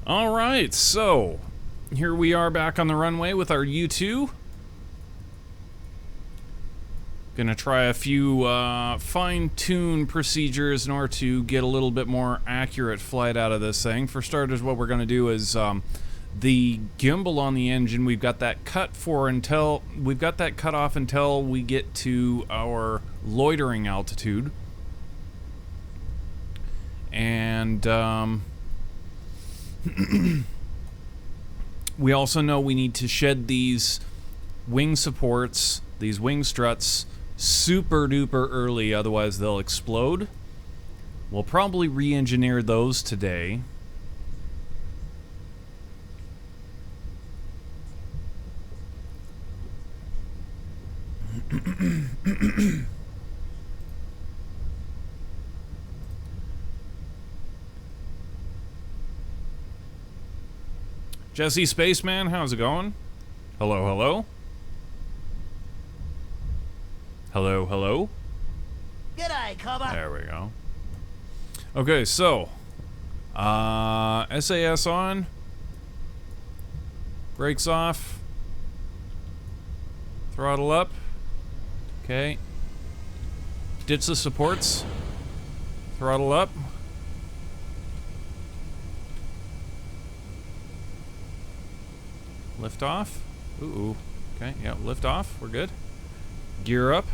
All right, so here we are back on the runway with our U-2. Gonna try a few fine-tune procedures in order to get a little bit more accurate flight out of this thing. For starters, what we're gonna do is the gimbal on the engine, we've got that cut off until we get to our loitering altitude. And we also know we need to shed these wing supports, these wing struts, super duper early, otherwise they'll explode. We'll probably re-engineer those today. Jesse Spaceman, how's it going? Hello, hello? Hello, hello? G'day, Cobber. There we go. Okay, so SAS on. Brakes off. Throttle up. Okay. Ditch the supports. Throttle up. Lift off. Ooh. Okay, yeah, lift off. We're good. Gear up.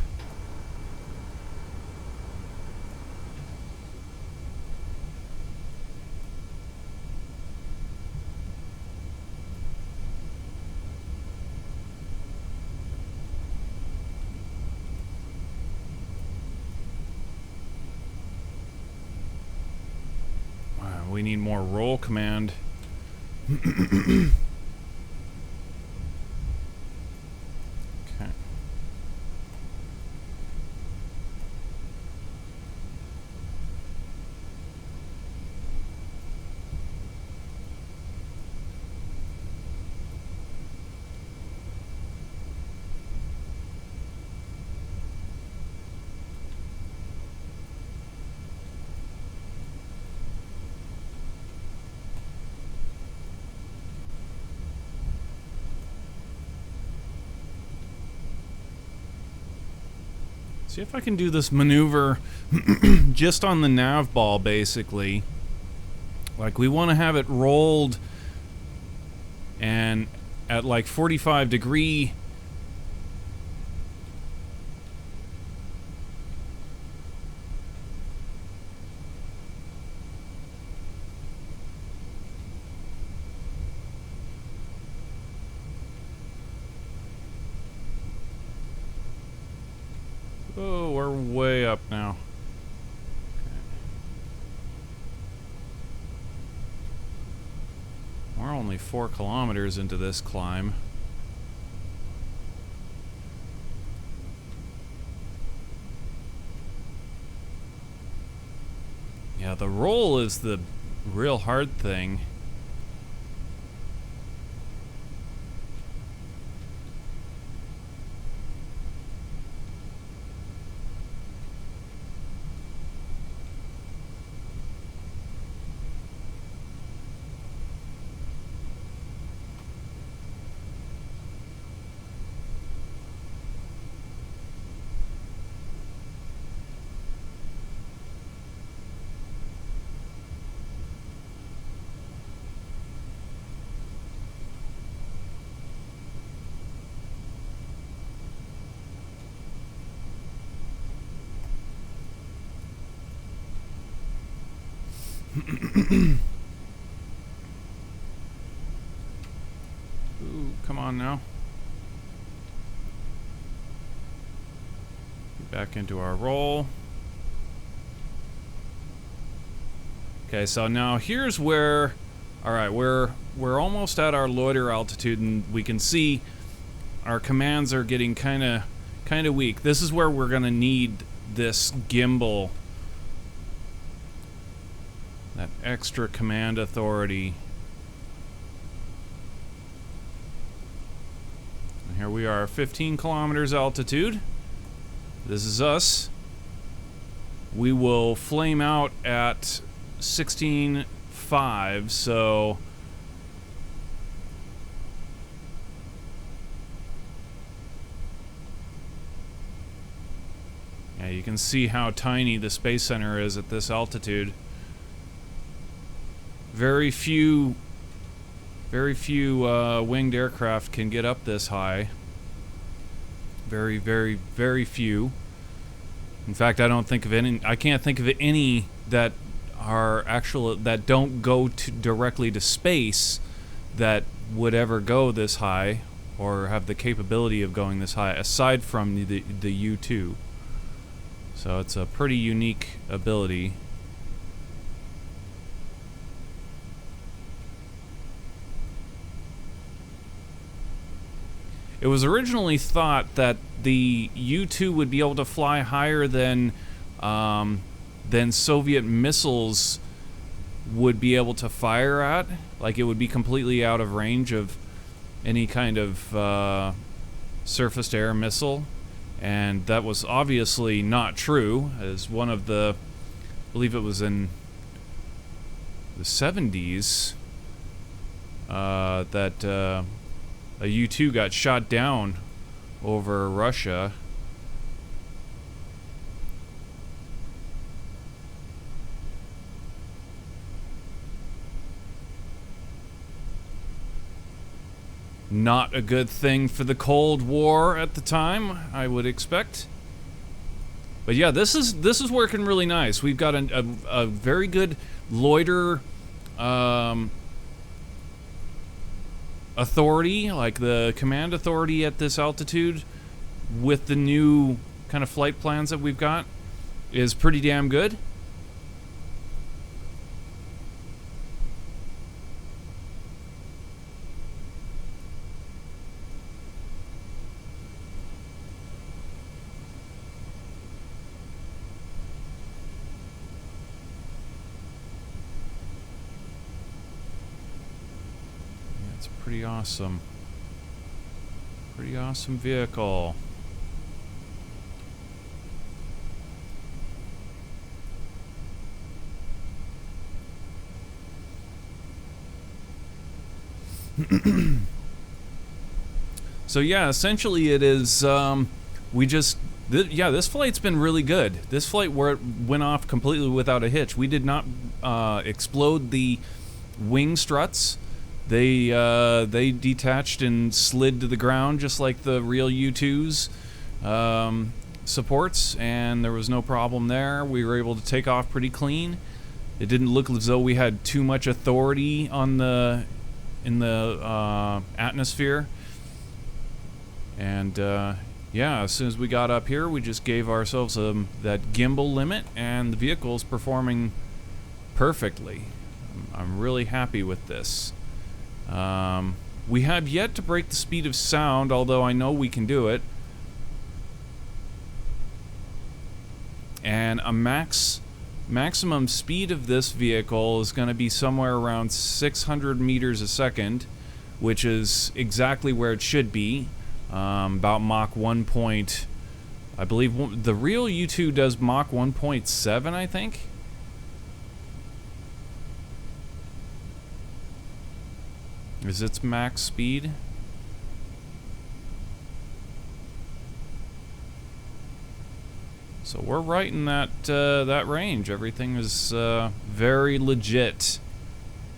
Wow, we need more roll command. See if I can do this maneuver just on the nav ball, basically. Like, we want to have it rolled and at like 45 degree. Oh, we're way up now. Okay. We're only 4 kilometers into this climb. Yeah, the roll is the real hard thing. Ooh, come on now. Get back into our roll. Okay, so now here's where, all right, we're almost at our loiter altitude, and we can see our commands are getting kind of weak. This is where we're gonna need this gimbal, that extra command authority. And here we are, 15 kilometers altitude. This is us. We will flame out at 16.5, so Yeah, you can see how tiny the Space Center is at this altitude. Very few winged aircraft can get up this high. Very, very, very few. In fact, I can't think of any that are that don't go directly to space that would ever go this high or have the capability of going this high, aside from the U-2. So it's a pretty unique ability. It was originally thought that the U-2 would be able to fly higher than Soviet missiles would be able to fire at. Like, it would be completely out of range of any kind of surface-to-air missile. And that was obviously not true, as one of the, I believe it was in the 70s, that a U-2 got shot down over Russia. Not a good thing for the Cold War at the time, I would expect. But yeah, this is working really nice. We've got a very good loiter authority, like the command authority at this altitude, with the new kind of flight plans that we've got, is pretty damn good. Pretty awesome. Pretty awesome vehicle. So yeah, essentially it is, this flight's been really good. This flight went off completely without a hitch. We did not explode the wing struts. They detached and slid to the ground just like the real U-2's supports, and there was no problem there. We were able to take off pretty clean. It didn't look as though we had too much authority in the atmosphere. And yeah, as soon as we got up here, we just gave ourselves that gimbal limit, and the vehicle's performing perfectly. I'm really happy with this. We have yet to break the speed of sound, although I know we can do it. And a maximum speed of this vehicle is going to be somewhere around 600 meters a second, which is exactly where it should be. About Mach 1 point, I believe the real U-2 does Mach 1.7, I think. Is its max speed? So we're right in that range. Everything is very legit.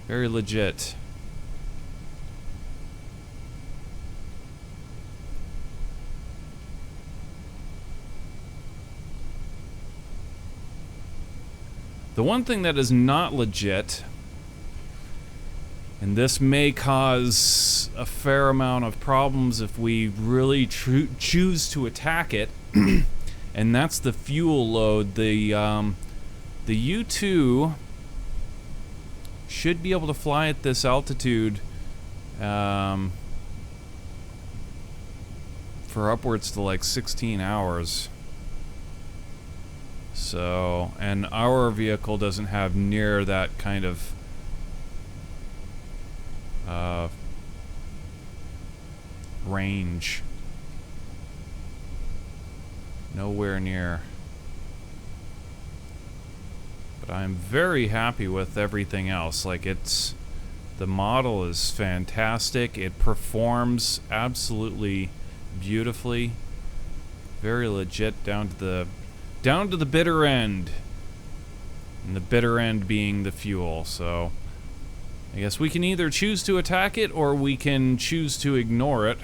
Very legit. The one thing that is not legit, and this may cause a fair amount of problems if we really choose to attack it, and that's the fuel load. The U-2 should be able to fly at this altitude for upwards to like 16 hours. So, and our vehicle doesn't have near that kind of range. Nowhere near. But I'm very happy with everything else. Like, the model is fantastic. It performs absolutely beautifully. Very legit down to down to the bitter end. And the bitter end being the fuel, so I guess we can either choose to attack it or we can choose to ignore it.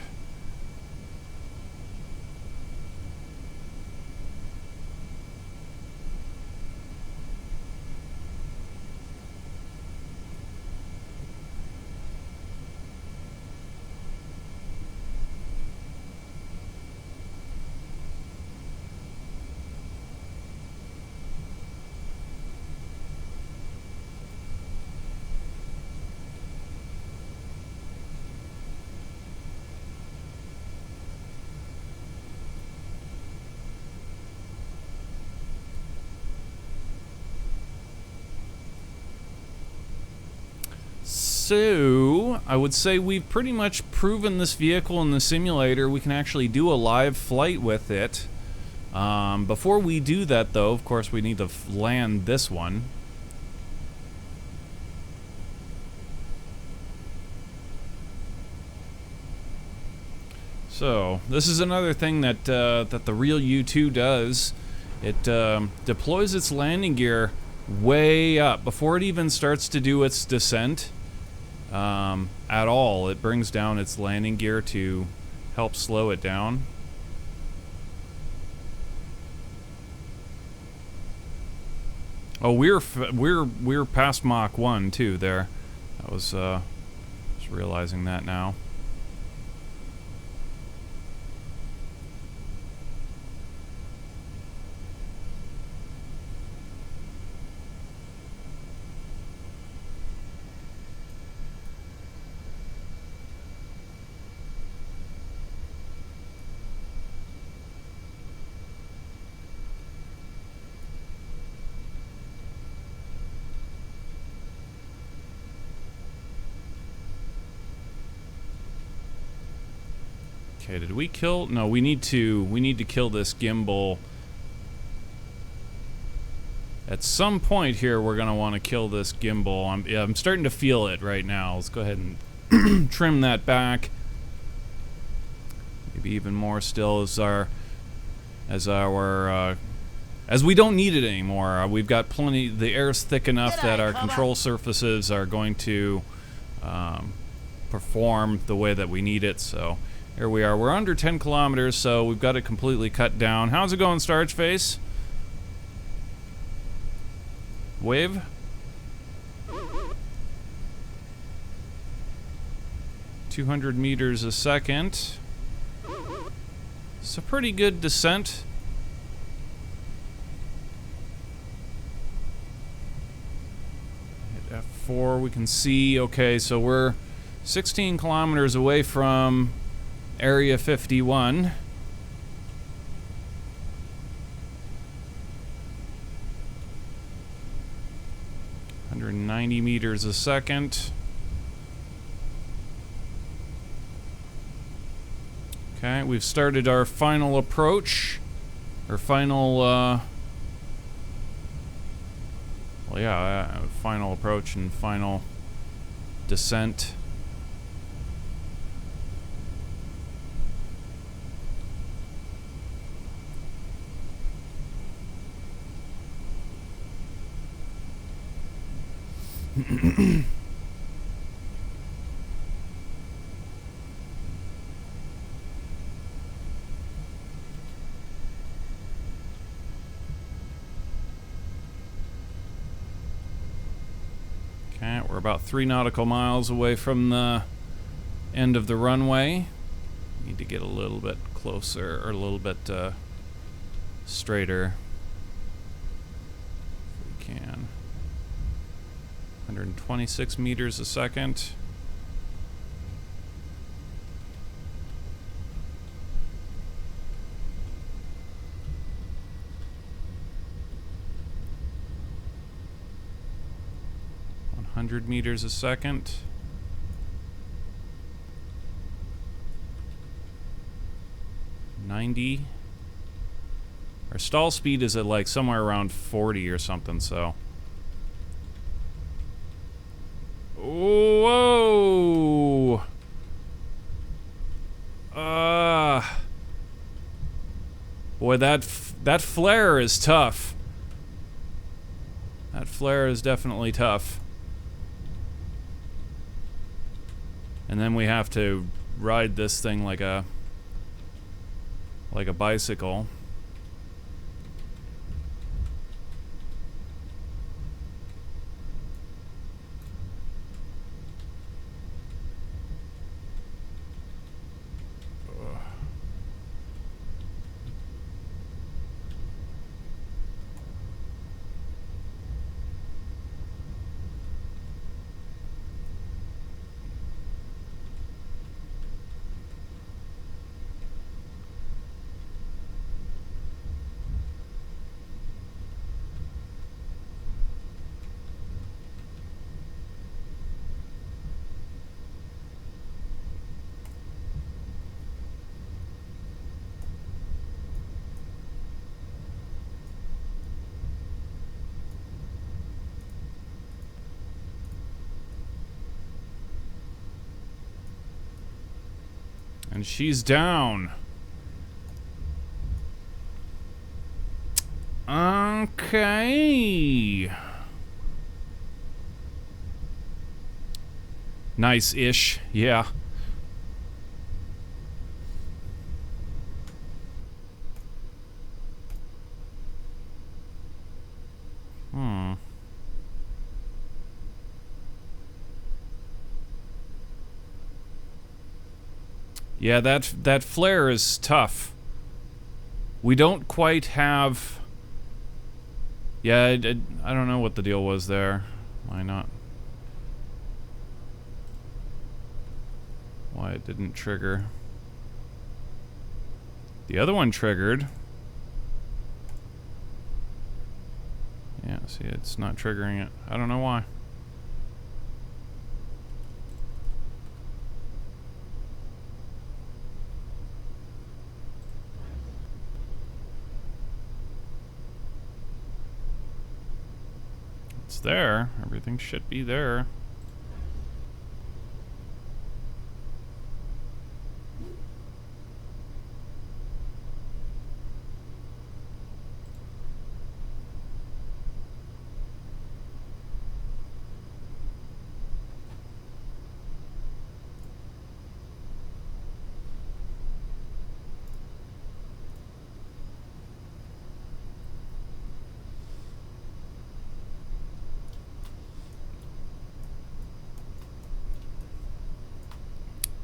So, I would say we've pretty much proven this vehicle in the simulator. We can actually do a live flight with it. Before we do that, though, of course, we need to land this one. So, this is another thing that that the real U-2 does. It deploys its landing gear way up before it even starts to do its descent. At all. It brings down its landing gear to help slow it down. Oh, we're past Mach 1 too there. That was just realizing that now. Okay, did we kill? No, we need to kill this gimbal. At some point here, we're gonna want to kill this gimbal. I'm starting to feel it right now. Let's go ahead and trim that back. Maybe even more still as we don't need it anymore. We've got plenty. The air's thick enough that our control surfaces are going to perform the way that we need it. So. Here we are. We're under 10 kilometers, so we've got it completely cut down. How's it going, Starch Face? Wave? "200 meters a second. It's a pretty good descent. Hit F4, we can see. Okay, so we're 16 kilometers away from Area 51. "190 meters a second. Okay, we've started our final approach. Our final, final approach and final descent. Okay, we're about 3 nautical miles away from the end of the runway. Need to get a little bit closer, or a little bit straighter. If we can. 126 meters a second. Meters a second. 90. Our stall speed is at like somewhere around 40 or something, so. Whoa! Boy, that flare is tough. That flare is definitely tough. And then we have to ride this thing like a bicycle. And she's down. Okay. Nice-ish, yeah. Yeah, that flare is tough. We don't quite have... Yeah, I don't know what the deal was there. Why not? Why it didn't trigger. The other one triggered. Yeah, see, it's not triggering it. I don't know why. It's there. Everything should be there.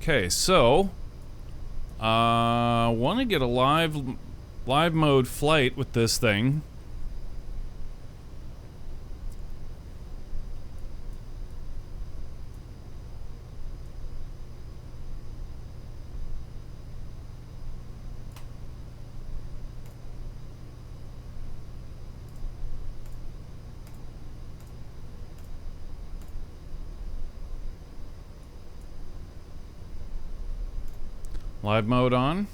Okay, so want to get a live mode flight with this thing. Live mode on.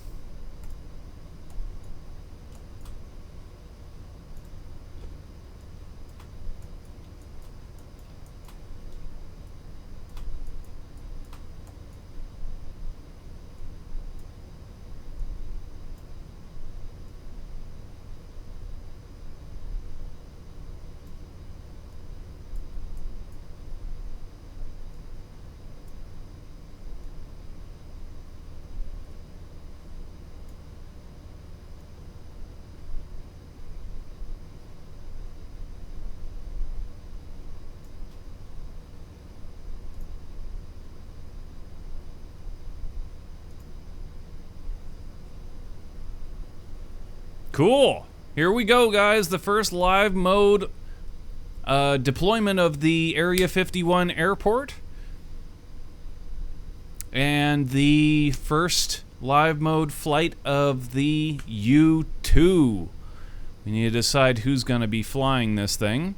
Cool. Here we go, guys. The first live mode deployment of the Area 51 airport. And the first live mode flight of the U-2. We need to decide who's going to be flying this thing.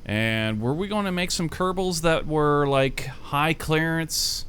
And were we going to make some Kerbals that were like high clearance?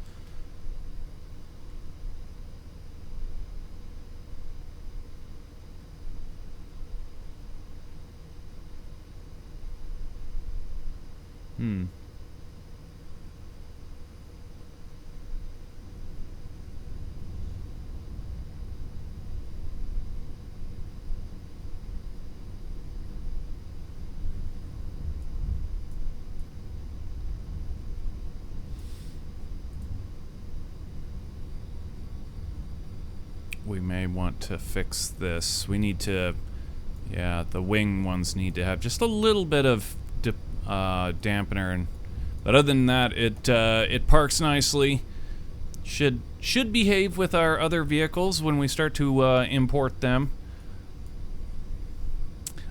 we may want to fix this. We need to, yeah, the wing ones need to have just a little bit of dampener, but other than that, it parks nicely. Should behave with our other vehicles when we start to import them.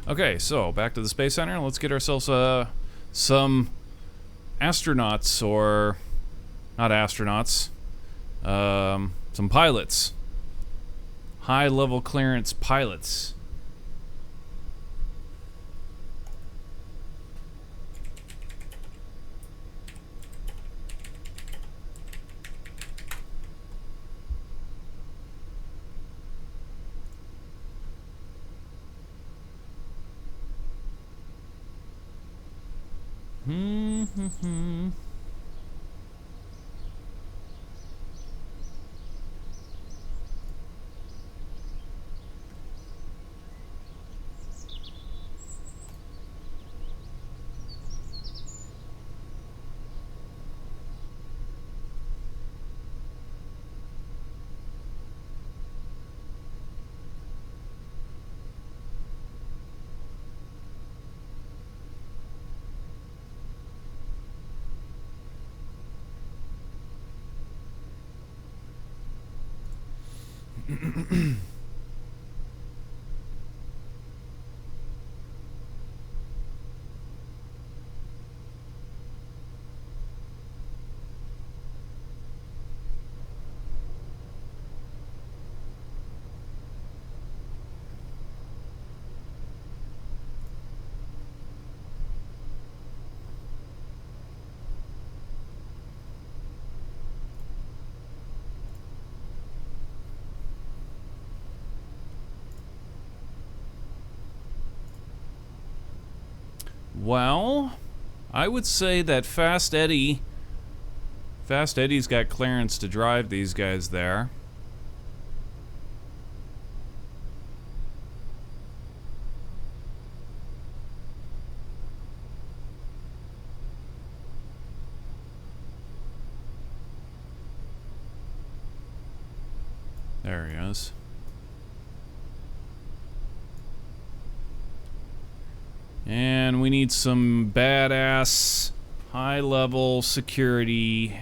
Okay, so back to the Space Center. Let's get ourselves some astronauts, or not astronauts, some pilots. High-level clearance pilots. Well, I would say that Fast Eddie's got clearance to drive these guys there. There he is. And we need some badass, high-level security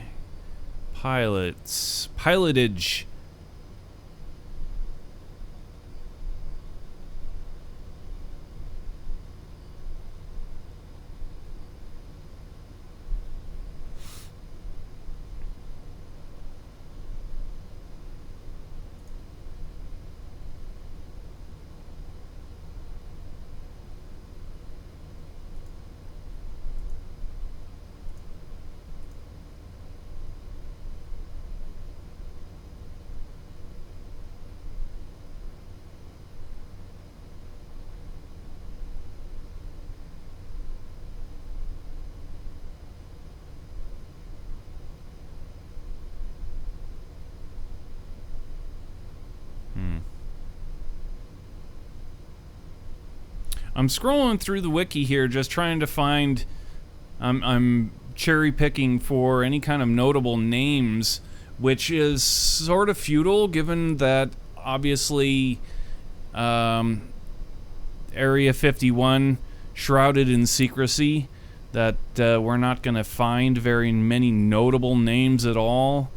pilotage. I'm scrolling through the wiki here, just trying to find. I'm cherry picking for any kind of notable names, which is sort of futile, given that obviously Area 51 shrouded in secrecy. That we're not going to find very many notable names at all.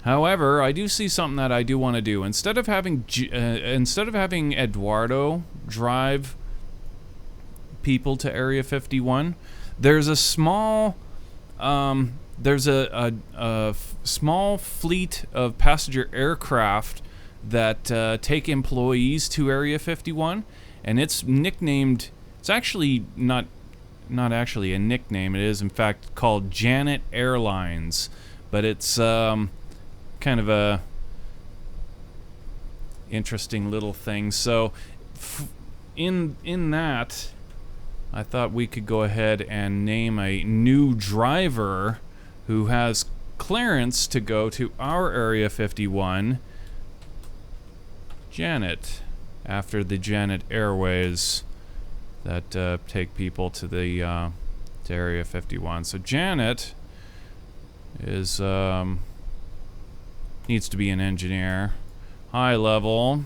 However, I do see something that I do want to do. Instead of having Eduardo drive people to Area 51, there's a small small fleet of passenger aircraft that take employees to Area 51, and it's nicknamed. It's actually not actually a nickname. It is in fact called Janet Airlines, but it's kind of a interesting little thing. So in that, I thought we could go ahead and name a new driver who has clearance to go to our Area 51, Janet, after the Janet Airways that take people to the to Area 51. So Janet is needs to be an engineer. high level.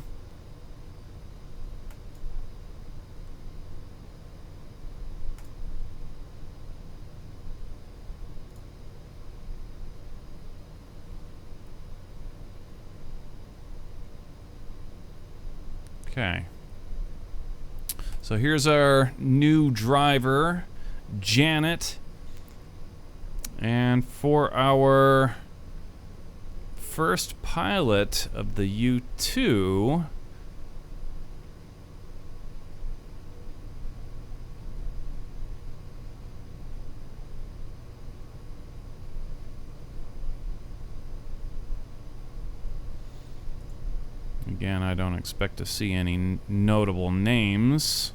Okay. So here's our new driver, Janet. And for our first pilot of the U-2, again, I don't expect to see any notable names.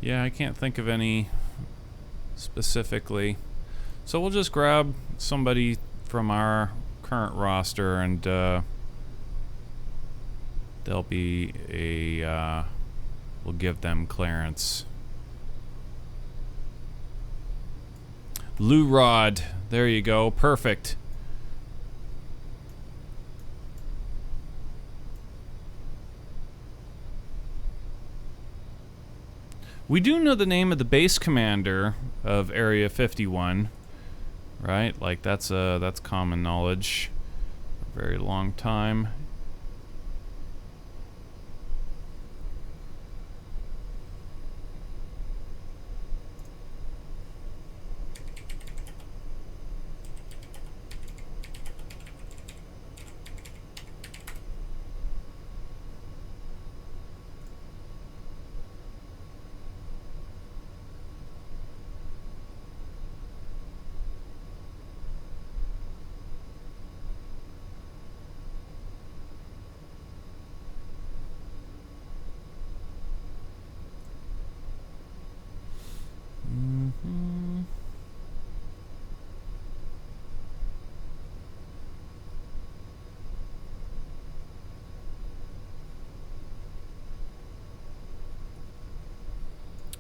Yeah, I can't think of any specifically. So we'll just grab somebody from our current roster and they'll be we'll give them clearance. Lou Rod, there you go, perfect. We do know the name of the base commander of Area 51, right? Like that's common knowledge. A very long time.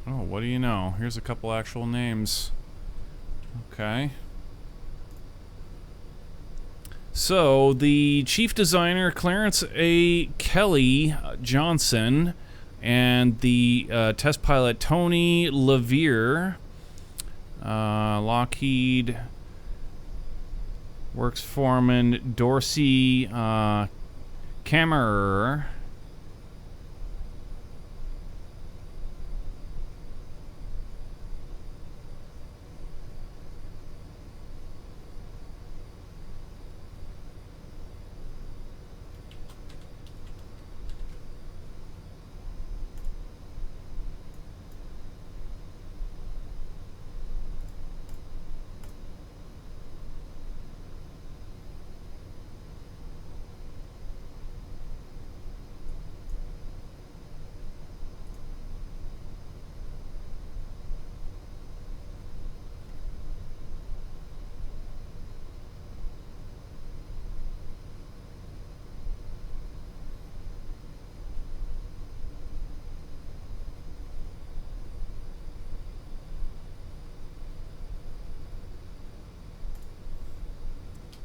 Oh, what do you know? Here's a couple actual names. Okay. So, the chief designer, Clarence A. Kelly Johnson, and the test pilot, Tony Levere, Lockheed Works foreman, Dorsey Kammerer,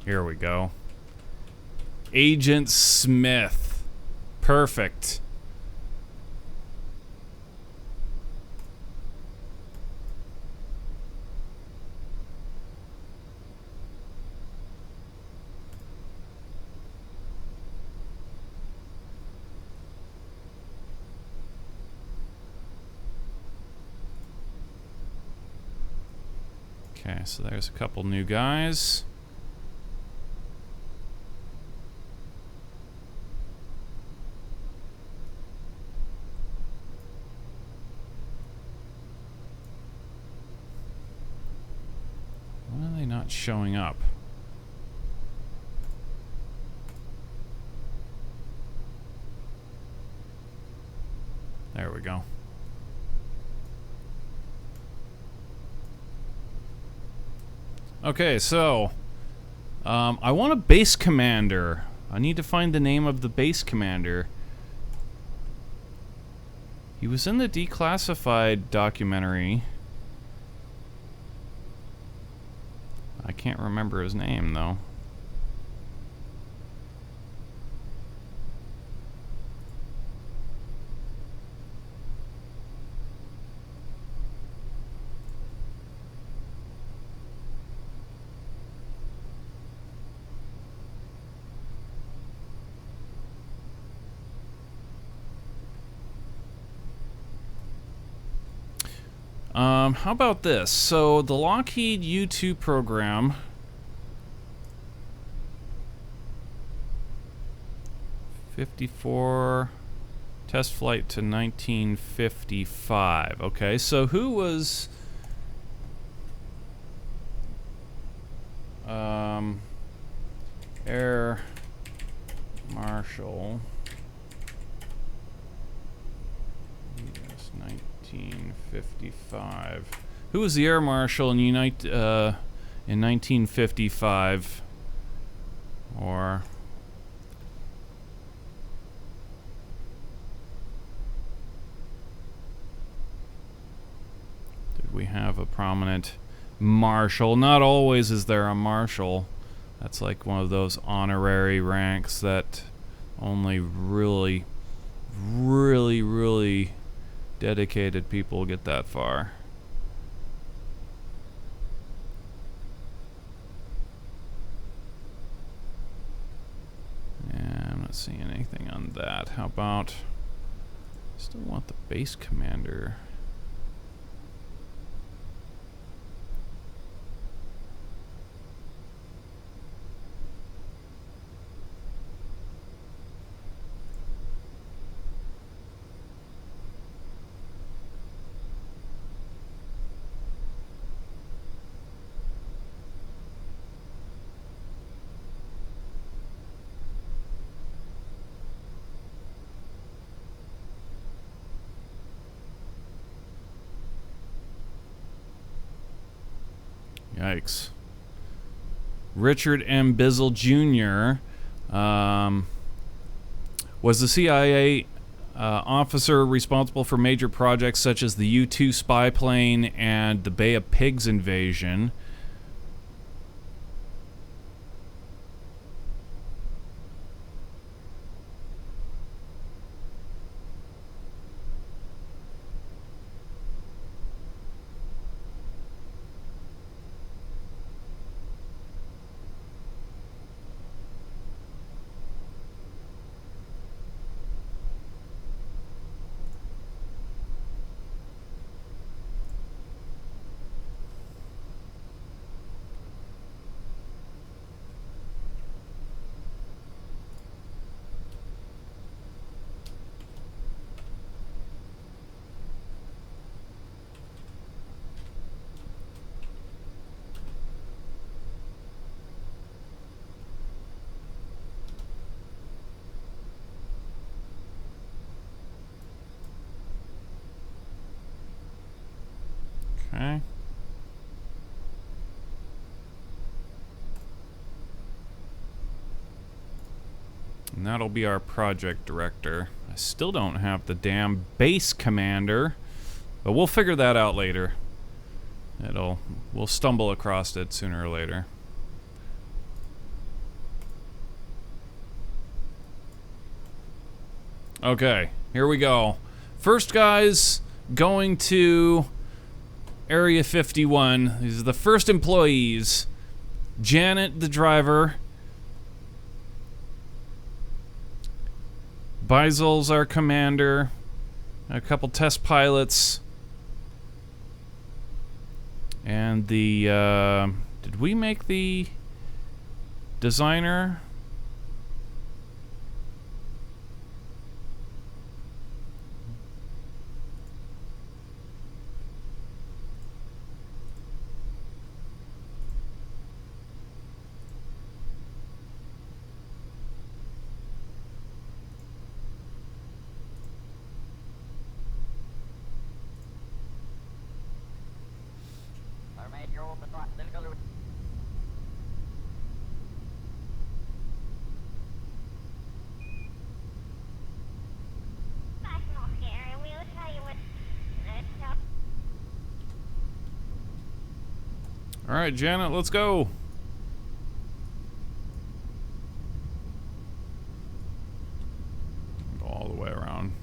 Here we go. Agent Smith. Perfect. Okay, so there's a couple new guys. Why are they not showing up? There we go. Okay, so I want a base commander. I need to find the name of the base commander. He was in the declassified documentary. I can't remember his name, though. How about this? So the Lockheed U-2 program, '54 test flight to 1955. Okay, so who was Air Marshal? Yes, 1955. Who was the Air Marshal in 1955? Or did we have a prominent marshal? Not always is there a marshal. That's like one of those honorary ranks that only really dedicated people get that far. Yeah, I'm not seeing anything on that. How about... Still want the base commander. Yikes. Richard M. Bizzle Jr. Was the CIA officer responsible for major projects such as the U-2 spy plane and the Bay of Pigs invasion. Okay. And that'll be our project director. I still don't have the damn base commander, but we'll figure that out later. We'll stumble across it sooner or later. Okay, here we go. First guys going to Area 51. These are the first employees. Janet, the driver. Beisel's our commander. A couple test pilots. And the, did we make the designer? All right, Janet, let's go. Go all the way around.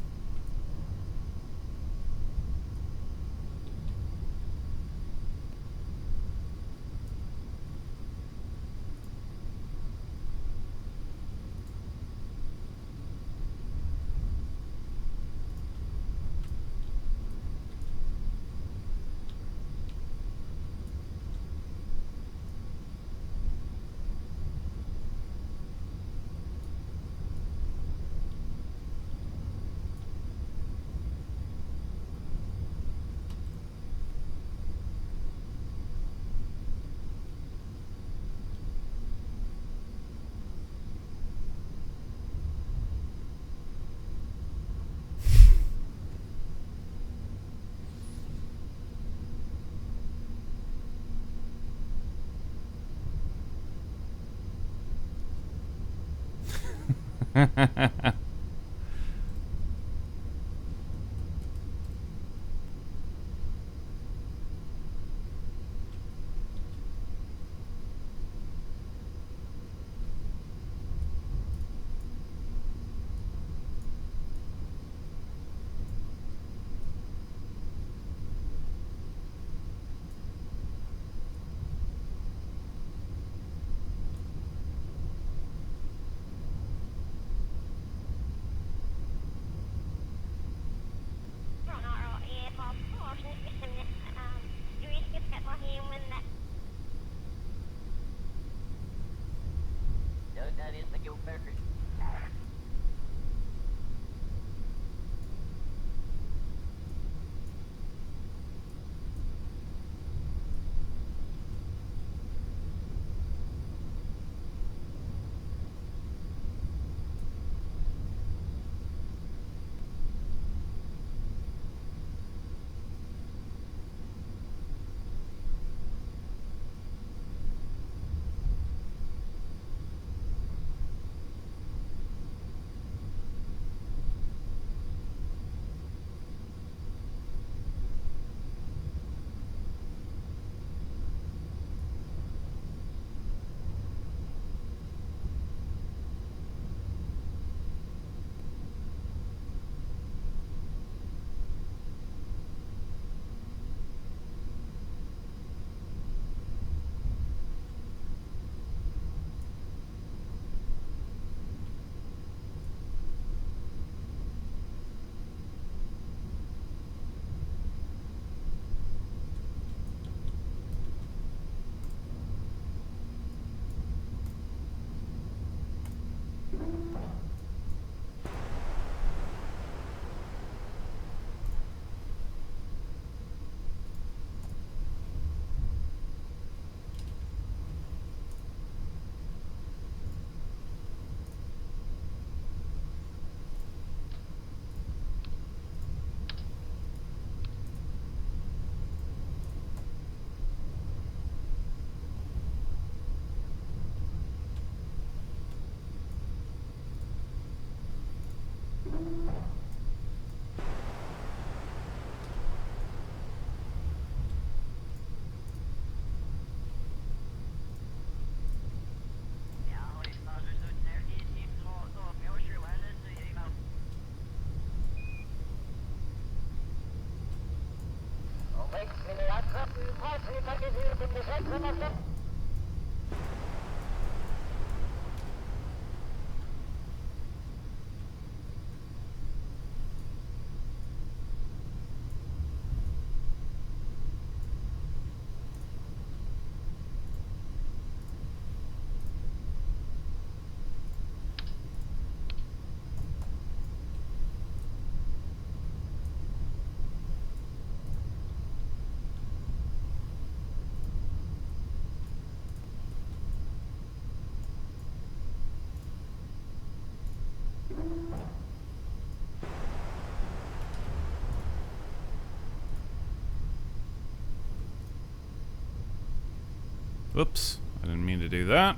Whoops, I didn't mean to do that.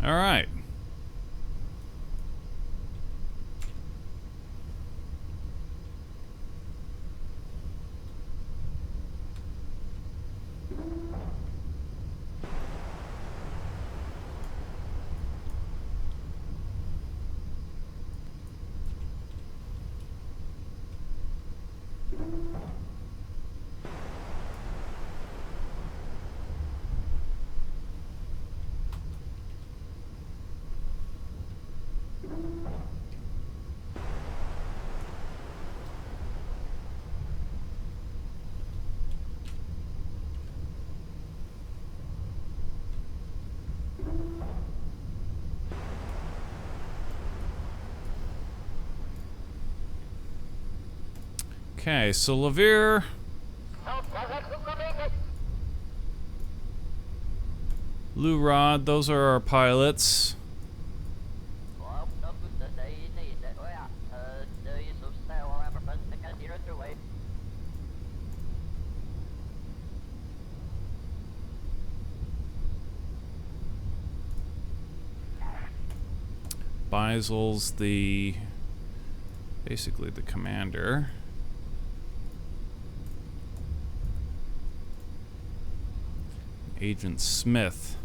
All right. Okay, so Levere. Lou Rod, those are our pilots. Beisel's basically the commander. Agent Smith.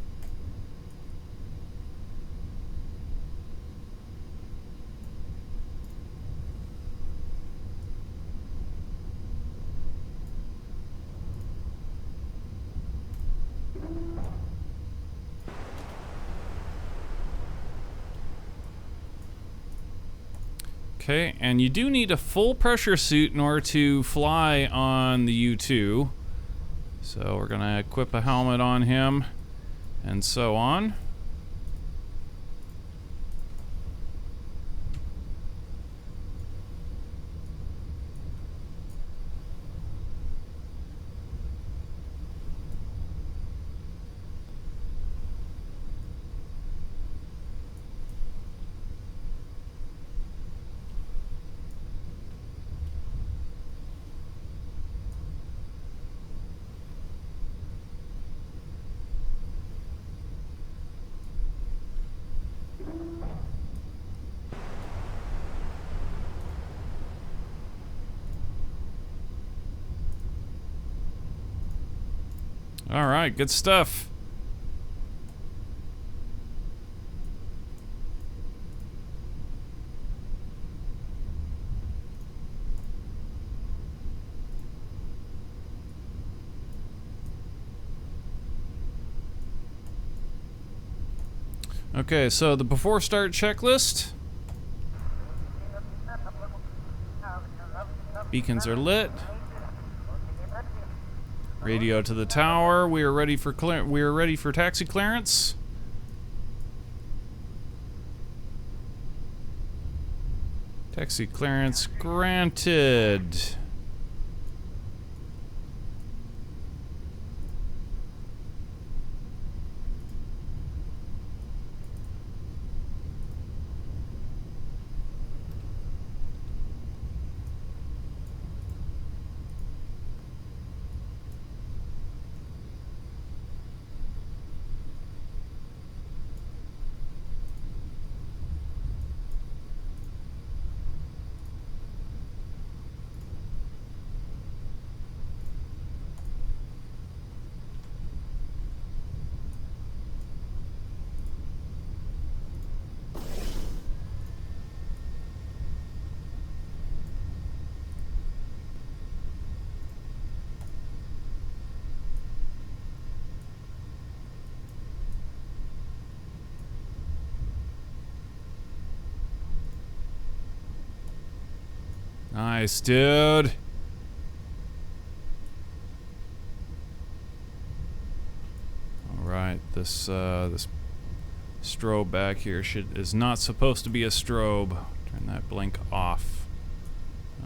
Okay, and you do need a full pressure suit in order to fly on the U-2. So we're gonna equip a helmet on him, and so on. All right, good stuff. Okay, so the before start checklist. Beacons are lit. Radio to the tower. We are ready for taxi clearance. Taxi clearance granted. Nice, dude. All right, this strobe back here is not supposed to be a strobe. Turn that blink off.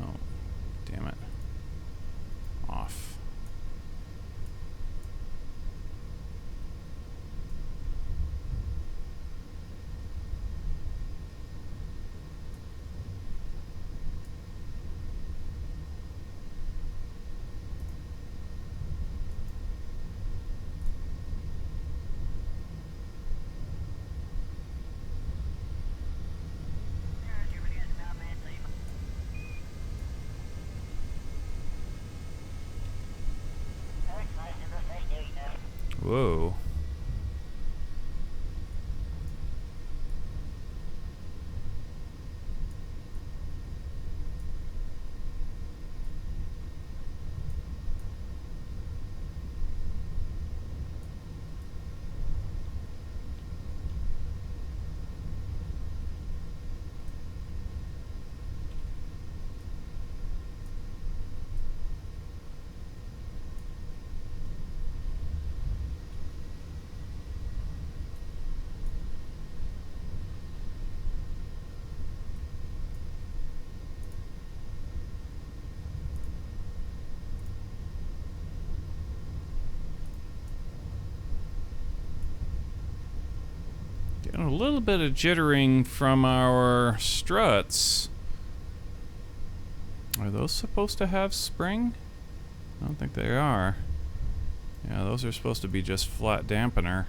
Oh, Whoa. Getting a little bit of jittering from our struts. Are those supposed to have spring? I don't think they are. Yeah, those are supposed to be just flat dampener.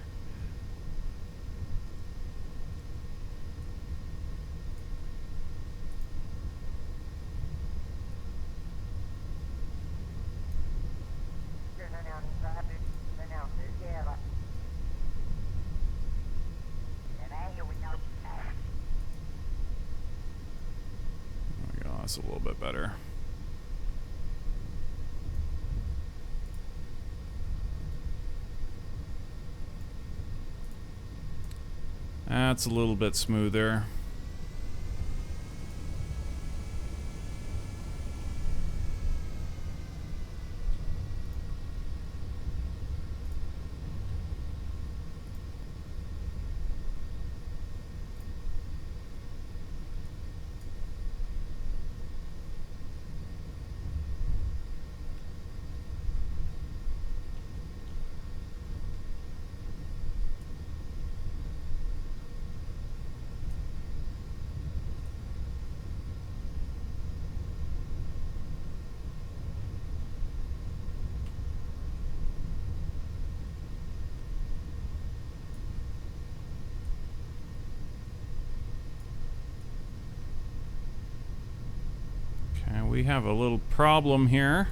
That's a little bit better. That's a little bit smoother. Okay, we have a little problem here.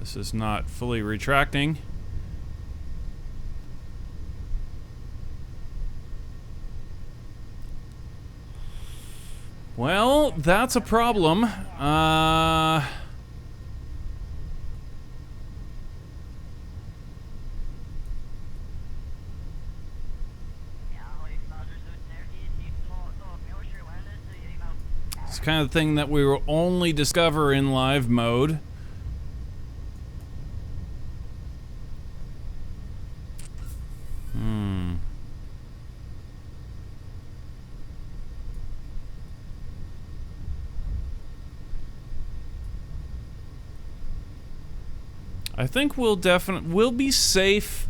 This is not fully retracting. Well, that's a problem. It's kind of the thing that we will only discover in live mode. I think we'll be safe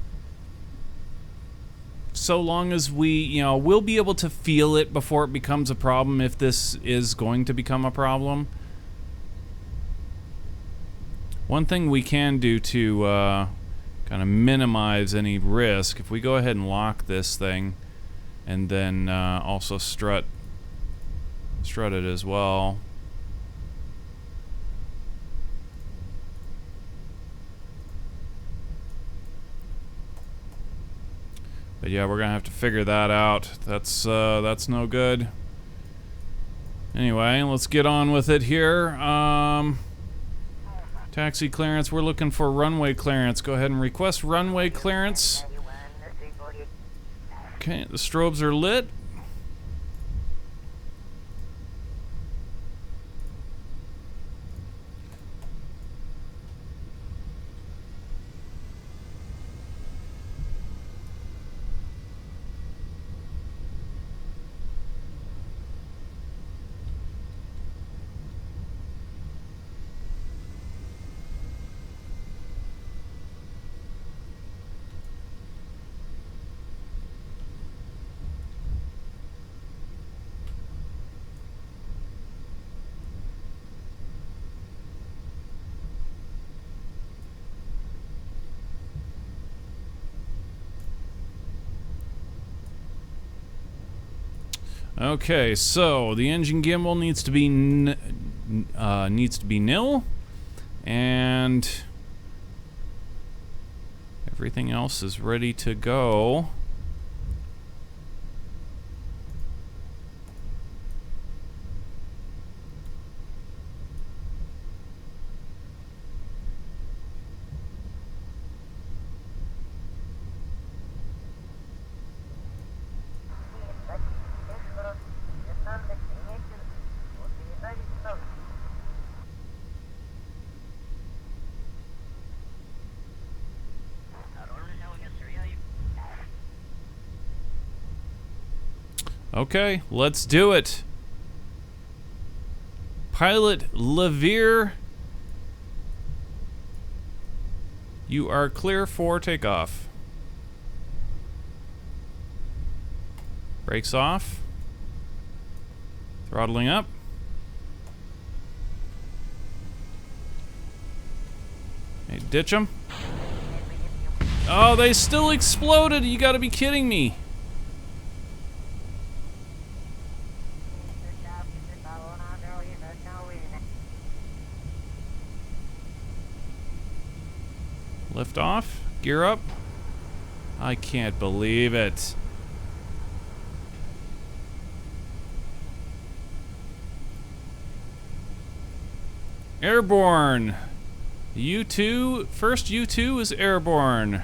so long as we'll be able to feel it before it becomes a problem, if this is going to become a problem. One thing we can do to kind of minimize any risk, if we go ahead and lock this thing and then also strut it as well. But yeah, we're gonna have to figure that out. That's no good. Anyway, let's get on with it here. Taxi clearance. We're looking for runway clearance. Go ahead and request runway clearance. Okay, the strobes are lit. Okay, so the engine gimbal needs to be nil, and everything else is ready to go. Okay, let's do it. Pilot Levere, you are clear for takeoff. Brakes off. Throttling up. Hey, ditch them. Oh, they still exploded. You gotta be kidding me. Lift off. Gear up. I can't believe it. Airborne. U-2. First U-2 is airborne.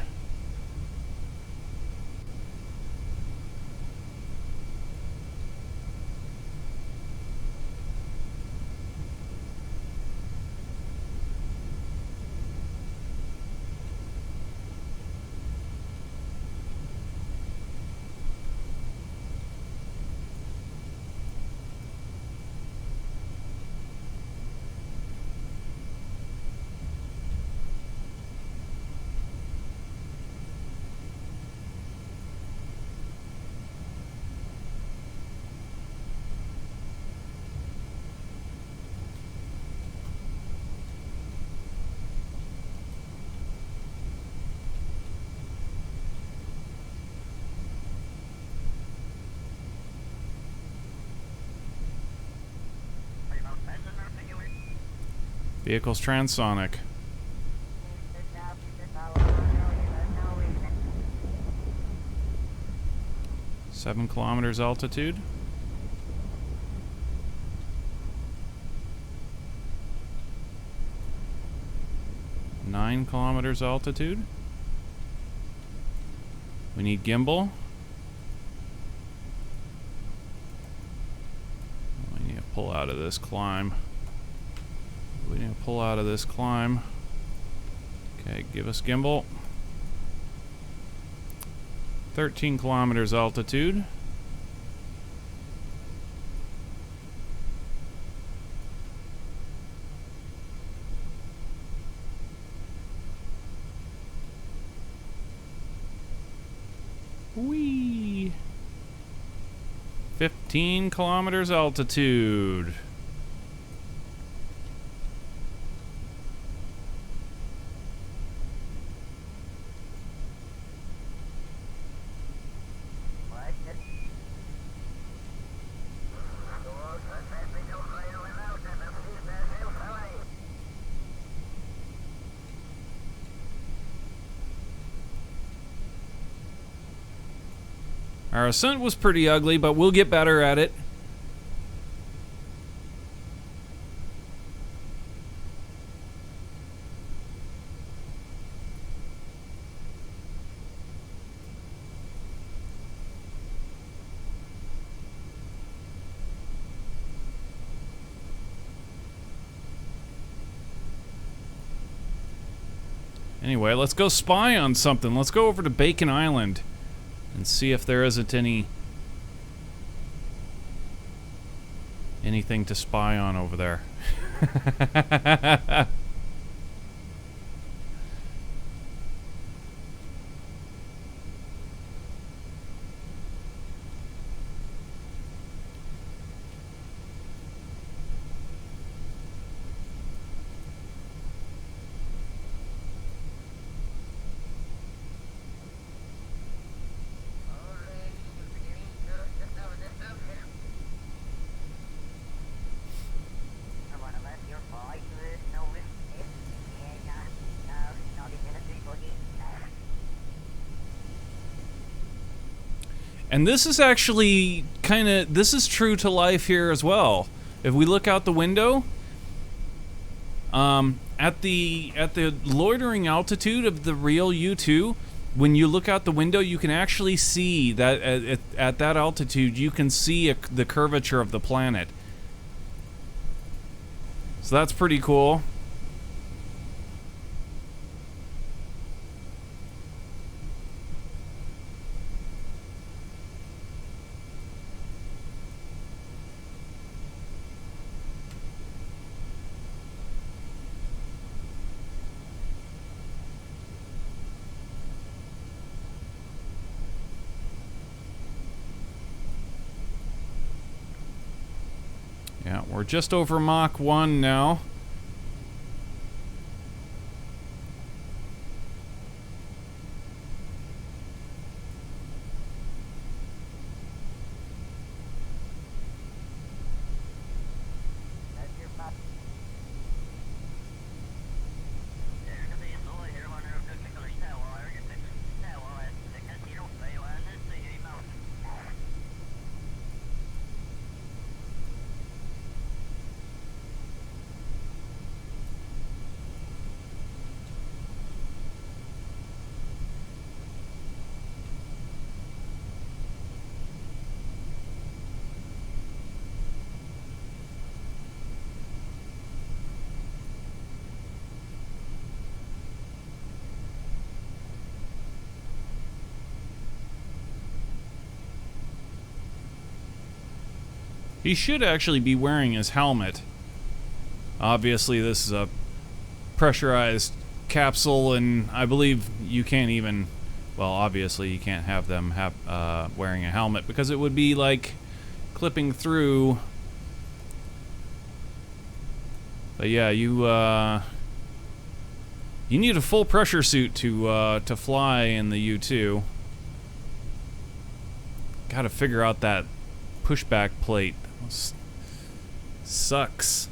Vehicle's transonic. Seven kilometers altitude. Nine kilometers altitude. We need gimbal. We need to pull out of this climb. We need to pull out of this climb. Okay, give us gimbal. 13 kilometers altitude. Whee! 15 kilometers altitude. Our ascent was pretty ugly, but we'll get better at it. Anyway, let's go spy on something. Let's go over to Bacon Island and see if there isn't anything to spy on over there. And this is actually this is true to life here as well. If we look out the window, at the loitering altitude of the real U-2, when you look out the window, you can actually see that at that altitude, you can see the curvature of the planet. So that's pretty cool. Yeah, we're just over Mach 1 now. He should actually be wearing his helmet. Obviously, this is a pressurized capsule, and I believe you can't even... Well, obviously, you can't have them wearing a helmet, because it would be like clipping through. But yeah, you need a full pressure suit to fly in the U-2. Got to figure out that pushback plate. Sucks.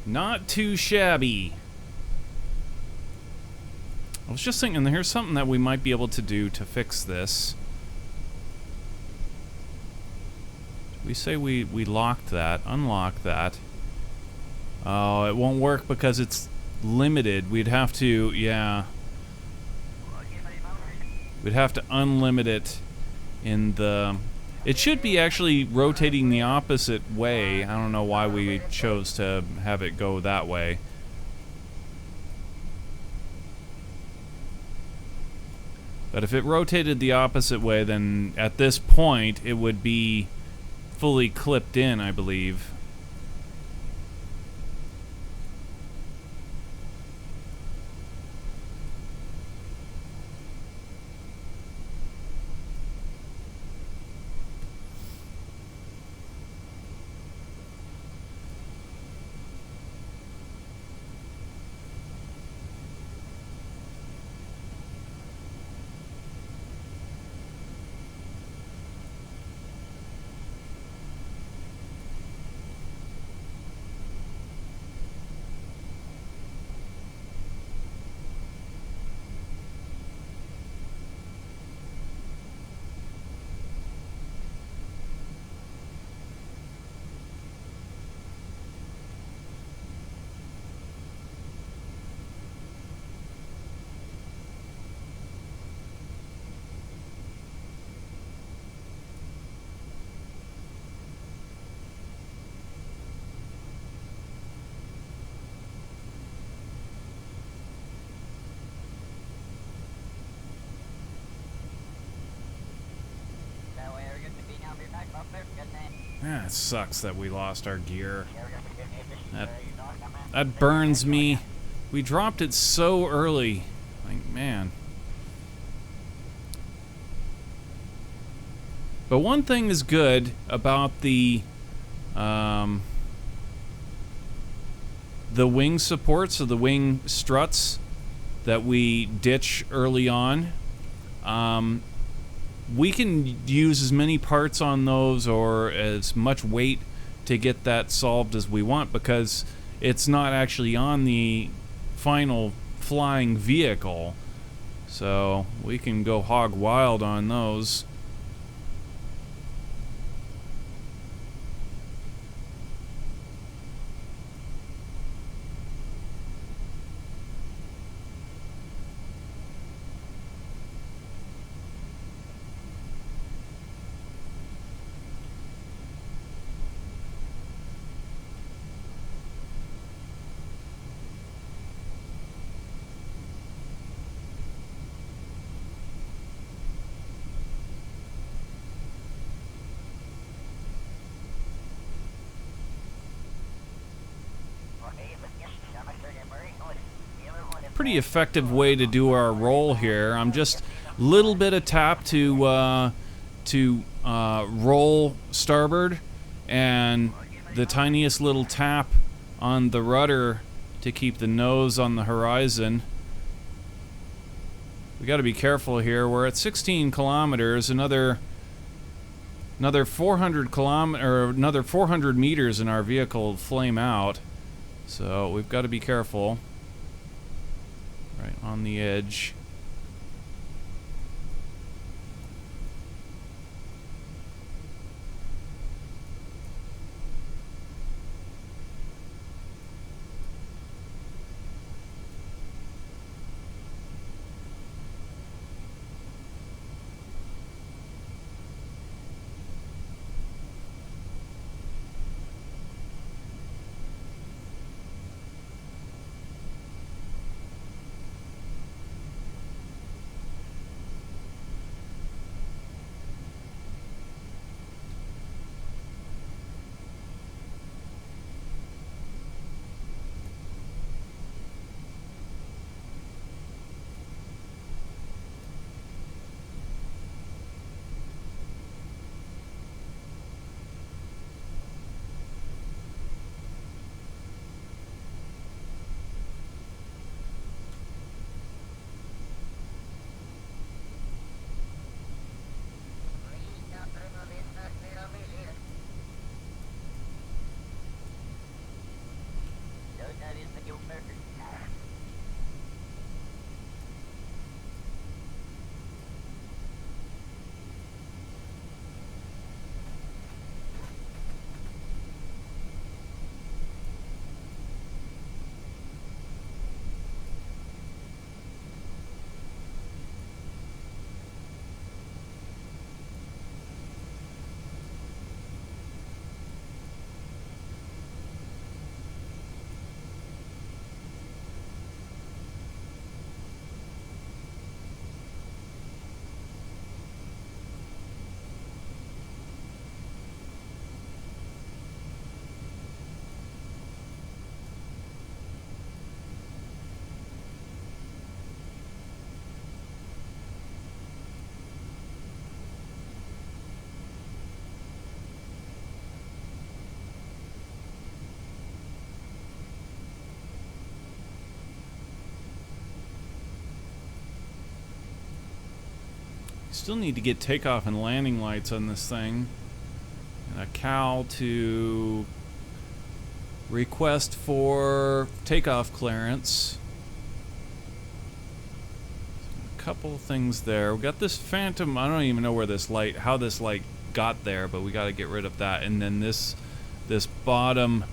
Not too shabby. I was just thinking, here's something that we might be able to do to fix this. We say we locked that, unlock that. Oh, it won't work because it's limited. We'd have to, yeah. We'd have to unlimit it in the... It should be actually rotating the opposite way. I don't know why we chose to have it go that way. But if it rotated the opposite way, then at this point it would be fully clipped in, I believe. Ah, it sucks that we lost our gear. That burns me. We dropped it so early. Like, man. But one thing is good about the wing supports, or the wing struts that we ditch early on. We can use as many parts on those or as much weight to get that solved as we want, because it's not actually on the final flying vehicle. So we can go hog wild on those. Pretty effective way to do our roll here. I'm just a little bit of tap to roll starboard, and the tiniest little tap on the rudder to keep the nose on the horizon. We got to be careful here. We're at 16 kilometers. Another 400 another 400 meters, and our vehicle will flame out. So we've got to be careful. Right on the edge. Still need to get takeoff and landing lights on this thing. And a cal to request for takeoff clearance. A couple things there. We got this phantom. I don't even know where this light, how this light got there, but we got to get rid of that. And then this bottom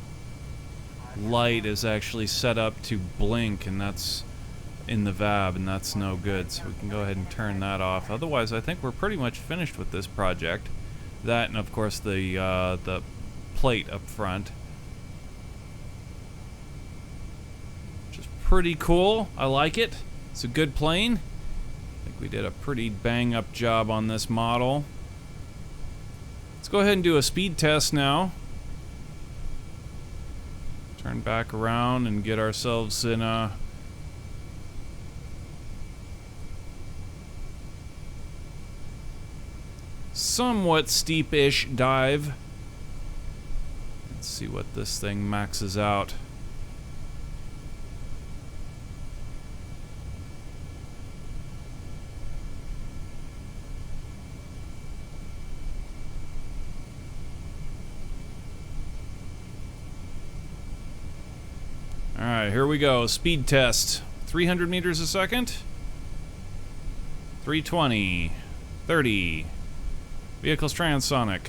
light is actually set up to blink, and that's in the VAB, and that's no good, so we can go ahead and turn that off. Otherwise, I think we're pretty much finished with this project. That, and of course the plate up front, which is pretty cool. I like it. It's a good plane. I think we did a pretty bang up job on this model. Let's go ahead and do a speed test now. Turn back around and get ourselves in a somewhat steep-ish dive. Let's see what this thing maxes out. Alright, here we go. Speed test. 300 meters a second. 320. 30. Vehicle's transonic.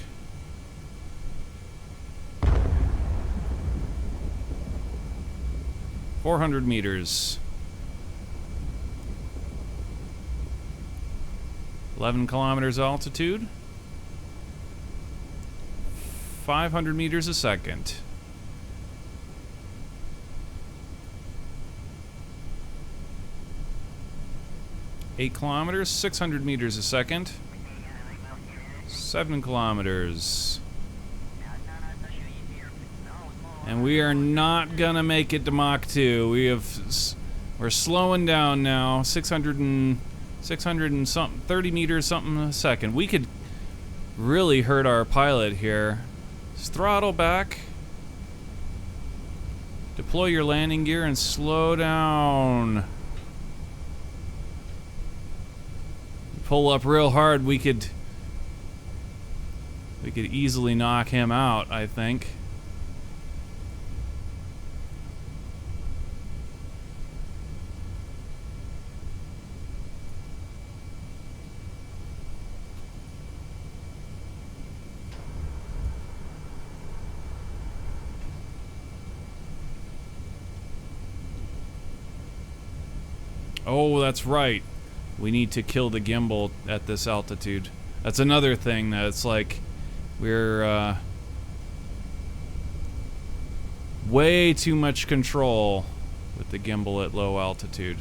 $400. 11 kilometers altitude. 500 meters a second. 8 kilometers, 600 meters a second. 7 kilometers. And we are not gonna make it to Mach 2. We're slowing down now. 600 and something, 30 meters something a second. We could really hurt our pilot here. Just throttle back. Deploy your landing gear and slow down. Pull up real hard, we could easily knock him out, I think. Oh, that's right. We need to kill the gimbal at this altitude. That's another thing that it's like we're way too much control with the gimbal at low altitude.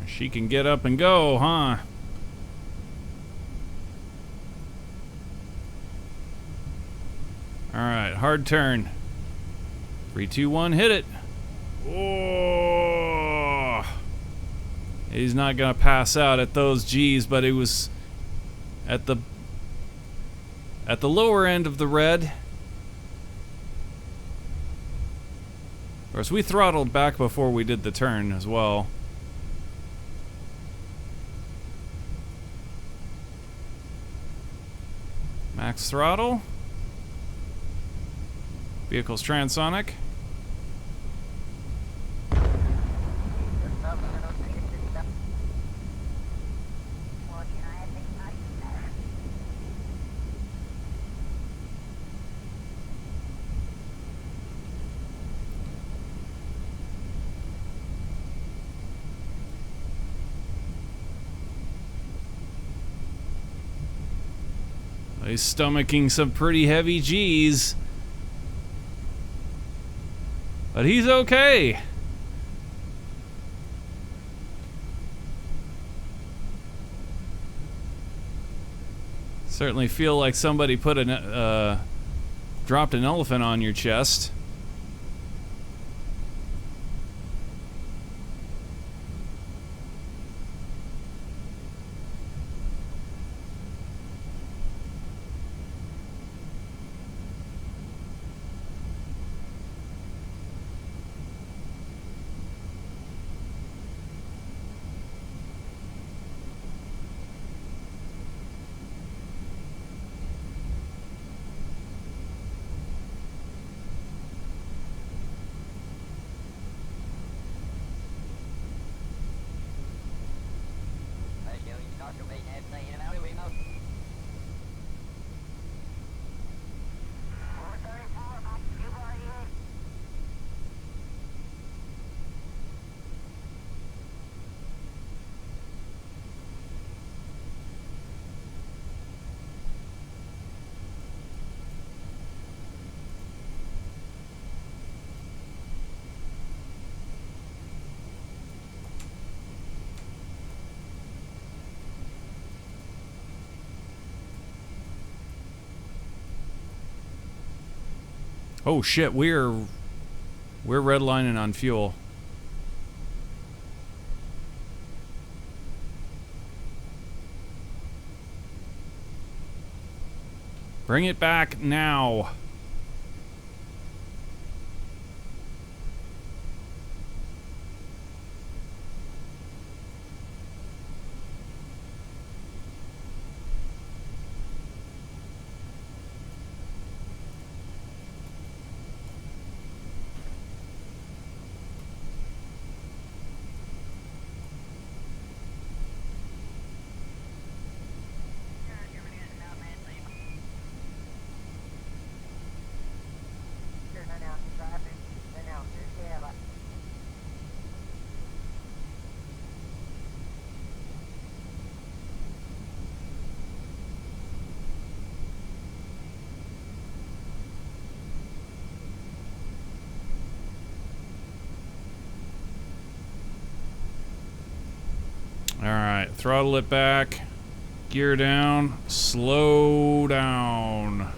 She can get up and go, huh? Alright, hard turn. 3, 2, 1, hit it. Oh! He's not gonna pass out at those G's, but it was at the lower end of the red. Of course, we throttled back before we did the turn as well. Max throttle. Vehicle's transonic. He's stomaching some pretty heavy G's. But he's okay. Certainly feel like somebody put dropped an elephant on your chest. Oh shit, we're redlining on fuel. Bring it back now. Alright, throttle it back. Gear down. Slow down.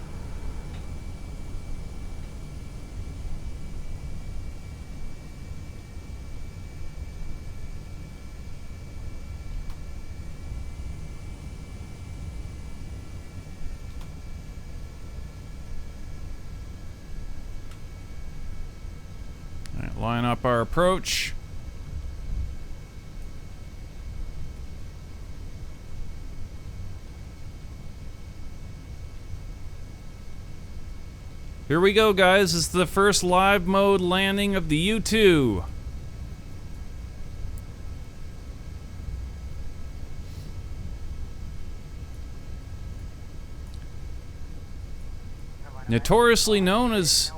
Alright, line up our approach. Here we go, guys. It's the first live mode landing of the U-2. Notoriously known as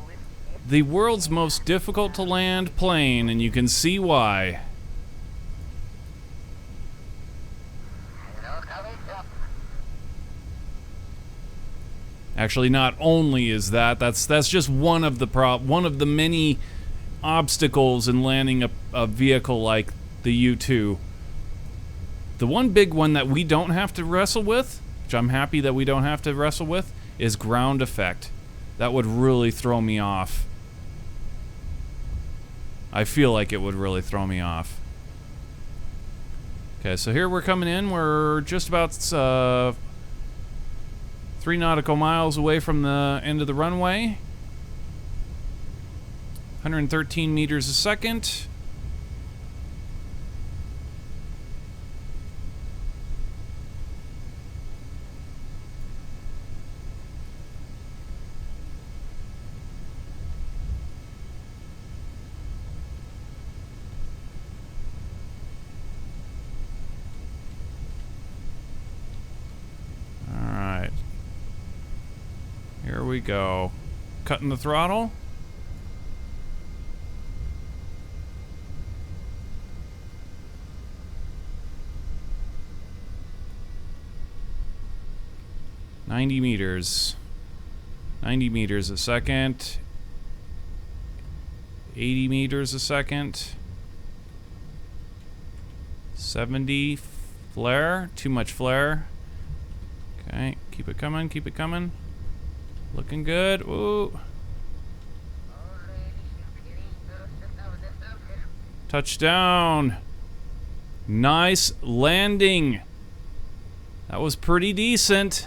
the world's most difficult to land plane, and you can see why. Actually, not only is that's just one of the many obstacles in landing a vehicle like the U-2. The one big one that we don't have to wrestle with, which I'm happy that we don't have to wrestle with, is ground effect. That would really throw me off. I feel like it would really throw me off. Okay, so here we're coming in. We're just about 3 nautical miles away from the end of the runway. 113 meters a second. Here we go. Cutting the throttle. $90 meters. 90 meters a second. 80 meters a second. 70 flare. Too much flare. Okay, keep it coming, keep it coming. Looking good. Ooh. Touchdown. Nice landing. That was pretty decent.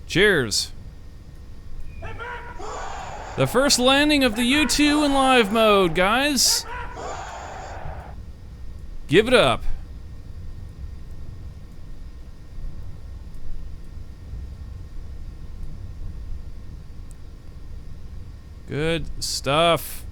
Cheers. The first landing of the U-2 in live mode, guys. Give it up. Good stuff.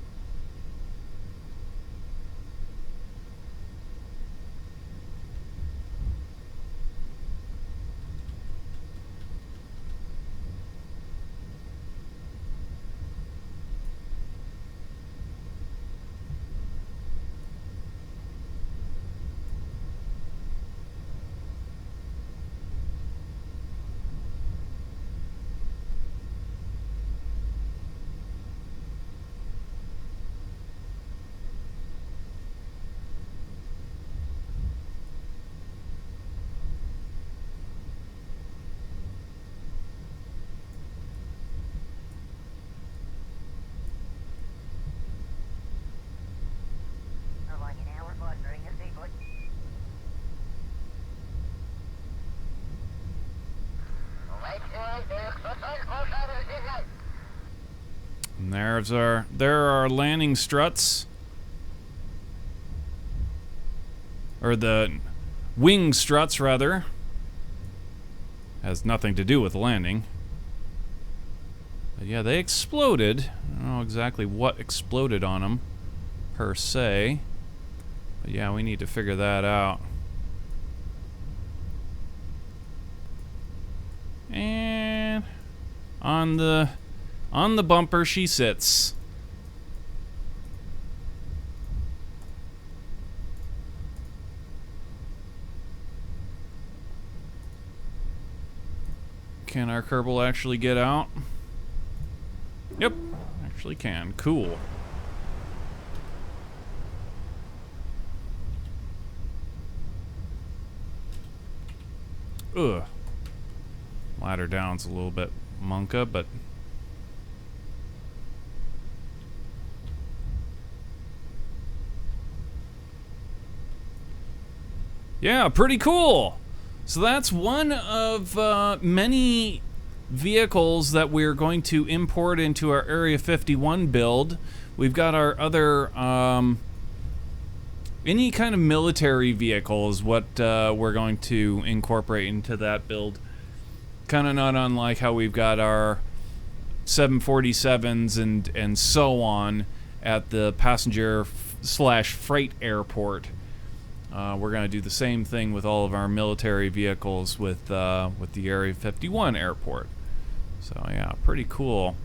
And there are our landing struts. Or the wing struts, rather. Has nothing to do with landing. But yeah, they exploded. I don't know exactly what exploded on them, per se. But yeah, we need to figure that out. And on the bumper she sits. Can our Kerbal actually get out? Yep, actually can. Cool. Ugh. Ladder down's a little bit monka, but yeah, pretty cool. So that's one of many vehicles that we're going to import into our Area 51 build. We've got our other any kind of military vehicle is what we're going to incorporate into that build. Kind of not unlike how we've got our 747s and so on at the passenger / freight airport. We're going to do the same thing with all of our military vehicles with the Area 51 airport. So yeah, pretty cool.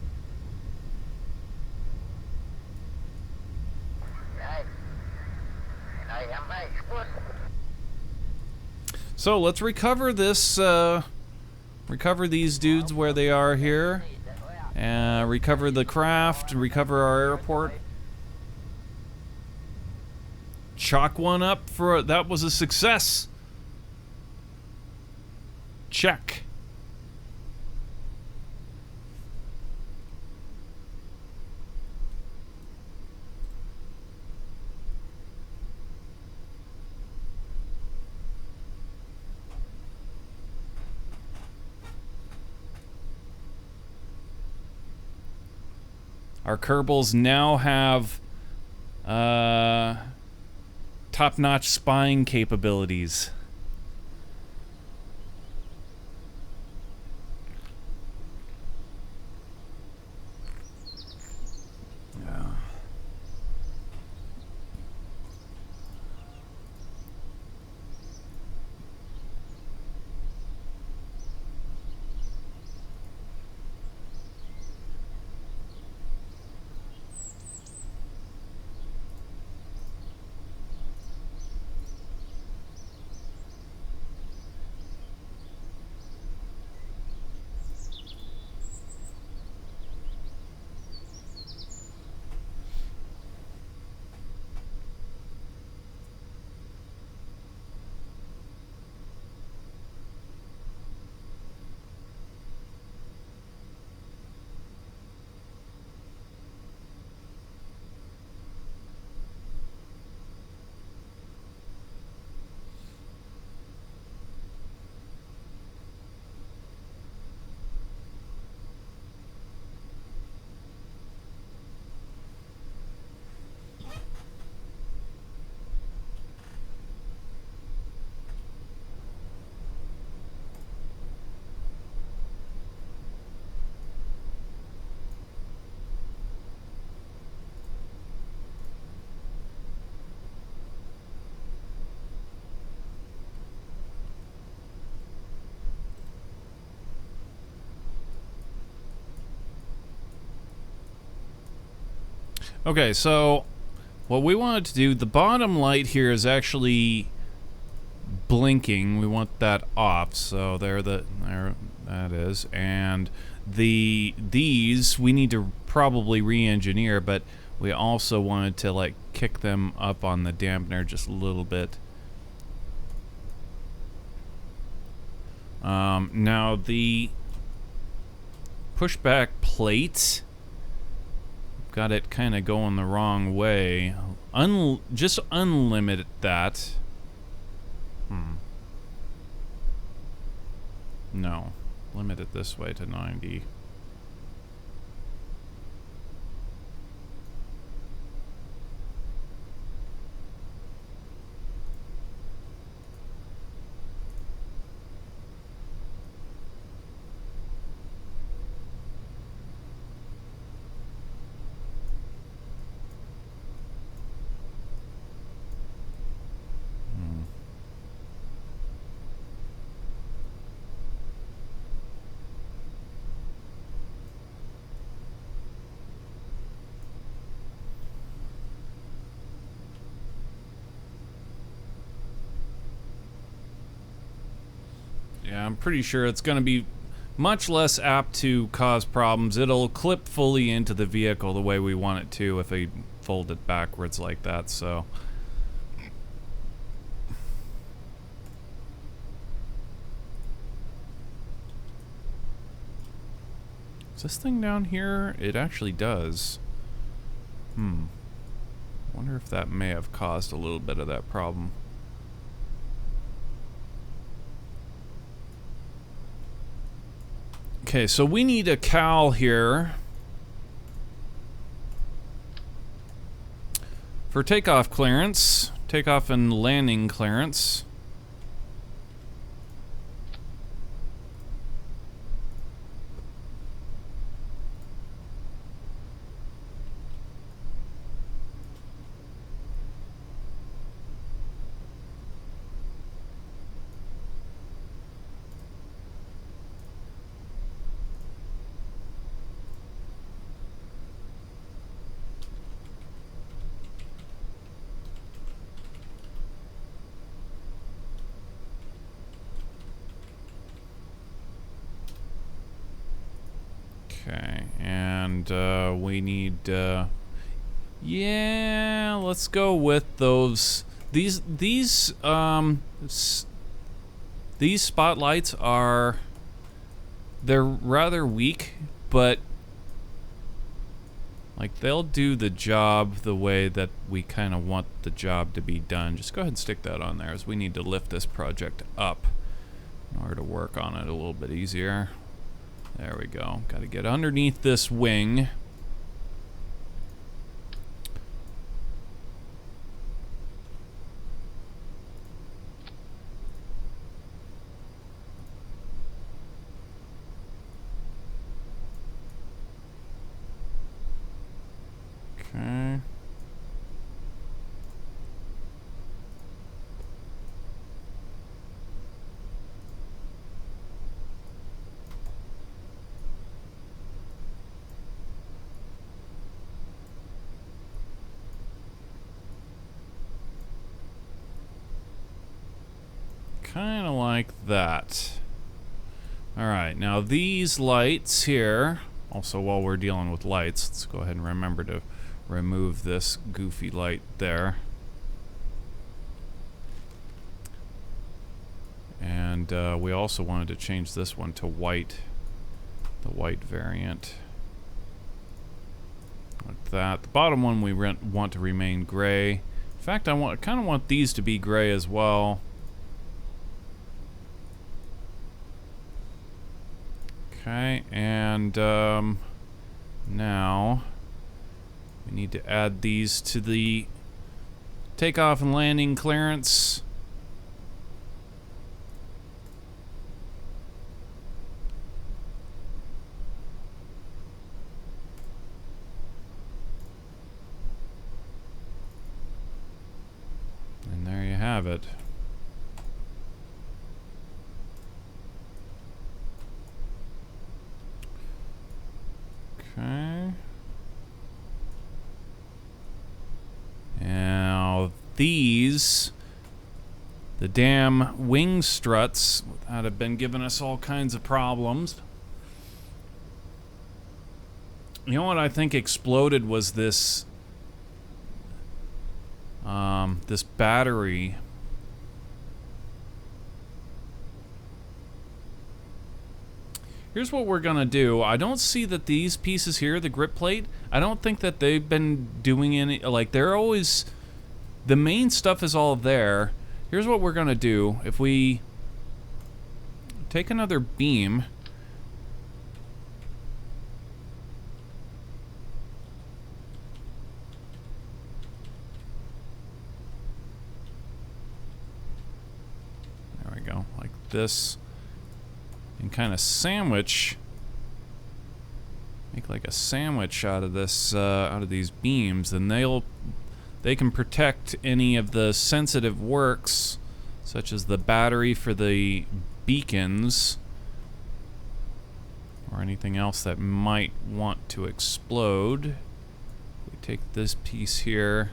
So let's recover this. Recover these dudes where they are here. Recover the craft. Recover our airport. Chalk one up for that was a success. Check. Our Kerbals now have top-notch spying capabilities. Yeah. Okay, so what we wanted to do, the bottom light here is actually blinking. We want that off, so there that is. And these we need to probably re-engineer, but we also wanted to like kick them up on the dampener just a little bit. Now the pushback plate, got it kind of going the wrong way. Just unlimit that. No. limit it this way to 90. Yeah, I'm pretty sure it's going to be much less apt to cause problems. It'll clip fully into the vehicle the way we want it to if I fold it backwards like that, so... Is this thing down here? It actually does. Wonder if that may have caused a little bit of that problem. Okay, so we need a cowl here for takeoff clearance, takeoff and landing clearance. Okay, and we need, yeah, let's go with those. These spotlights are, they're rather weak, but like they'll do the job the way that we kind of want the job to be done. Just go ahead and stick that on there, as we need to lift this project up in order to work on it a little bit easier. There we go. Got to get underneath this wing. Okay. Kind of like that. Alright, now these lights here, also while we're dealing with lights, let's go ahead and remember to remove this goofy light there. And we also wanted to change this one to white, the white variant. Like that. The bottom one we want to remain gray. In fact, I kind of want these to be gray as well. Okay, and now we need to add these to the takeoff and landing clearance. And there you have it. Okay. Now these, the damn wing struts that have been giving us all kinds of problems. You know what I think exploded was this this battery. Here's what we're gonna do. I don't see that these pieces here, the grip plate, I don't think that they've been doing any, like they're always, the main stuff is all there. Here's what we're gonna do. If we take another beam this and kind of sandwich, make like a sandwich out of this, out of these beams, then they can protect any of the sensitive works, such as the battery for the beacons, or anything else that might want to explode. We take this piece here,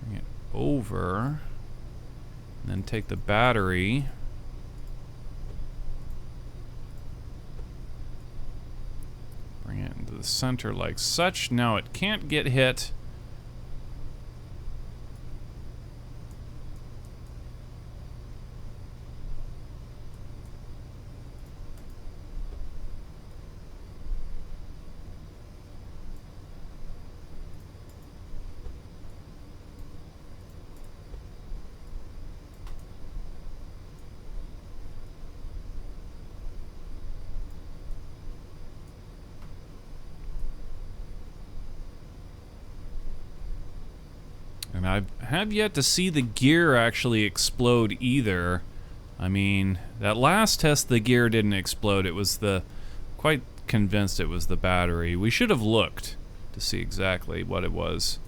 bring it over, and then take the battery, bring it into the center like such. Now it can't get hit. And I have yet to see the gear actually explode either. I mean, that last test the gear didn't explode. It was quite convinced it was the battery. We should have looked to see exactly what it was.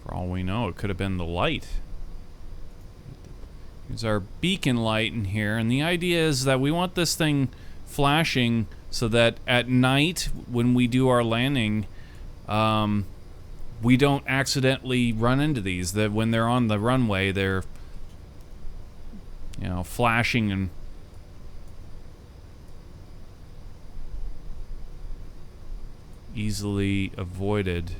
For all we know, it could have been the light. Here's our beacon light in here, and the idea is that we want this thing flashing so that at night when we do our landing, we don't accidentally run into these. That when they're on the runway, they're, you know, flashing and easily avoided.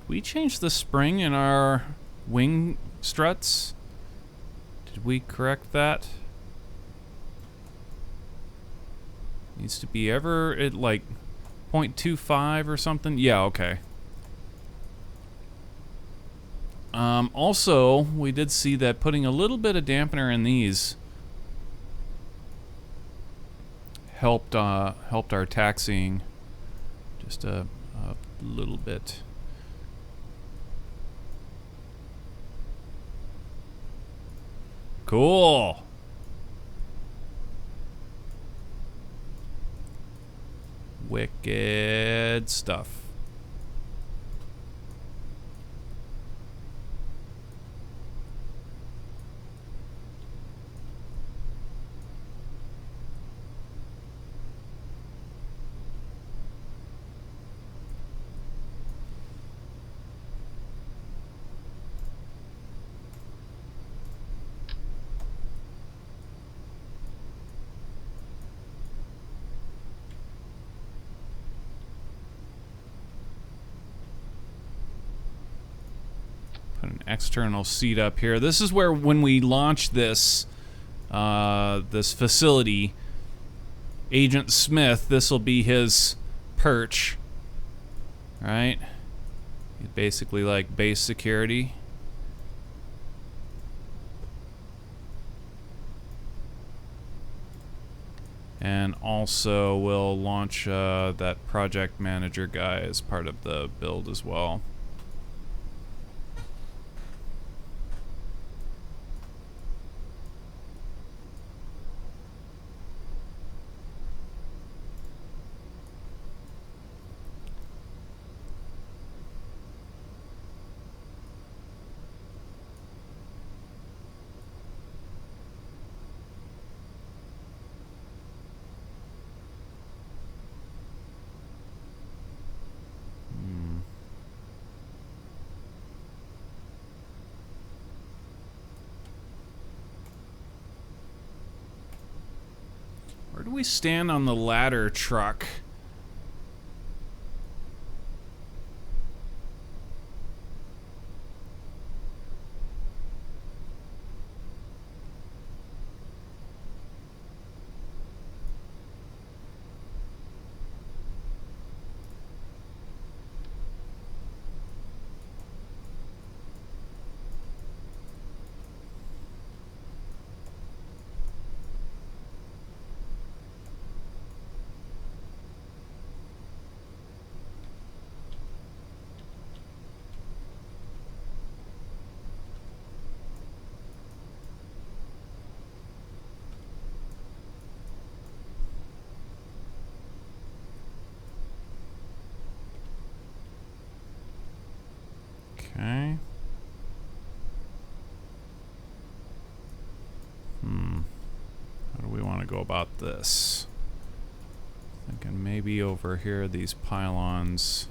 We changed the spring in our wing struts. Did we correct that? Needs to be ever at like 0.25 or something. Yeah, okay. Also, we did see that putting a little bit of dampener in these helped our taxiing just a little bit. Cool. Wicked stuff. Put an external seat up here. This is where, when we launch this this facility, Agent Smith, this will be his perch, right? He's basically like base security. And also we'll launch that project manager guy as part of the build as well. Where do we stand on the ladder truck? Okay. How do we want to go about this? Thinking maybe over here, these pylons.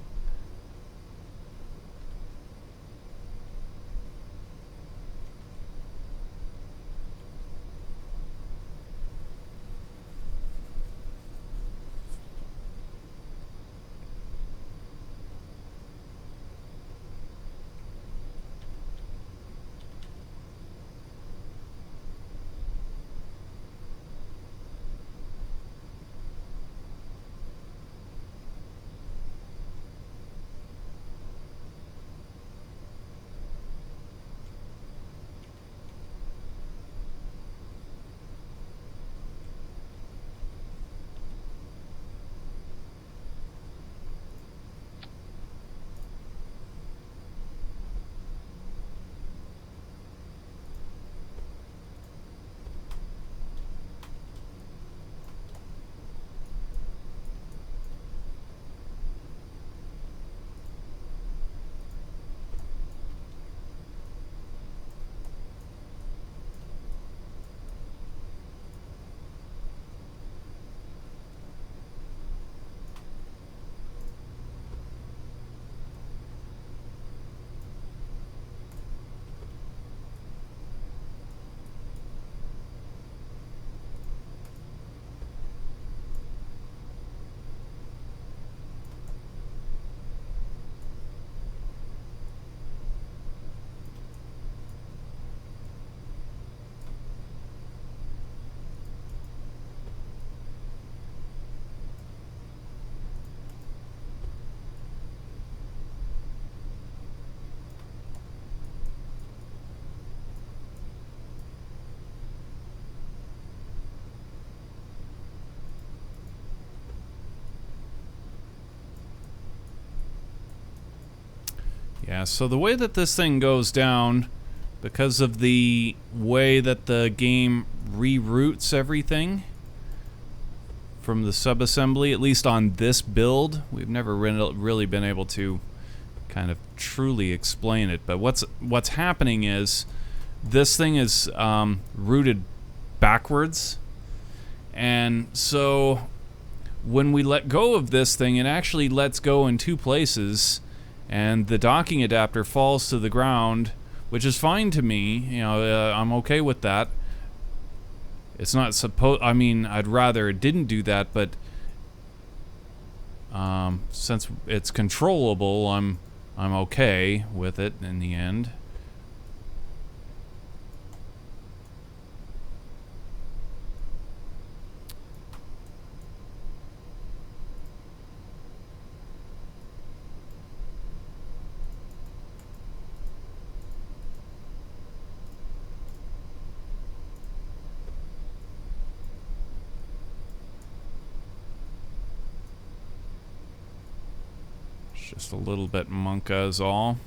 Yeah, so the way that this thing goes down, because of the way that the game reroutes everything from the subassembly, at least on this build, we've never really been able to kind of truly explain it. But what's happening is this thing is routed backwards, and so when we let go of this thing, it actually lets go in two places, and the docking adapter falls to the ground, which is fine to me. You know, I'm okay with that. It's not supposed. I mean, I'd rather it didn't do that, but since it's controllable, I'm okay with it in the end. Just a little bit Monka is all.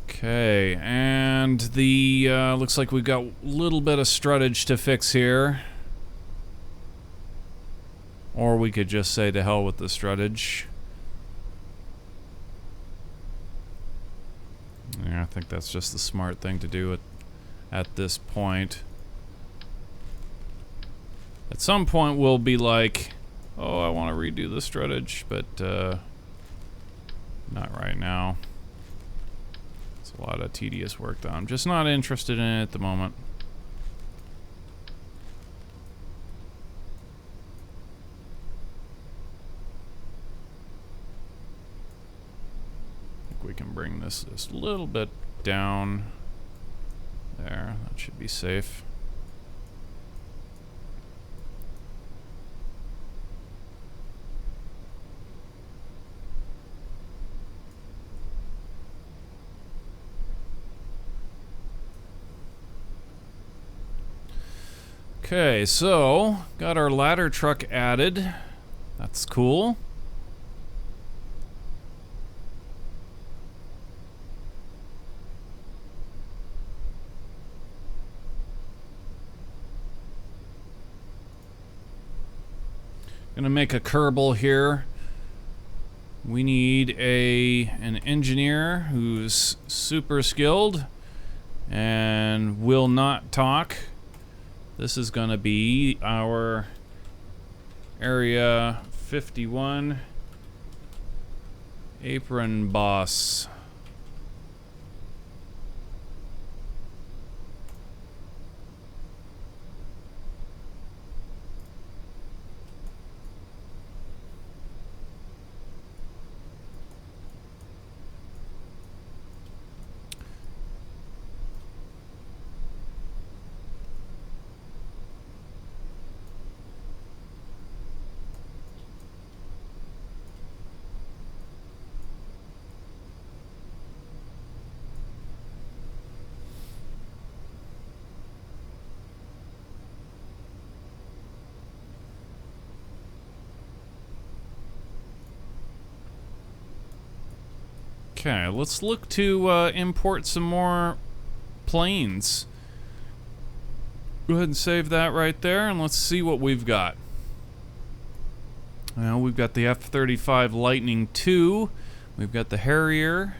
Okay, and the looks like we've got a little bit of struttage to fix here. Or we could just say to hell with the struttage. Yeah, I think that's just the smart thing to do at this point. At some point we'll be like, oh, I want to redo the struttage, but not right now. It's a lot of tedious work that I'm just not interested in at the moment. I think we can bring this just a little bit down. There, that should be safe. Okay, so got our ladder truck added. That's cool. Gonna make a Kerbal here. We need an engineer who's super skilled and will not talk. This is gonna be our Area 51 apron boss. Okay, let's look to import some more planes. Go ahead and save that right there, and let's see what we've got. Well, we've got the F35 Lightning 2. We've got the Harrier.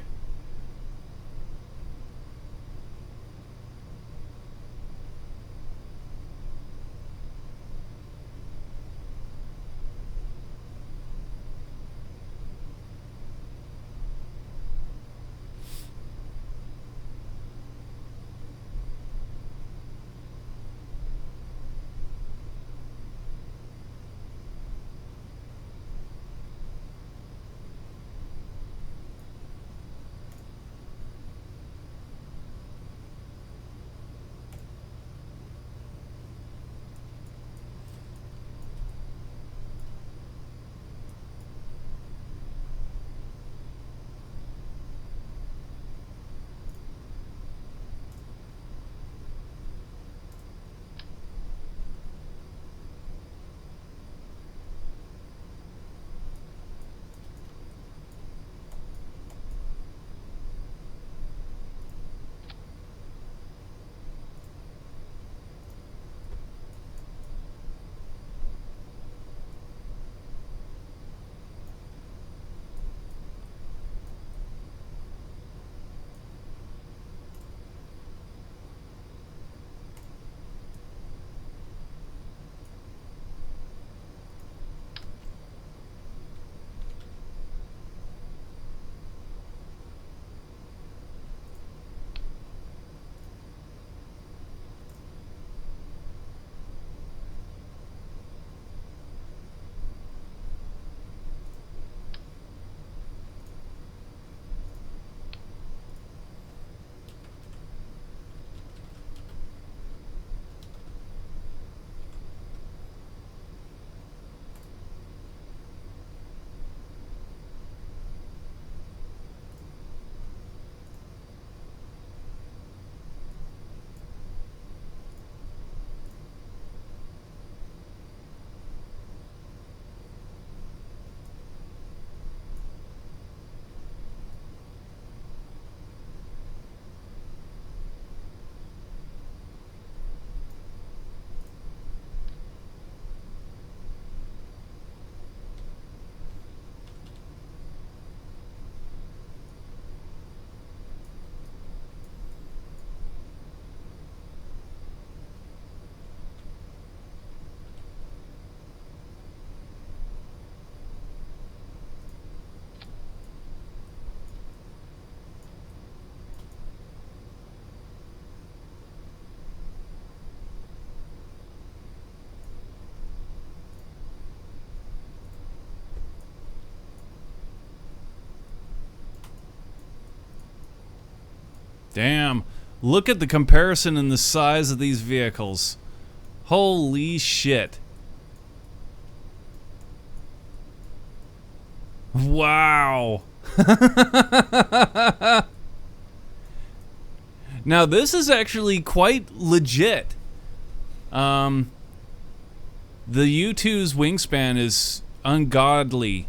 Damn. Look at the comparison in the size of these vehicles. Holy shit. Wow. Now this is actually quite legit. The U-2's wingspan is ungodly.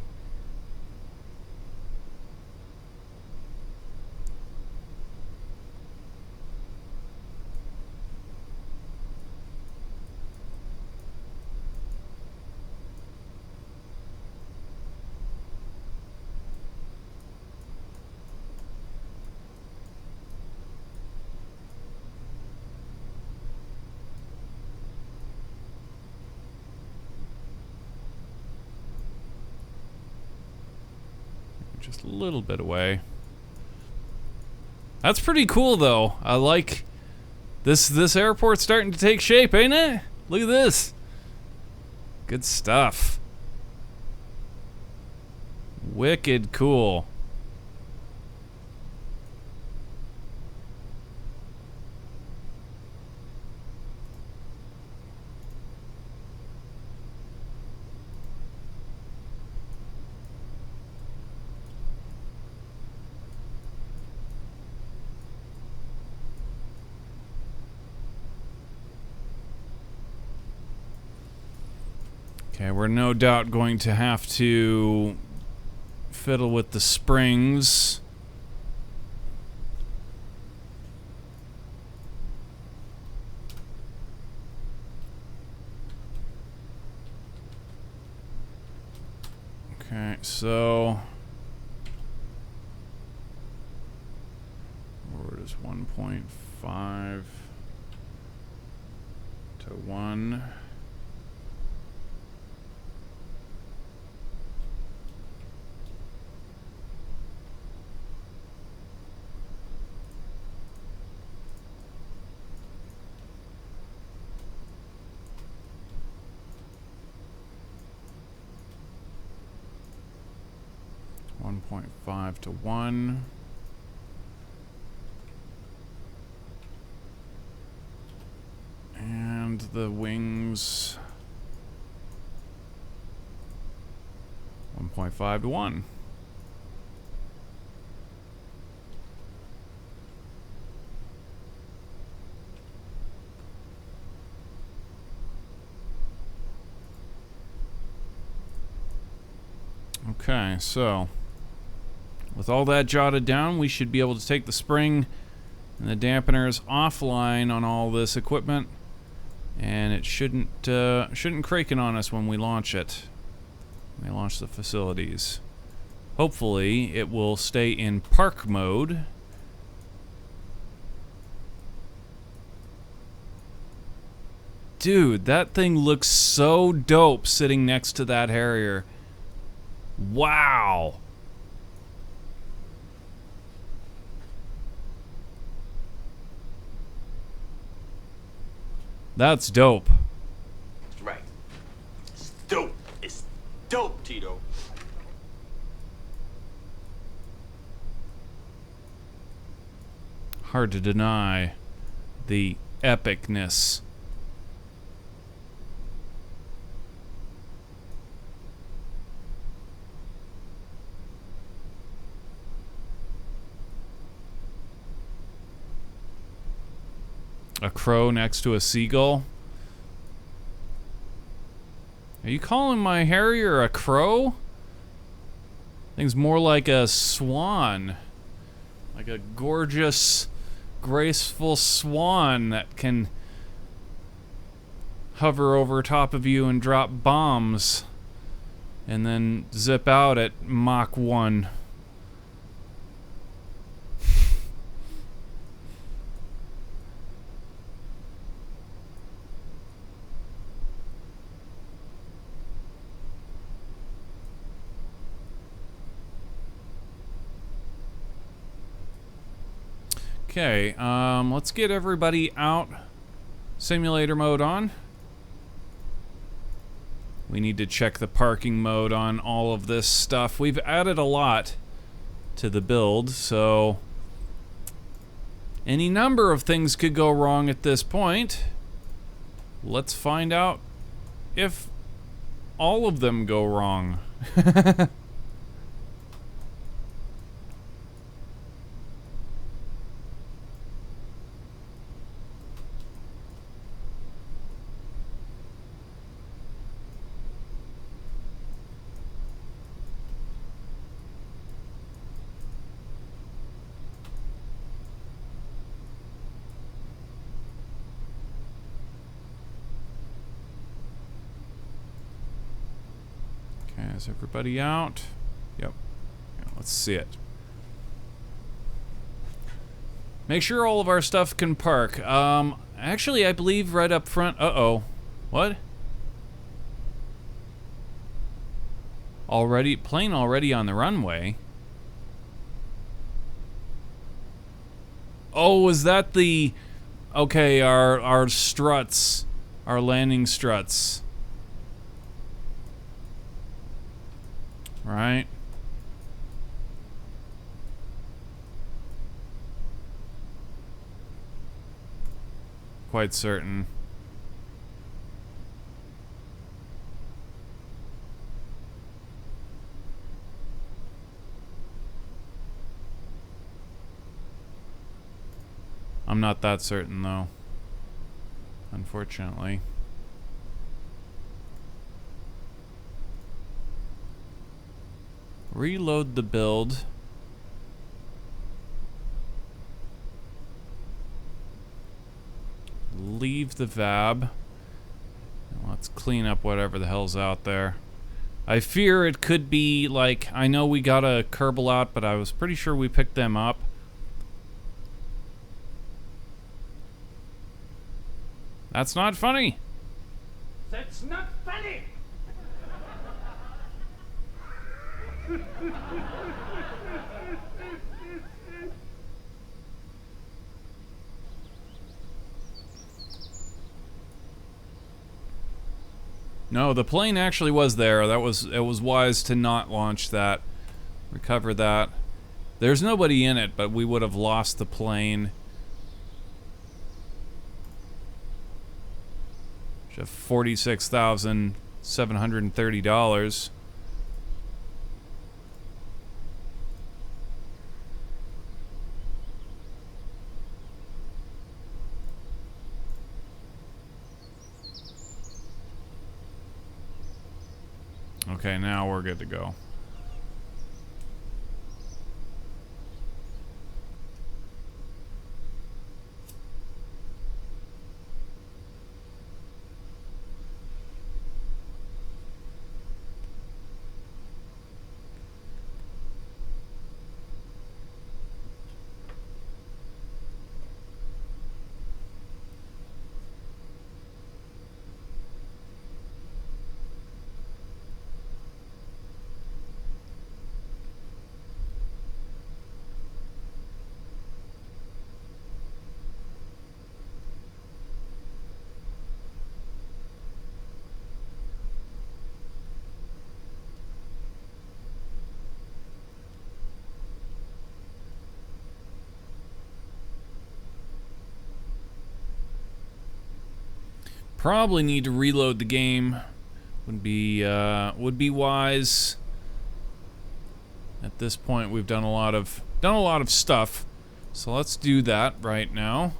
Just a little bit away. That's pretty cool, though. I like this airport's starting to take shape, ain't it? Look at this. Good stuff. Wicked cool. Okay, we're no doubt going to have to fiddle with the springs. Okay, so where is 1.5 to 1? .5 to 1. And the wings 1.5 to 1. Okay, so with all that jotted down, we should be able to take the spring and the dampeners offline on all this equipment, and it shouldn't crank on us when we launch it. When we launch the facilities. Hopefully, it will stay in park mode. Dude, that thing looks so dope sitting next to that Harrier. Wow. That's dope. That's right. It's dope. It's dope, Tito. Hard to deny the epicness. A crow next to a seagull? Are you calling my Harrier a crow? Thing's more like a swan. Like a gorgeous, graceful swan that can hover over top of you and drop bombs. And then zip out at Mach 1. Okay, let's get everybody out. Simulator mode on. We need to check the parking mode on all of this stuff. We've added a lot to the build, so Any number of things could go wrong at this point. Let's find out if all of them go wrong. Is everybody out? Yep. Yeah, let's see it. Make sure all of our stuff can park. Actually, I believe right up front. Uh-oh. What? Plane already on the runway. Oh, is that the... Okay, our struts. Our landing struts. Right. Quite certain. I'm not that certain though. Unfortunately. Reload the build. Leave the VAB. Let's clean up whatever the hell's out there. I fear it could be like, I know we got a Kerbal out, but I was pretty sure we picked them up. That's not funny. That's not funny! No, the plane actually was there. It was wise to not launch that. Recover that. There's nobody in it, but we would have lost the plane. $46,730. Okay, now we're good to go. Probably need to reload the game. Would be wise. At this point, we've done a lot of stuff, so let's do that right now.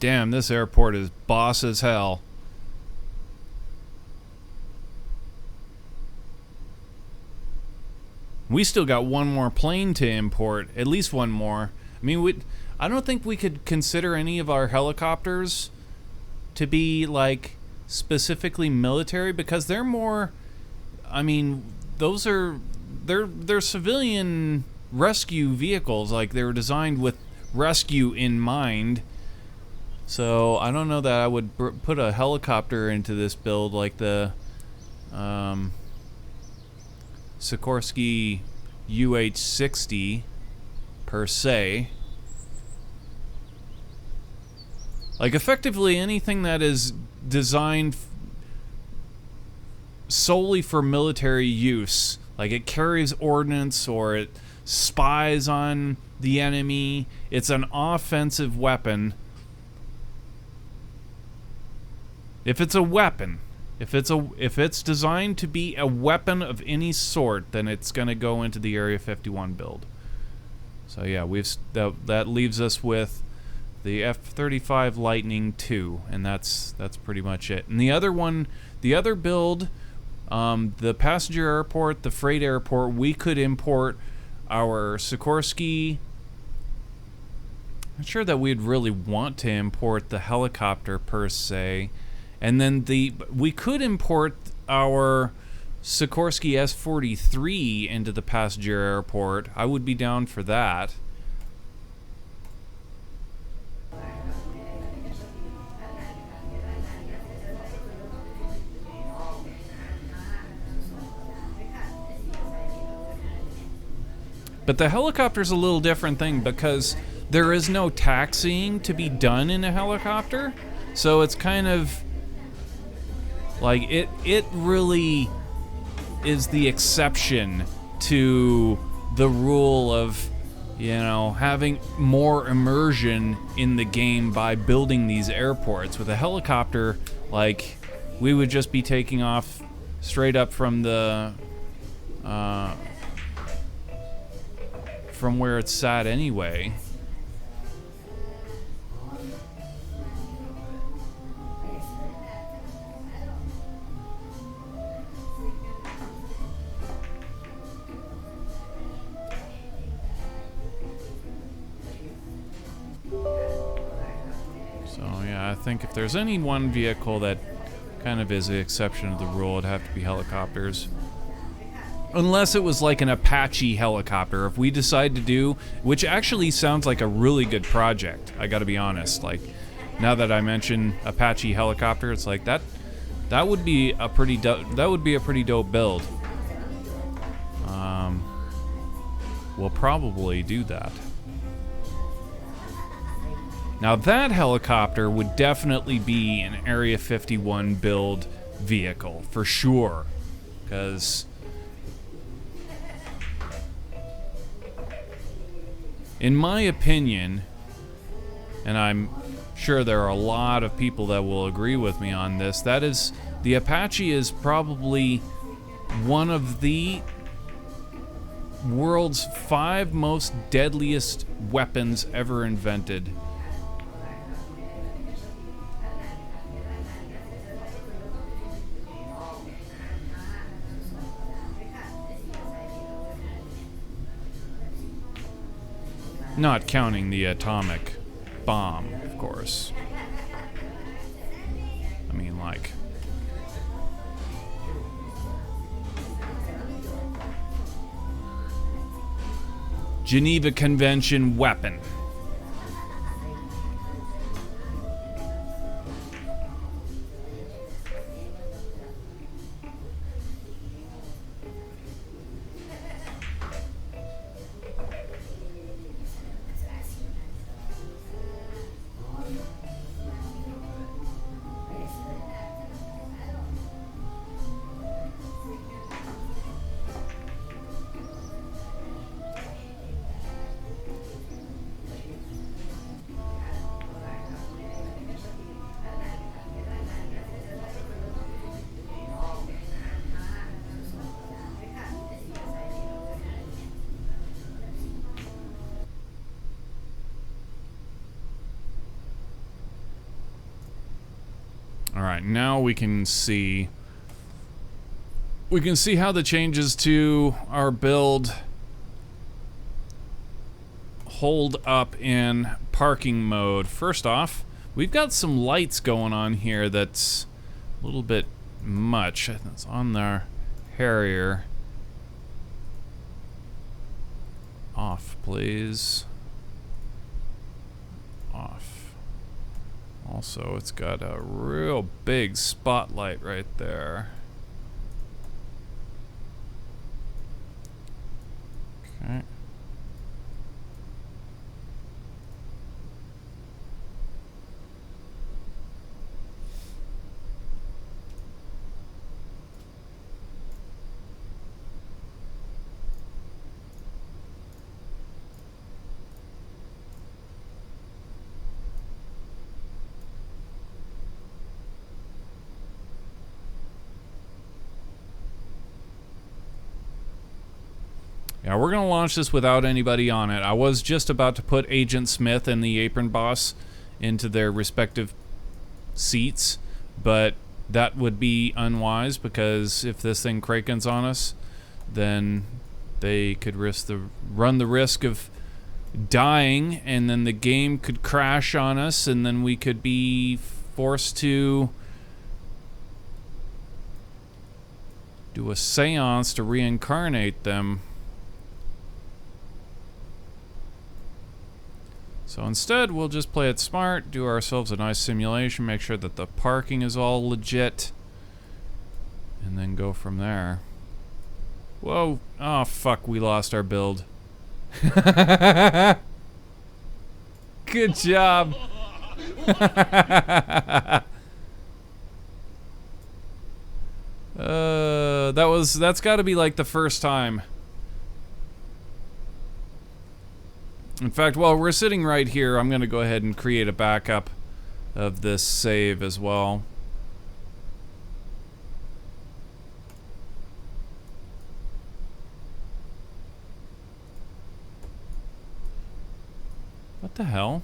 Damn, this airport is boss as hell. We still got one more plane to import, at least one more. I mean, I don't think we could consider any of our helicopters to be like specifically military because they're more. I mean, they're civilian rescue vehicles. Like they were designed with rescue in mind. So I don't know that I would put a helicopter into this build like the. Sikorsky UH-60 per se. Like effectively anything that is designed solely for military use. Like, it carries ordnance or it spies on the enemy. It's an offensive weapon. If it's a weapon, if it's designed to be a weapon of any sort, then it's going to go into the Area 51 build. So yeah, that leaves us with the F35 Lightning 2, and that's pretty much it. And the other one, the other build, the passenger airport, the freight airport, we could import our Sikorsky. I'm not sure that we'd really want to import the helicopter per se. And then we could import our Sikorsky S-43 into the passenger airport. I would be down for that. But the helicopter's a little different thing because there is no taxiing to be done in a helicopter. So it's kind of like it really is the exception to the rule of, you know, having more immersion in the game by building these airports. With a helicopter, like, we would just be taking off straight up from the from where it's sat anyway. So yeah, I think if there's any one vehicle that kind of is the exception to the rule, it'd have to be helicopters. Unless it was like an Apache helicopter. If we decide to do, which actually sounds like a really good project, I gotta be honest. Like, now that I mention Apache helicopter, it's like that would be a pretty dope build. We'll probably do that. Now that helicopter would definitely be an Area 51 build vehicle for sure, because in my opinion, and I'm sure there are a lot of people that will agree with me on this, that is, the Apache is probably one of the world's 5 most deadliest weapons ever invented. Not counting the atomic bomb, of course. I mean, like, Geneva Convention weapon. Alright, now we can see how the changes to our build hold up in parking mode. First off, we've got some lights going on here that's a little bit much. It's on the Harrier. Off, please. Off. Also, it's got a real big spotlight right there. Okay. Yeah, we're gonna launch this without anybody on it. I was just about to put Agent Smith and the Apron Boss into their respective seats, but that would be unwise because if this thing Kraken's on us, then they could run the risk of dying, and then the game could crash on us, and then we could be forced to do a seance to reincarnate them. So instead, we'll just play it smart, do ourselves a nice simulation, make sure that the parking is all legit, and then go from there. Whoa. Oh, fuck, we lost our build. Good job. That's got to be like the first time. In fact, while we're sitting right here, I'm going to go ahead and create a backup of this save as well. What the hell?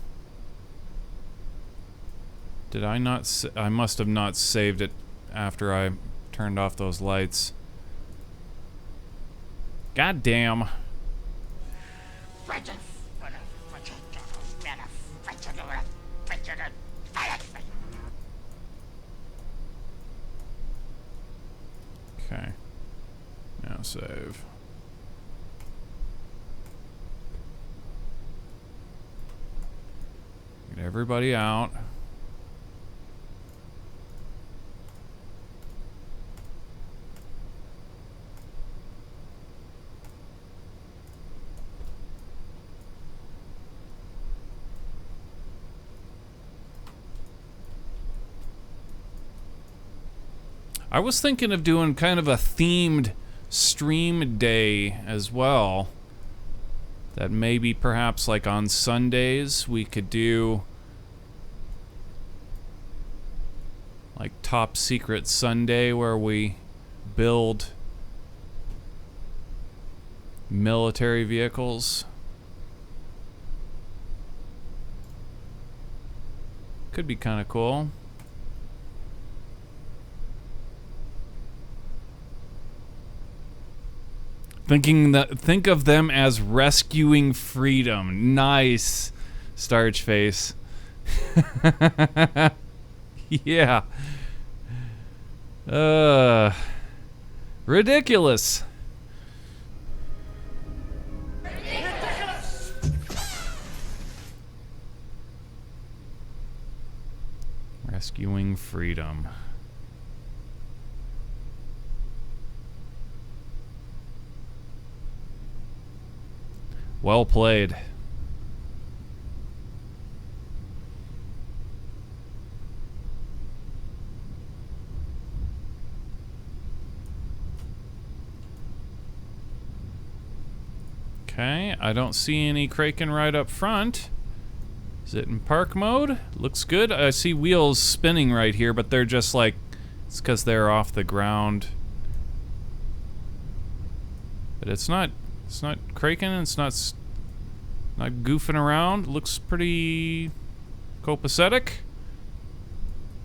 Did I not... I must have not saved it after I turned off those lights. God damn. Okay. Now save. Get everybody out. I was thinking of doing kind of a themed stream day as well. That maybe perhaps like on Sundays we could do like Top Secret Sunday where we build military vehicles. Could be kind of cool. Think of them as rescuing freedom. Nice, Starch Face. Yeah. Ridiculous. Rescuing freedom. Well played. Okay, I don't see any Kraken right up front. Is it in park mode? Looks good. I see wheels spinning right here, but they're just like, it's because they're off the ground. But it's not Kraken, it's not goofing around. Looks pretty copacetic.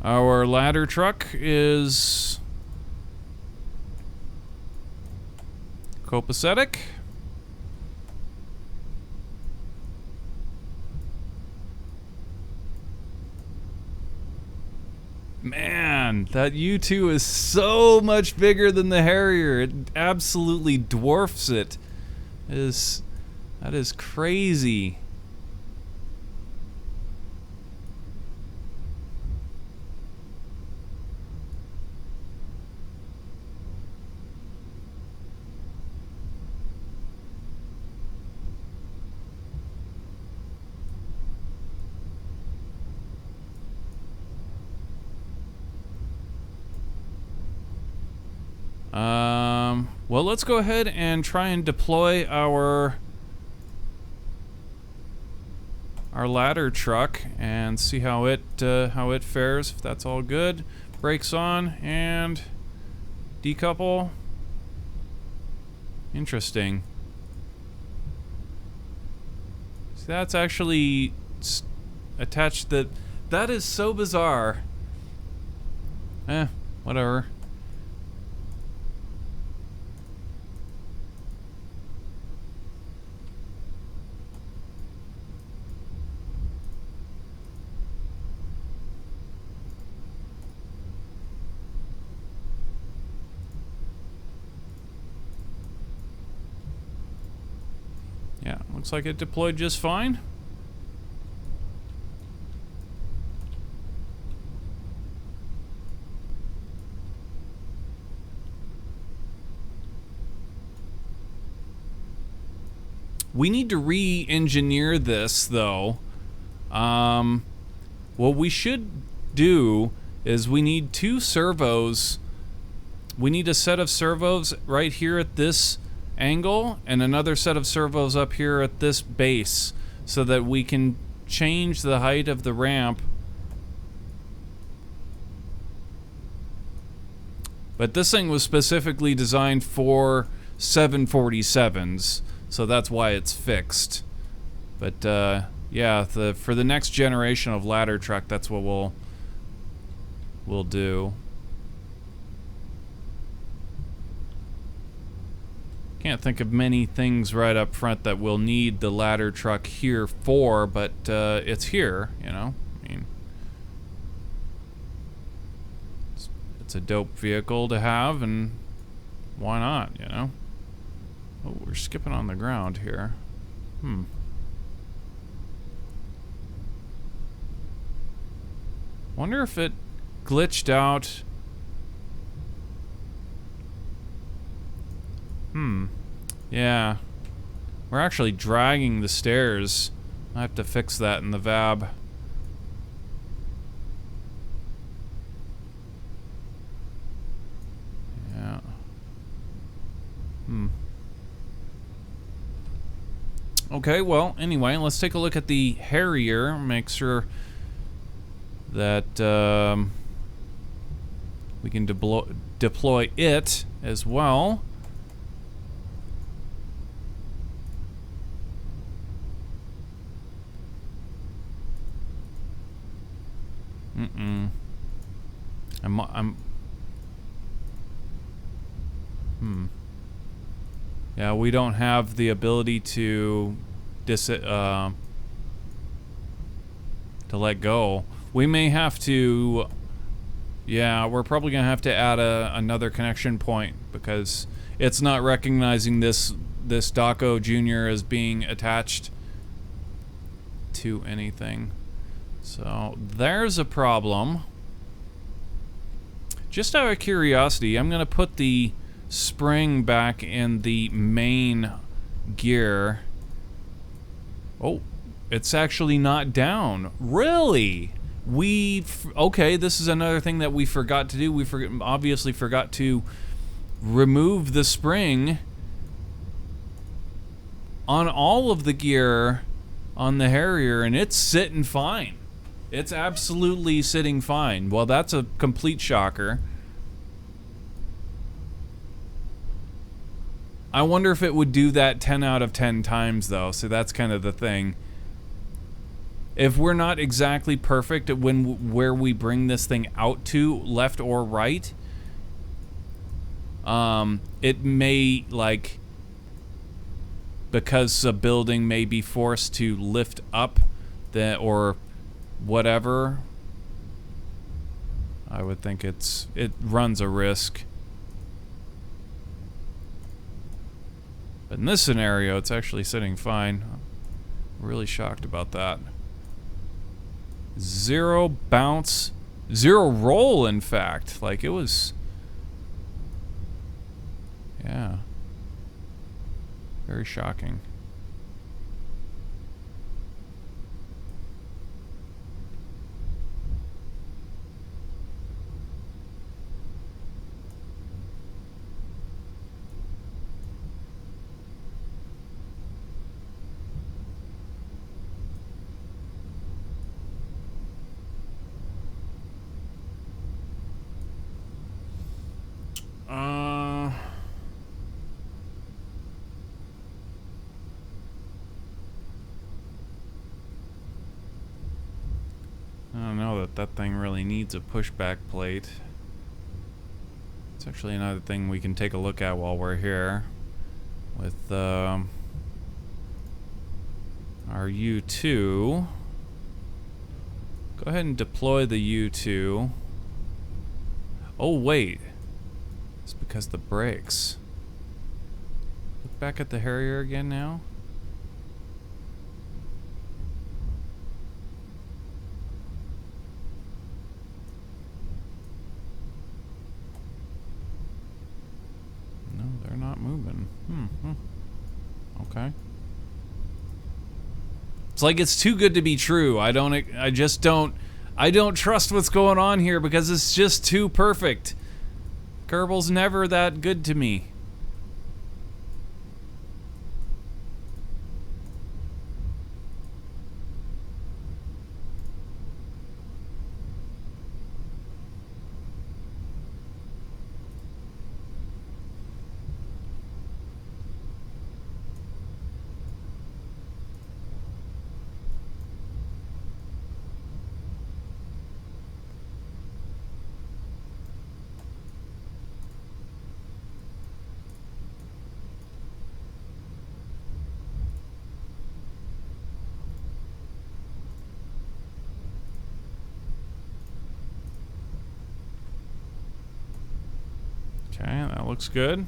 Our ladder truck is copacetic. Man, that U-2 is so much bigger than the Harrier. It absolutely dwarfs it. That is crazy. Well, let's go ahead and try and deploy our ladder truck and see how it fares. If that's all good, brakes on and decouple. Interesting. See, that's actually attached. That is so bizarre. Whatever. Yeah, looks like it deployed just fine. We need to re-engineer this, though. What we should do is we need 2 servos. We need a set of servos right here at this angle and another set of servos up here at this base so that we can change the height of the ramp. But this thing was specifically designed for 747s, so that's why it's fixed. But yeah, for the next generation of ladder truck, that's what we'll do. Can't think of many things right up front that we'll need the ladder truck here for, but it's here, you know. I mean, it's a dope vehicle to have, and why not, you know? Oh, we're skipping on the ground here. Wonder if it glitched out. Yeah. We're actually dragging the stairs. I have to fix that in the VAB. Yeah. Okay, well, anyway, let's take a look at the Harrier. Make sure that we can deploy it as well. Yeah, we don't have the ability to let go. We may have to. Yeah, we're probably gonna have to add another connection point because it's not recognizing this Daco Jr. as being attached to anything. So there's a problem. Just out of curiosity, I'm gonna put the spring back in the main gear. Oh, it's actually not down. Really? Okay, this is another thing that we forgot to do. We obviously forgot to remove the spring on all of the gear on the Harrier, and it's sitting fine. It's absolutely sitting fine. Well, that's a complete shocker. I wonder if it would do that 10 out of 10 times, though. So that's kind of the thing. If we're not exactly perfect at where we bring this thing out to, left or right, it may, like, because a building may be forced to lift up or whatever, I would think it runs a risk. But in this scenario, it's actually sitting fine. I'm really shocked about that. 0 bounce, 0 roll, in fact. Like, it was... Yeah. Very shocking. really needs a pushback plate. It's actually another thing we can take a look at while we're here with our U-2. Go ahead and deploy the U-2. Oh wait, it's because the brakes. Look back at the Harrier again now. No, they're not moving. Okay. It's like it's too good to be true. I don't trust what's going on here because it's just too perfect. Kerbal's never that good to me. Okay, that looks good.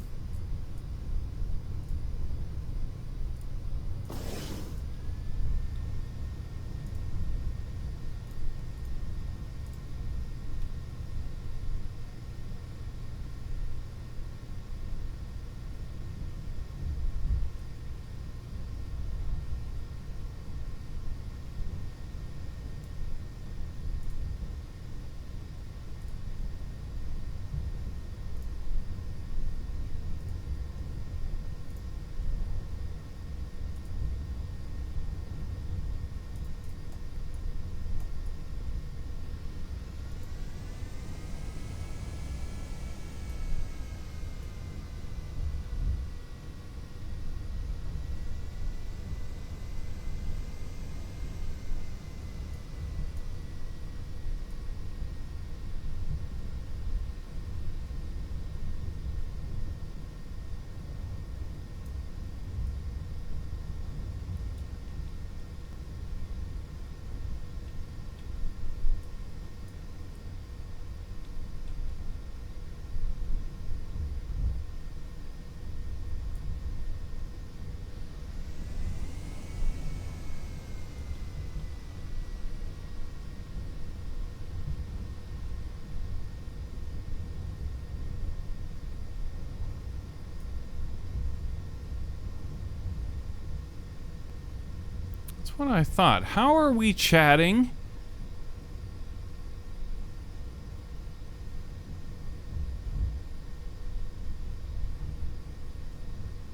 What I thought. How are we chatting?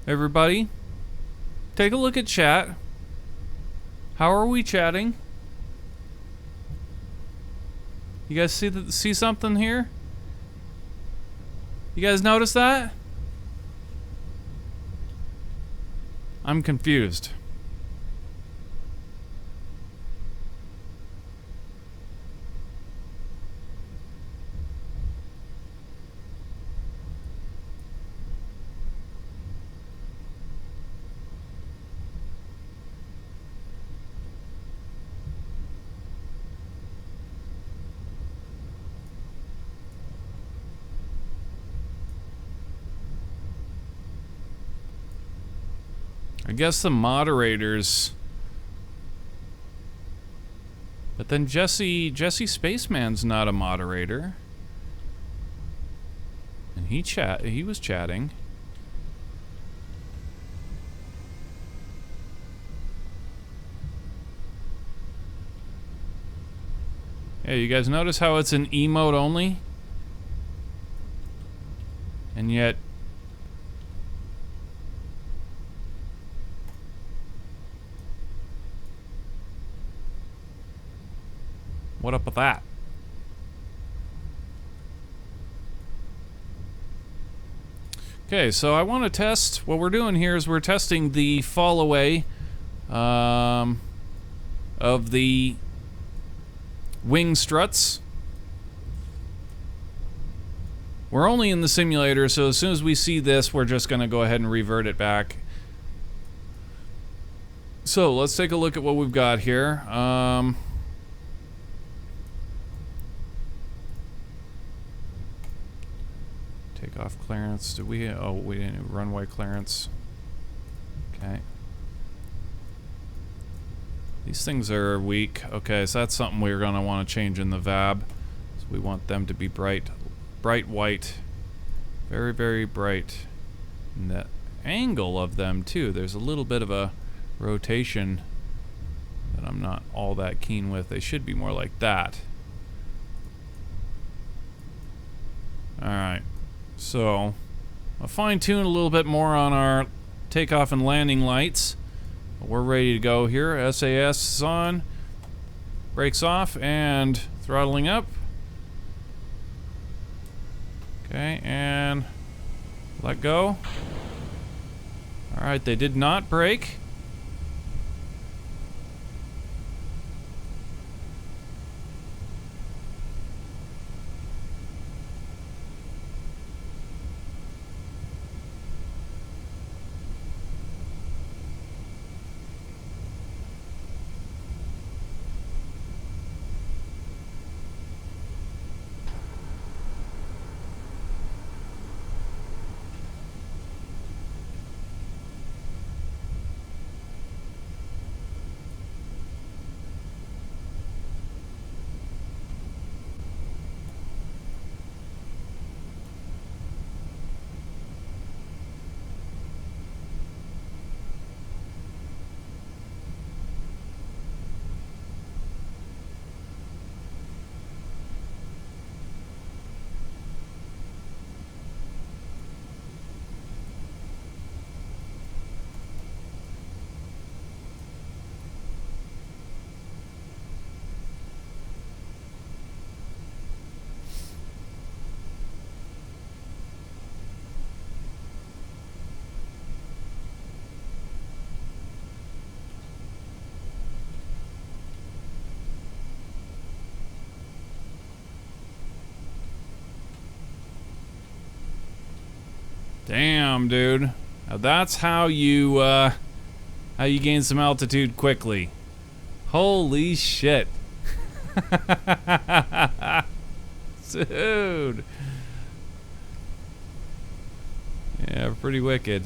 Everybody, take a look at chat. How are we chatting? You guys see something here? You guys notice that? I'm confused. I guess the moderators. But then Jesse Spaceman's not a moderator. And he was chatting. Hey, you guys notice how it's an emote only? And yet what up with that? Okay, so I want to test. What we're doing here is we're testing the fall away of the wing struts. We're only in the simulator, so as soon as we see this, we're just going to go ahead and revert it back. So let's take a look at what we've got here. Takeoff clearance. Did we? Oh, we didn't do runway clearance. Okay. These things are weak. Okay, so that's something we're gonna want to change in the VAB. So we want them to be bright white, very, very bright. And the angle of them too. There's a little bit of a rotation that I'm not all that keen with. They should be more like that. All right. So I'll fine tune a little bit more on our takeoff and landing lights. We're ready to go here. SAS is on, brakes off, and throttling up. Okay, and let go. Alright, they did not brake. Damn, dude. Now that's how you gain some altitude quickly. Holy shit. Dude. Yeah, pretty wicked.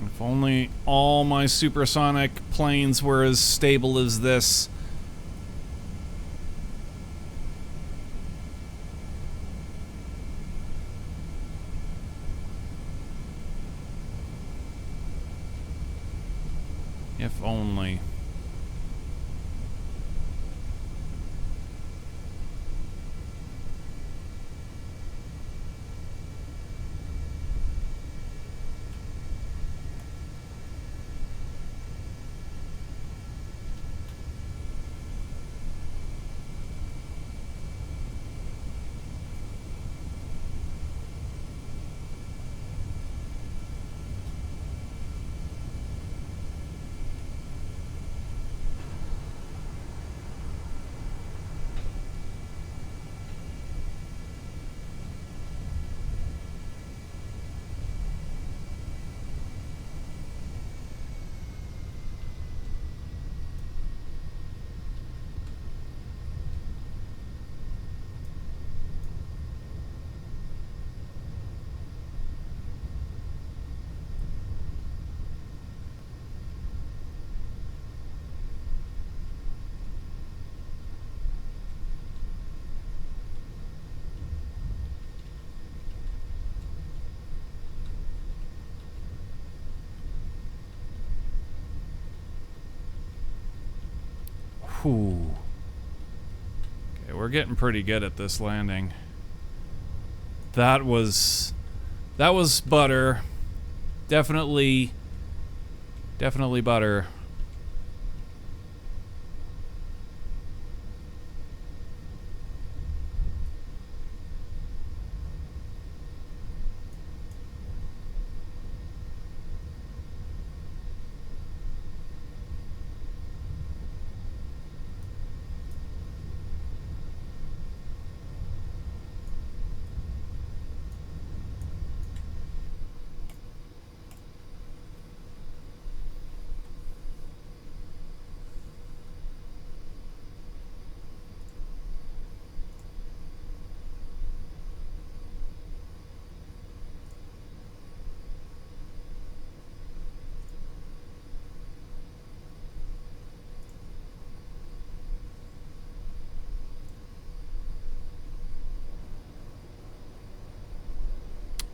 If only all my supersonic planes were as stable as this. If only. Whew. Okay, we're getting pretty good at this landing. That was butter. Definitely butter.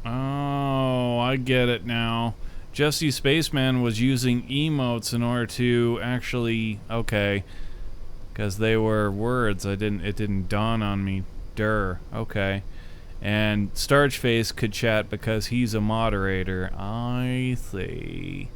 Oh, I get it now. Jesse Spaceman was using emotes in order to actually, okay, because they were words. It didn't dawn on me. Okay. And Starchface could chat because he's a moderator. I see.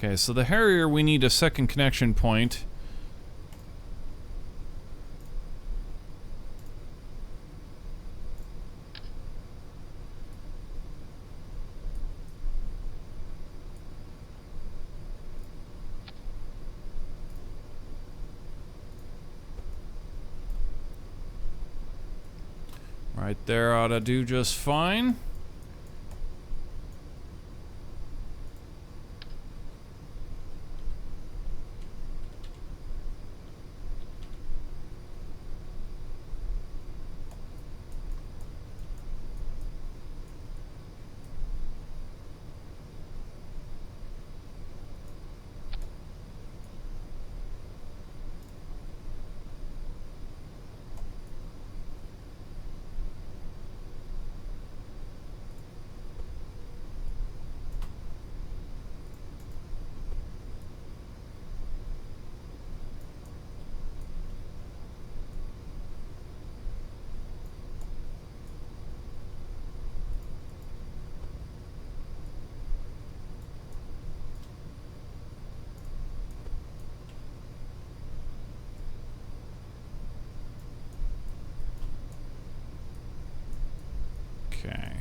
Okay, so the Harrier, we need a second connection point. Right there ought to do just fine. Okay.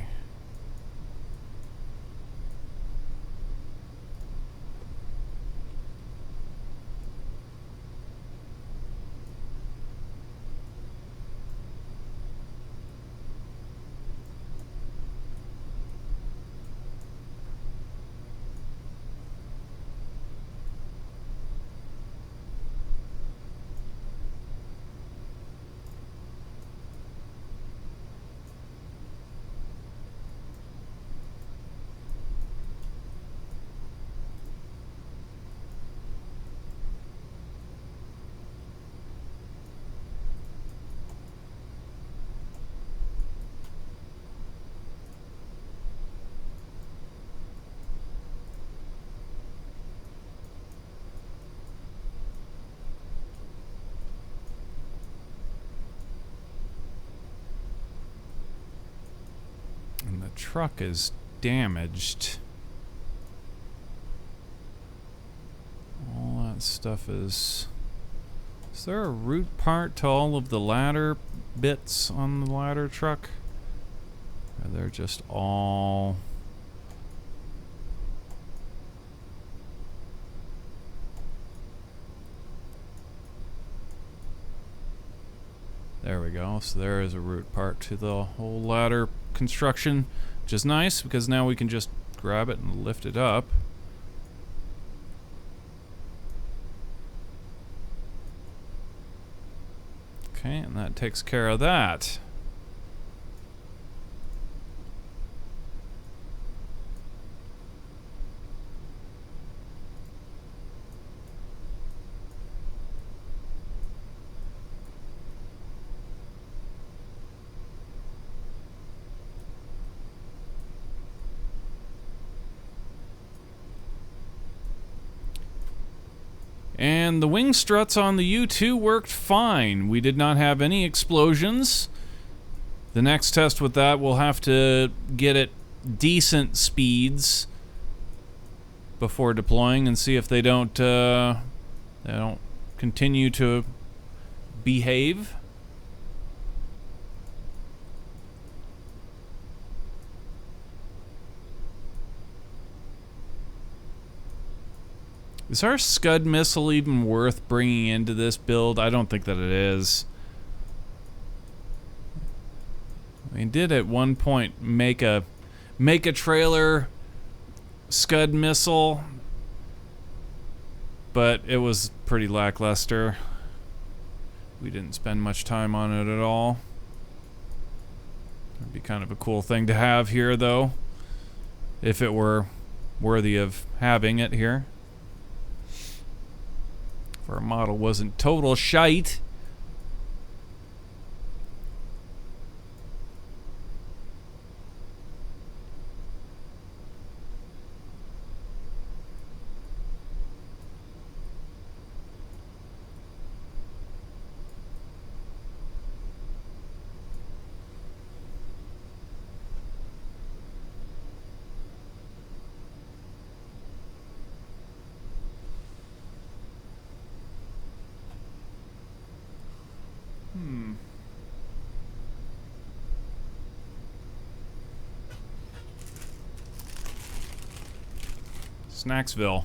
And the truck is damaged. All that stuff is... Is there a root part to all of the ladder bits on the ladder truck? Or they're just all... There we go. So there is a root part to the whole ladder construction, which is nice because now we can just grab it and lift it up. Okay, and that takes care of that. And the wing struts on the U-2 worked fine. We did not have any explosions. The next test with that, we'll have to get it decent speeds before deploying and see if they don't continue to behave. Is our Scud missile even worth bringing into this build? I don't think that it is. We did at one point make a trailer Scud missile, but it was pretty lackluster. We didn't spend much time on it at all. It'd be kind of a cool thing to have here, though, if it were worthy of having it here. If our model wasn't total shite. Snacksville.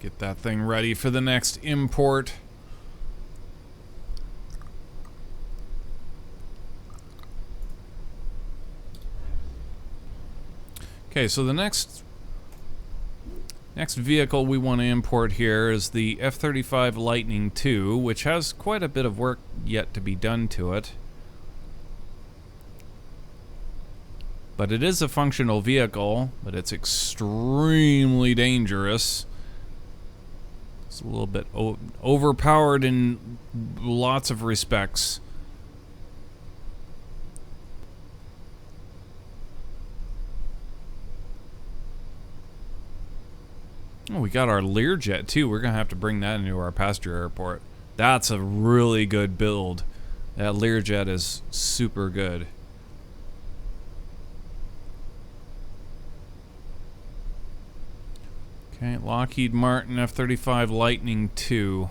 Get that thing ready for the next import. Okay, so the next vehicle we want to import here is the F35 Lightning 2, which has quite a bit of work yet to be done to it. But it is a functional vehicle, but it's extremely dangerous. It's a little bit overpowered in lots of respects. Oh, we got our Learjet too. We're gonna have to bring that into our passenger airport. That's a really good build. That Learjet is super good. Okay, Lockheed Martin F-35 Lightning 2.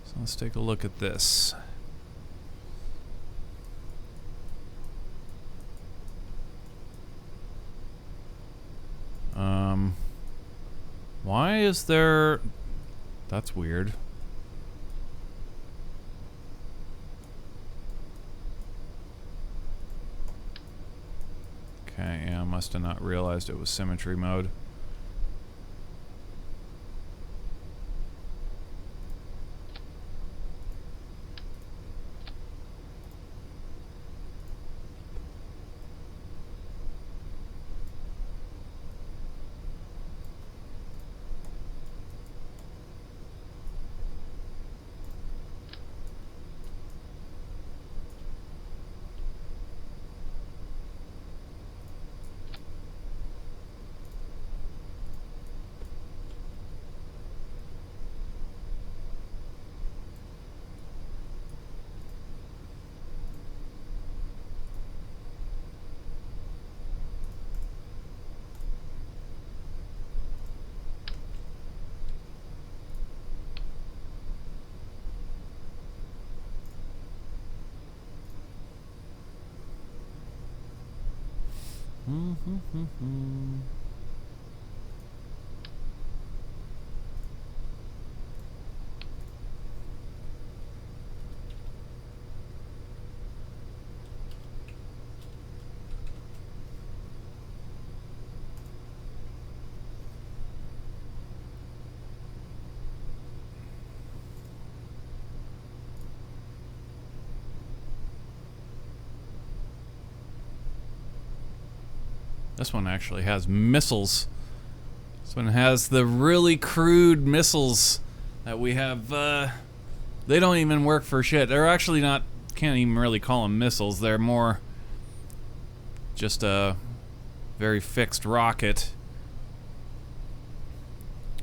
So let's take a look at this. Why is there... That's weird. Okay, yeah, I must have not realized it was symmetry mode. This one actually has missiles. This one has the really crude missiles that we have. They don't even work for shit. They're actually not, can't even really call them missiles. They're more just a very fixed rocket.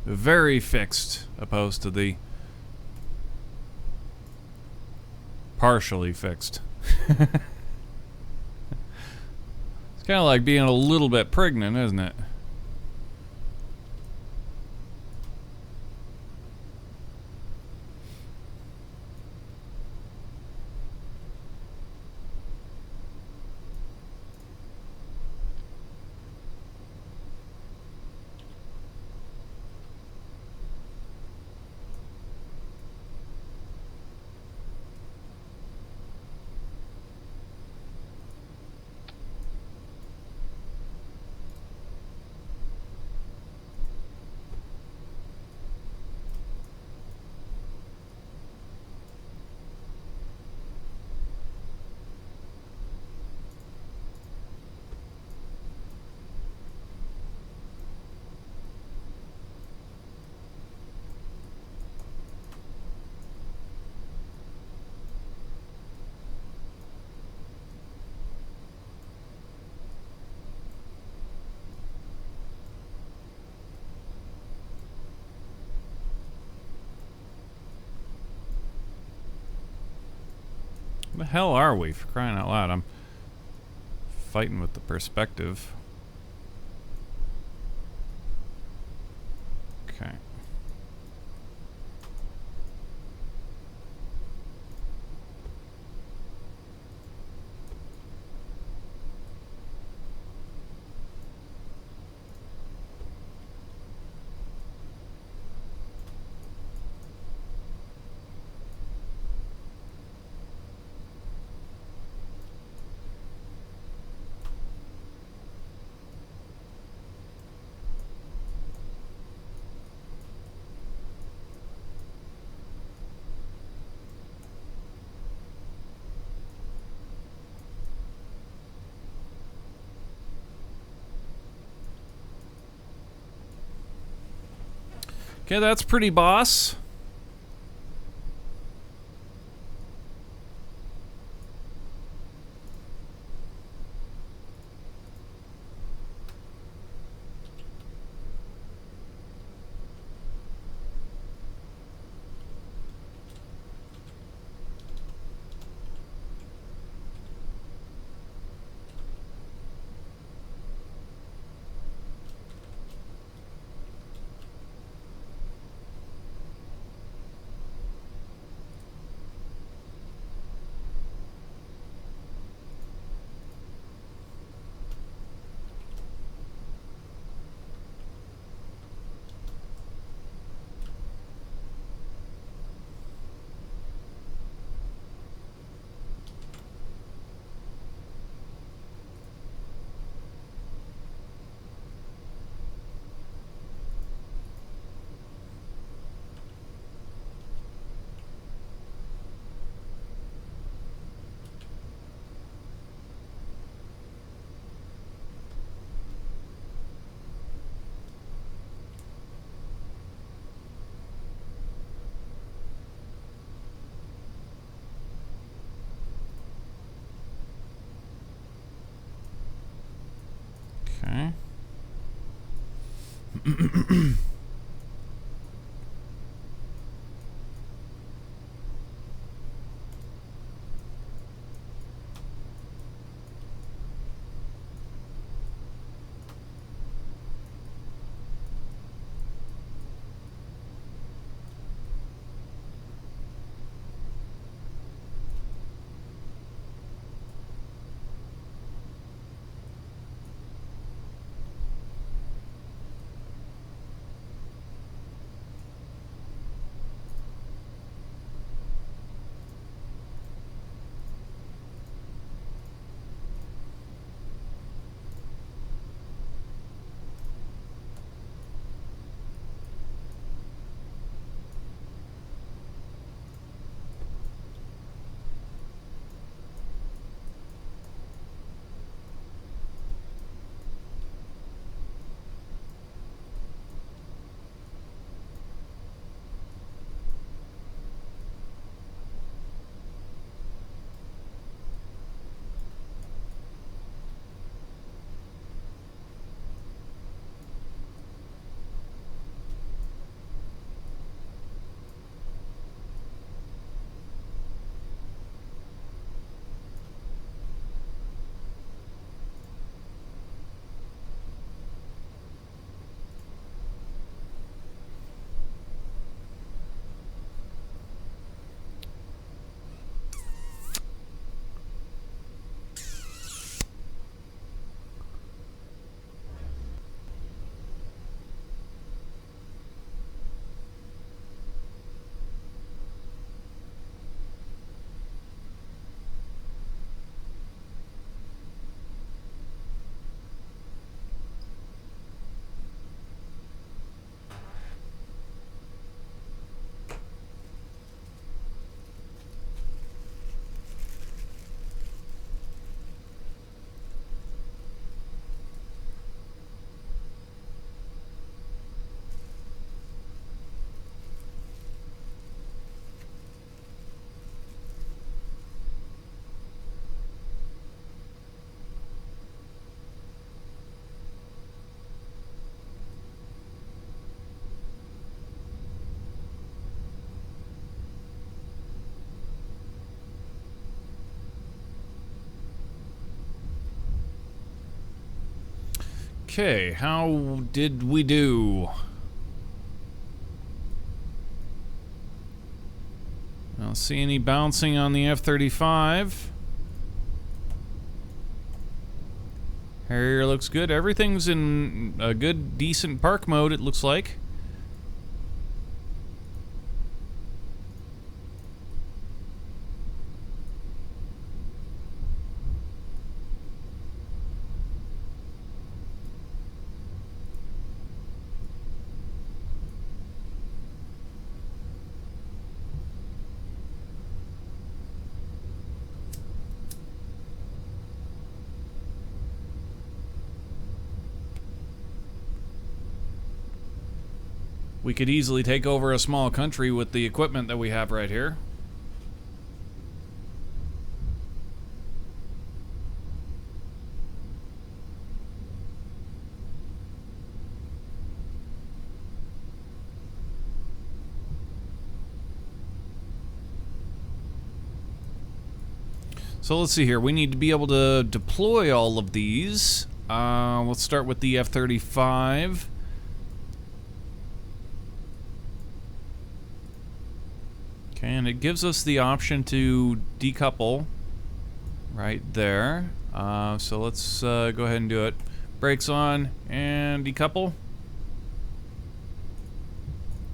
Very fixed, opposed to the partially fixed. It's kind of like being a little bit pregnant, isn't it? Where the hell are we, for crying out loud? I'm fighting with the perspective. Okay. Okay, that's pretty, boss. Okay. Okay, how did we do? I don't see any bouncing on the F35. Harrier looks good. Everything's in a good, decent park mode, it looks like. We could easily take over a small country with the equipment that we have right here. So let's see here. We need to be able to deploy all of these. Let's start with the F-35. Okay, and it gives us the option to decouple right there. So let's go ahead and do it. Brakes on and decouple.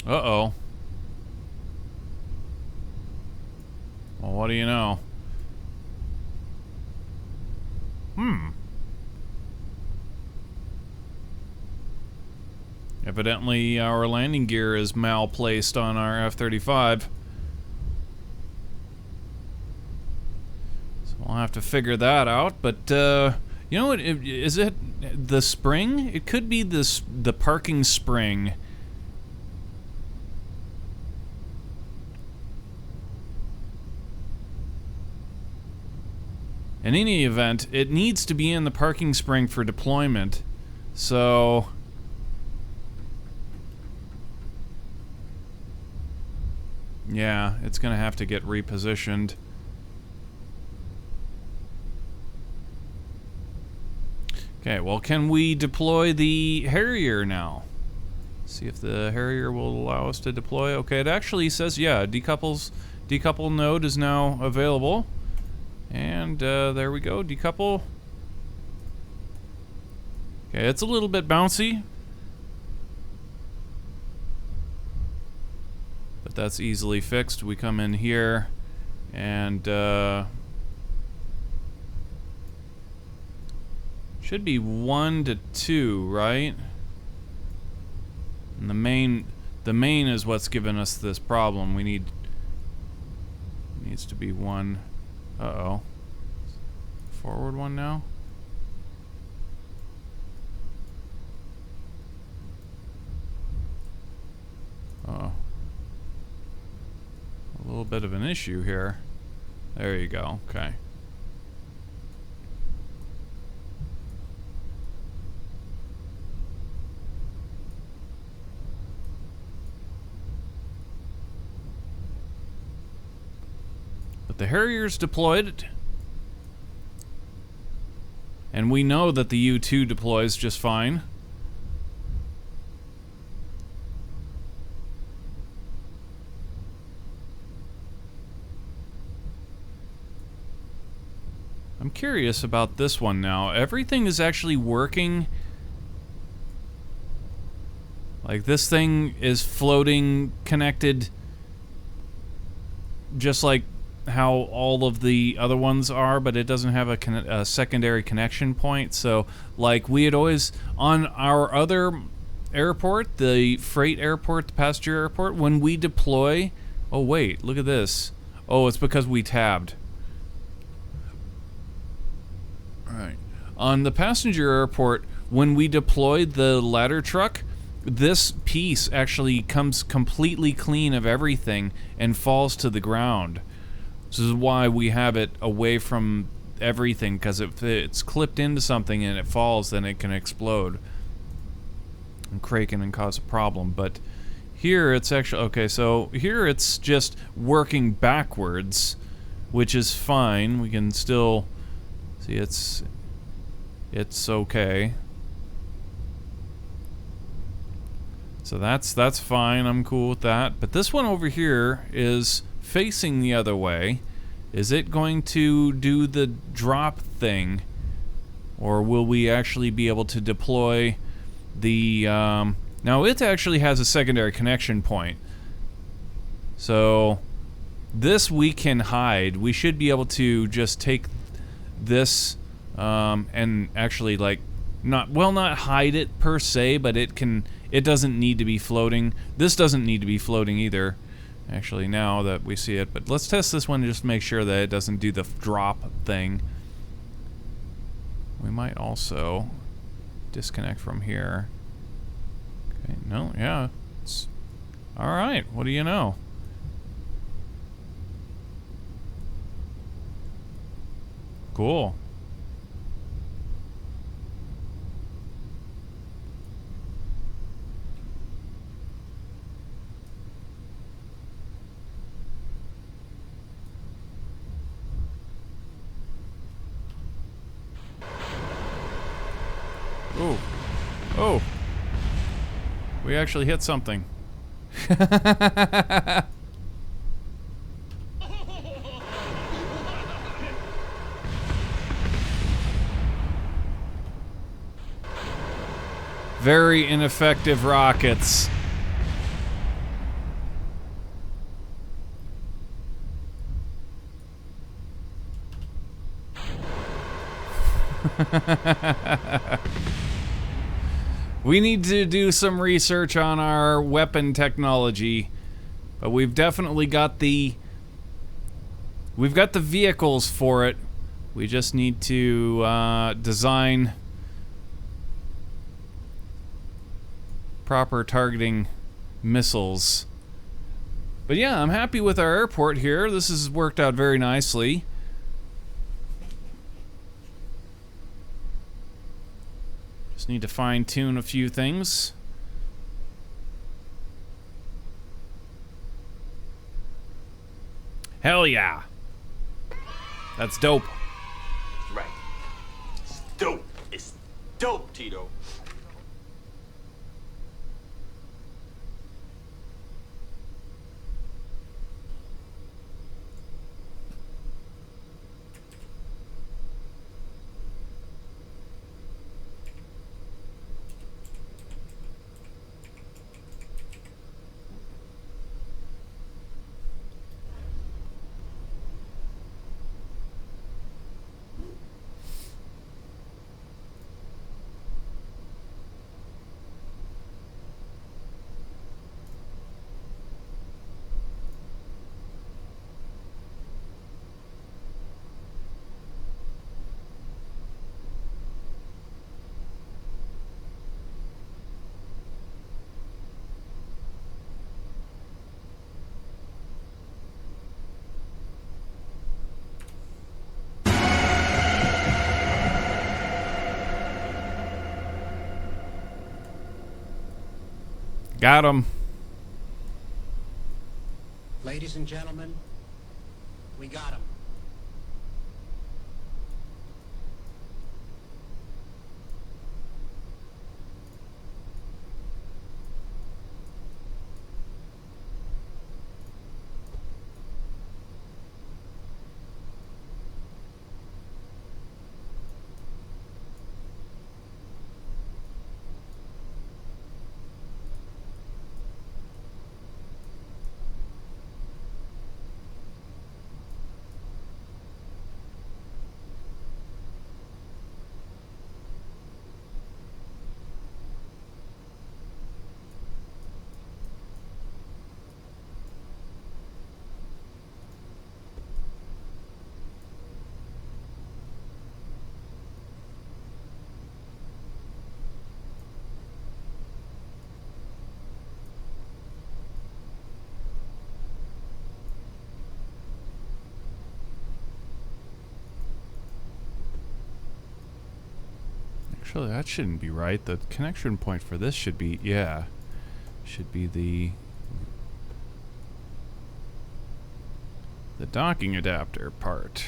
Uh-oh. Well, what do you know? Evidently, our landing gear is malplaced on our F-35. So we'll have to figure that out. But, you know what? Is it the spring? It could be the parking spring. In any event, it needs to be in the parking spring for deployment. So yeah, it's gonna have to get repositioned. Okay, well, can we deploy the Harrier now? See if the Harrier will allow us to deploy. Okay, it actually says, yeah, decouple node is now available. And there we go, decouple. Okay, it's a little bit bouncy, but that's easily fixed. We come in here and should be 1 to 2, right? And the main is what's given us this problem. We needs to be 1. Uh-oh. Forward 1 now? Oh. A little bit of an issue here. There you go. Okay. The Harrier's deployed, and we know that the U-2 deploys just fine. I'm curious about this one now. Everything is actually working. Like, this thing is floating, connected, just like how all of the other ones are, but it doesn't have a secondary connection point. So, like, we had always, on our other airport, the freight airport, the passenger airport, when we deploy... Oh, wait, look at this. Oh, it's because we tabbed. Alright. On the passenger airport, when we deployed the ladder truck, this piece actually comes completely clean of everything and falls to the ground. This is why we have it away from everything, because if it's clipped into something and it falls, then it can explode and kraken and cause a problem. But here it's actually... Okay, so here it's just working backwards, which is fine. We can still see it's okay. So that's fine. I'm cool with that. But this one over here is facing the other way. Is it going to do the drop thing? Or will we actually be able to deploy the... now, it actually has a secondary connection point. So, this we can hide. We should be able to just take this and actually, like, not hide it per se, but it doesn't need to be floating. This doesn't need to be floating either, actually, now that we see it. But let's test this one just to make sure that it doesn't do the drop thing. We might also disconnect from here. Okay, no, yeah. It's, all right, what do you know? Cool. Oh. Oh. We actually hit something. Very ineffective rockets. We need to do some research on our weapon technology, but we've definitely got the vehicles for it. We just need to design proper targeting missiles. But yeah, I'm happy with our airport here. This has worked out very nicely. Just need to fine-tune a few things. Hell yeah. That's dope. That's right. It's dope. It's dope, Tito. Got him. Ladies and gentlemen, we got him. Actually, that shouldn't be right. The connection point for this should be, yeah, should be the docking adapter part.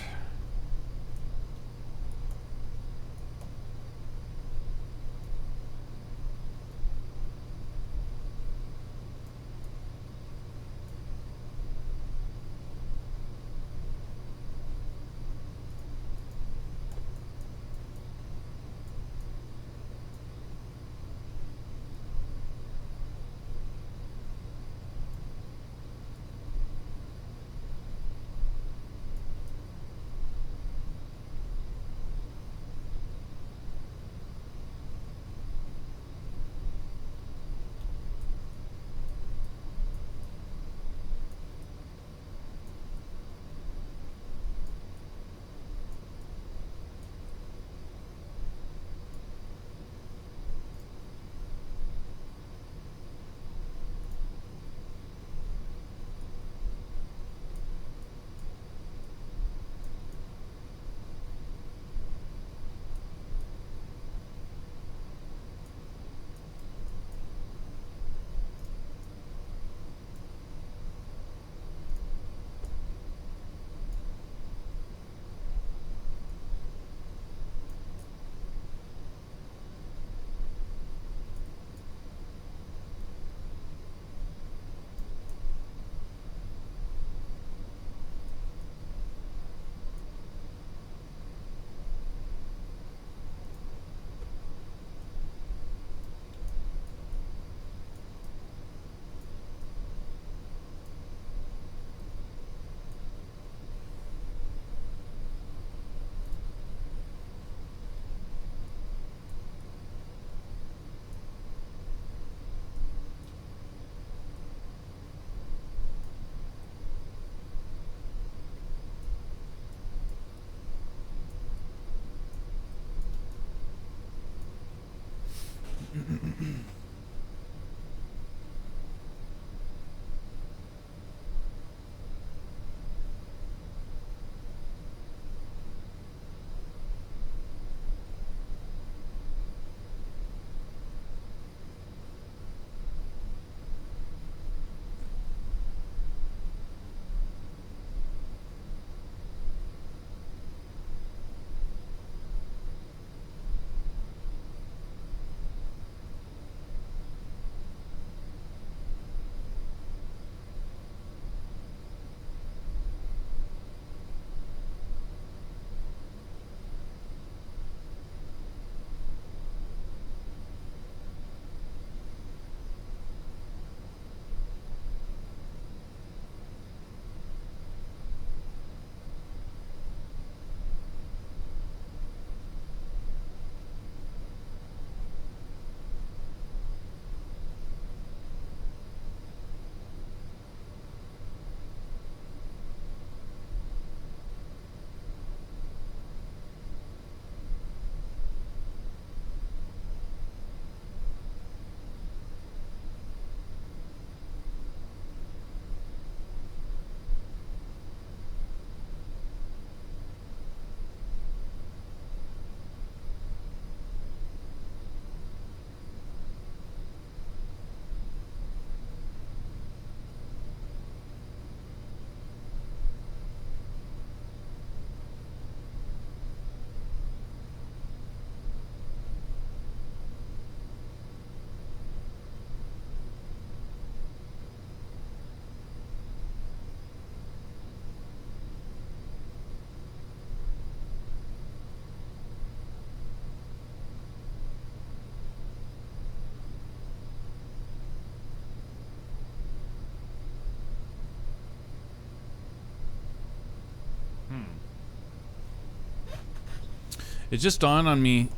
it just dawned on me,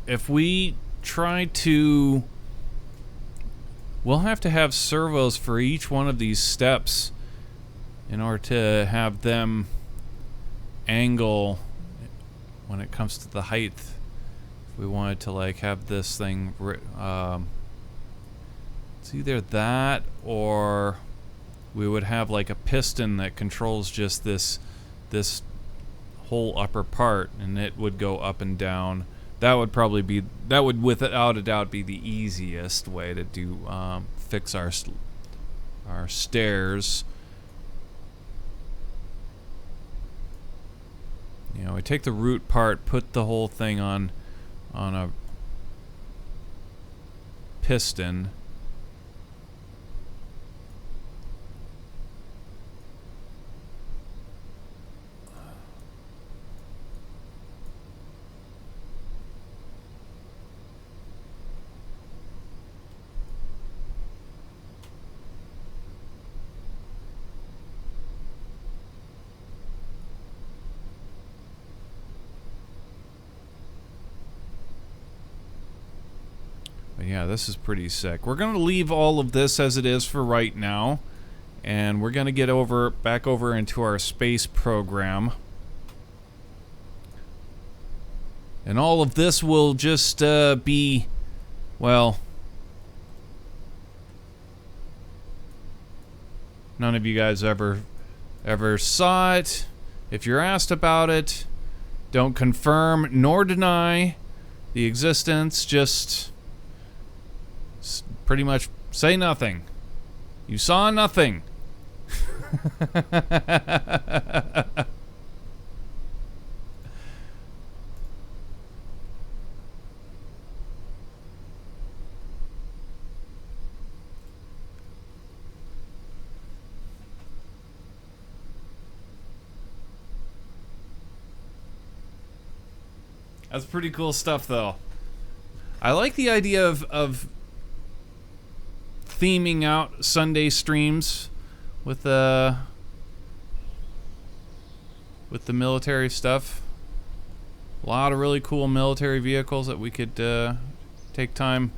if we try to, we'll have to have servos for each one of these steps in order to have them angle when it comes to the height. If we wanted to like have this thing, it's either that or we would have like a piston that controls just this whole upper part, and it would go up and down. That would probably be, that would without a doubt be the easiest way to do fix our stairs. You know, we take the root part, put the whole thing on a piston. Yeah, this is pretty sick. We're going to leave all of this as it is for right now, and we're going to get back over into our space program. And all of this will just be, well, none of you guys ever saw it. If you're asked about it, don't confirm nor deny the existence, just pretty much say nothing. You saw nothing. That's pretty cool stuff, though. I like the idea of theming out Sunday streams with the military stuff. A lot of really cool military vehicles that we could take time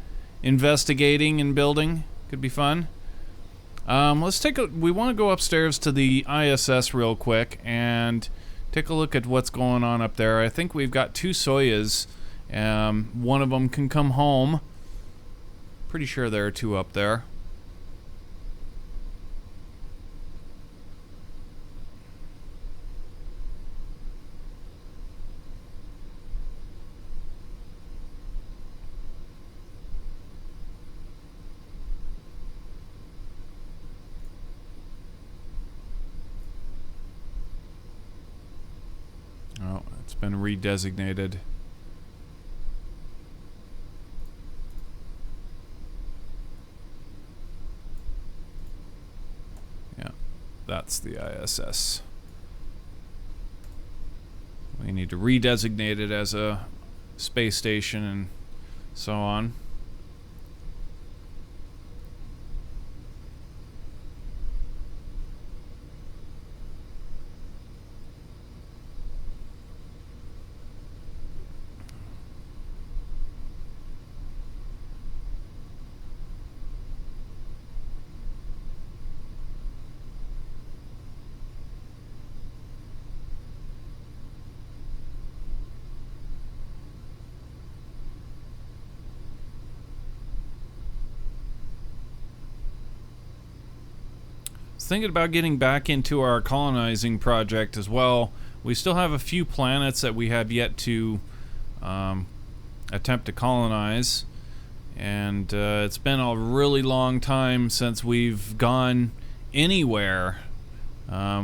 investigating and building. Could be fun. Let's take a. We want to go upstairs to the ISS real quick and take a look at what's going on up there. I think we've got 2 Soyuz. One of them can come home. Pretty sure there are 2 up there. Oh, it's been redesignated. That's the ISS. We need to redesignate it as a space station and so on. Thinking about getting back into our colonizing project as well. We still have a few planets that we have yet to attempt to colonize, and it's been a really long time since we've gone anywhere.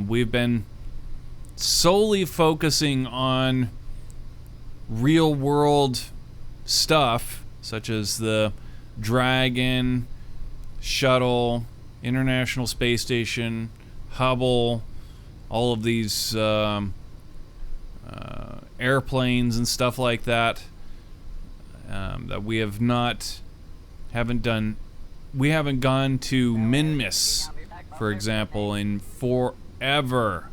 We've been solely focusing on real world stuff such as the Dragon, Shuttle, International Space Station, Hubble, all of these airplanes and stuff like that, that we haven't done. We haven't gone to Minmus, for example, in forever.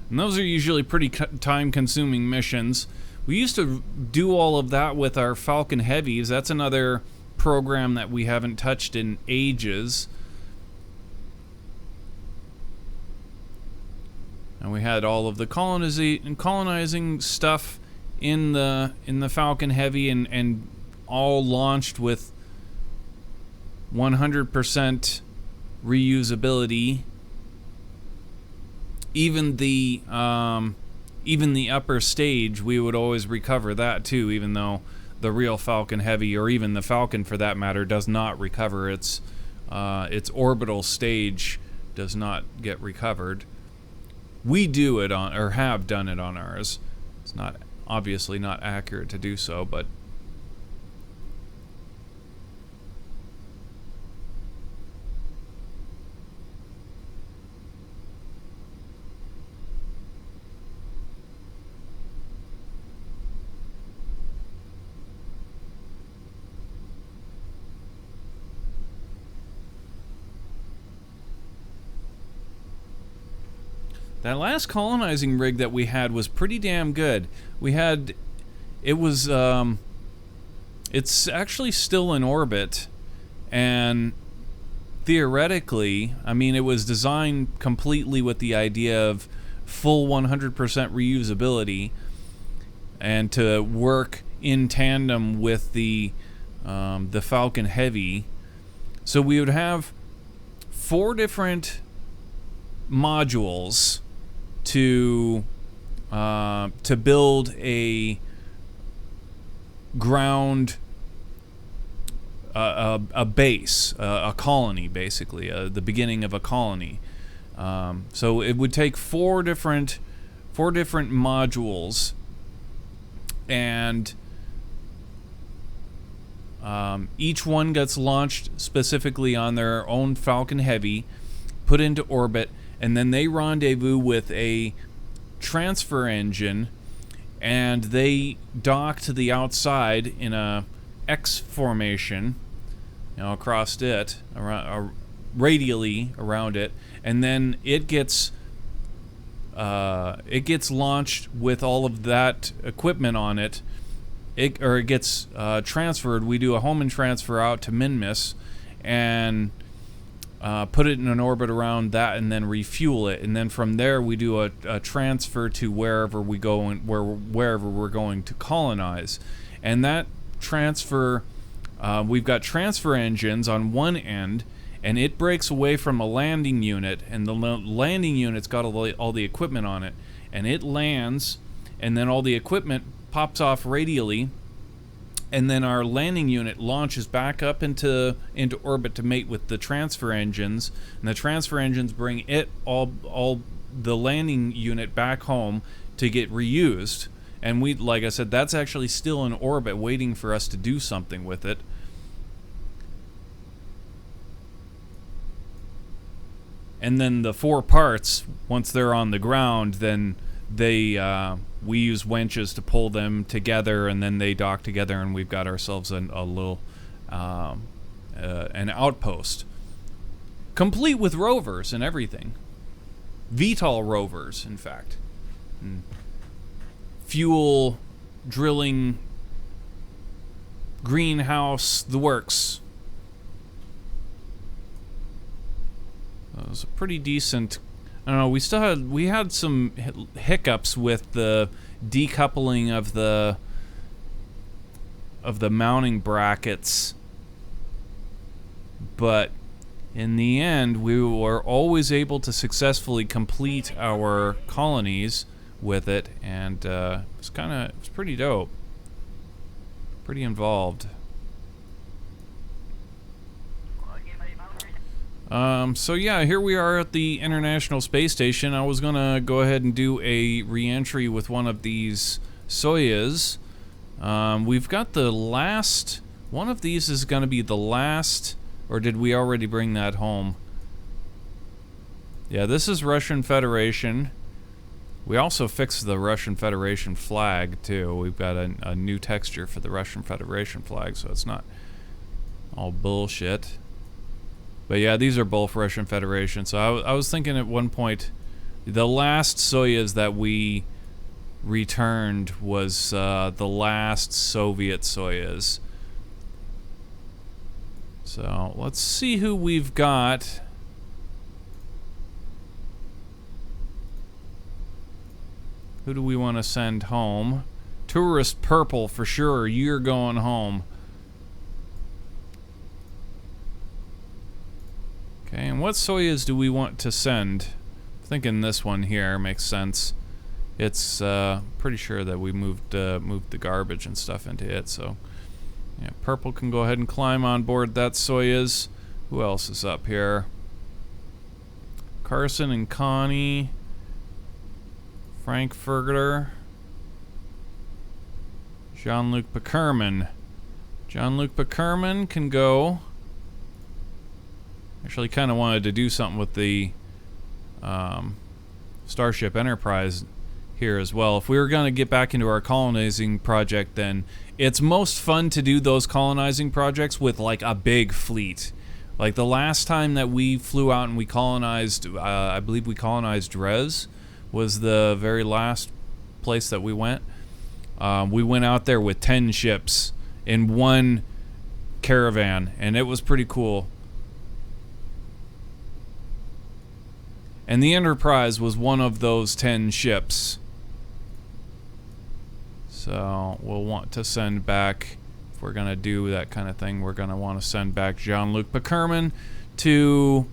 And those are usually pretty time-consuming missions. We used to do all of that with our Falcon Heavies. That's another program that we haven't touched in ages. And we had all of the colonizing stuff in the Falcon Heavy, and all launched with 100% reusability. Even the upper stage, we would always recover that too, even though the real Falcon Heavy, or even the Falcon for that matter, does not recover. Its orbital stage does not get recovered. We do it on, or have done it on ours. It's not, obviously not accurate to do so, but that last colonizing rig that we had was pretty damn good. It's actually still in orbit, and theoretically, I mean, it was designed completely with the idea of full 100% reusability, and to work in tandem with the Falcon Heavy. So we would have 4 different modules to build a ground, a base, a colony, basically, the beginning of a colony. So it would take 4 different modules, and each one gets launched specifically on their own Falcon Heavy, put into orbit, and then they rendezvous with a transfer engine, and they dock to the outside in a X formation, across it, radially around it, and then it gets launched with all of that equipment on it. It gets transferred. We do a Hohmann transfer out to Minmus, and put it in an orbit around that, and then refuel it, and then from there we do a transfer to wherever we go, and wherever we're going to colonize. And that transfer, we've got transfer engines on one end, and it breaks away from a landing unit, and the landing unit's got all the equipment on it, and it lands, and then all the equipment pops off radially, and then our landing unit launches back up into orbit to mate with the transfer engines, and the transfer engines bring all the landing unit back home to get reused. And we, like I said, that's actually still in orbit waiting for us to do something with it. And then the 4 parts, once they're on the ground, then we use winches to pull them together, and then they dock together, and we've got ourselves a little an outpost, complete with rovers and everything. VTOL rovers, in fact. And fuel, drilling, greenhouse, the works. It was a pretty decent. I don't know. We had some hiccups with the decoupling of the mounting brackets, but in the end, we were always able to successfully complete our colonies with it, and it was pretty dope, pretty involved. So yeah, here we are at the International Space Station. I was gonna go ahead and do a re-entry with one of these Soyuz. We've got the last one of these is gonna be the last, or did we already bring that home? Yeah, this is Russian Federation. We also fixed the Russian Federation flag too. We've got a new texture for the Russian Federation flag, so it's not all bullshit. But yeah, these are both Russian Federation. So I was thinking at one point The last Soyuz that we returned was the last Soviet Soyuz. So let's see who we've got. Who do we want to send home? Tourist Purple for sure. You're going home. Okay, and what Soyuz do we want to send? I'm thinking this one here makes sense. It's pretty sure that we moved the garbage and stuff into it, so yeah, Purple can go ahead and climb on board that Soyuz. Who else is up here? Carson and Connie. Frankfurter. Jean-Luc Pickerman. Jean-Luc Pickerman can go. Actually, kind of wanted to do something with the Starship Enterprise here as well. If we were going to get back into our colonizing project, then it's most fun to do those colonizing projects with like a big fleet. Like the last time that we flew out and we colonized, I believe we colonized Dres, was the very last place that we went. We went out there with 10 ships in one caravan, and it was pretty cool. And the Enterprise was one of those 10 ships. So we'll want to send back, if we're going to do that kind of thing, we're going to want to send back Jean-Luc Pickerman to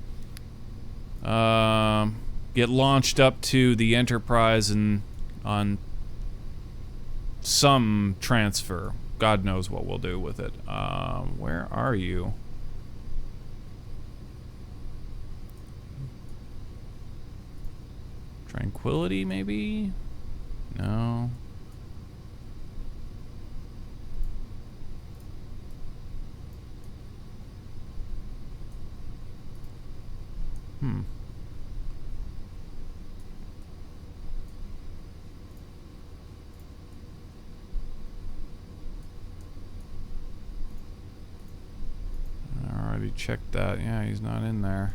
get launched up to the Enterprise and on some transfer. God knows what we'll do with it. Where are you? Tranquility, maybe? No. I already checked that. Yeah, he's not in there.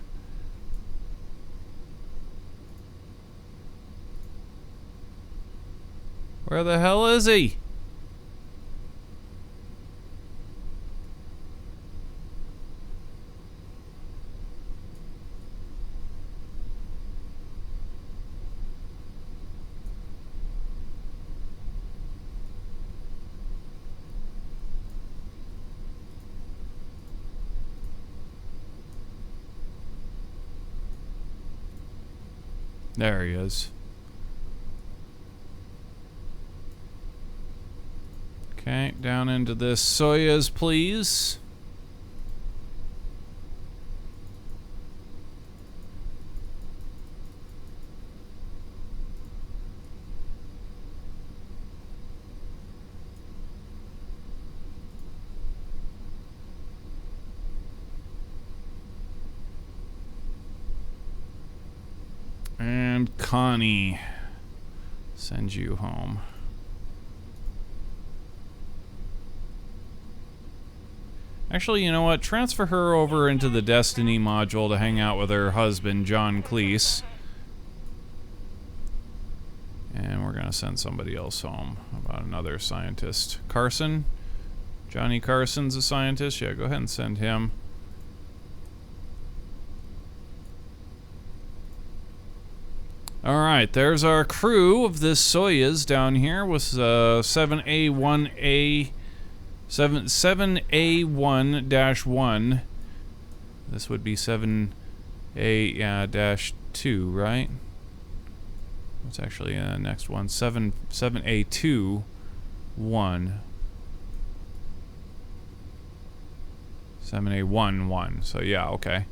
Where the hell is he? There he is. Okay, down into this Soyuz, please. And Connie, send you home. Actually, you know what? Transfer her over into the Destiny module to hang out with her husband, John Cleese. And we're gonna send somebody else home. How about another scientist? Carson? Johnny Carson's a scientist? Yeah, go ahead and send him. Alright, there's our crew of this Soyuz down here with 7A1-1. This would be 7A-2, right? What's actually the next one? 7A2-1. 7A1-1. So yeah, okay.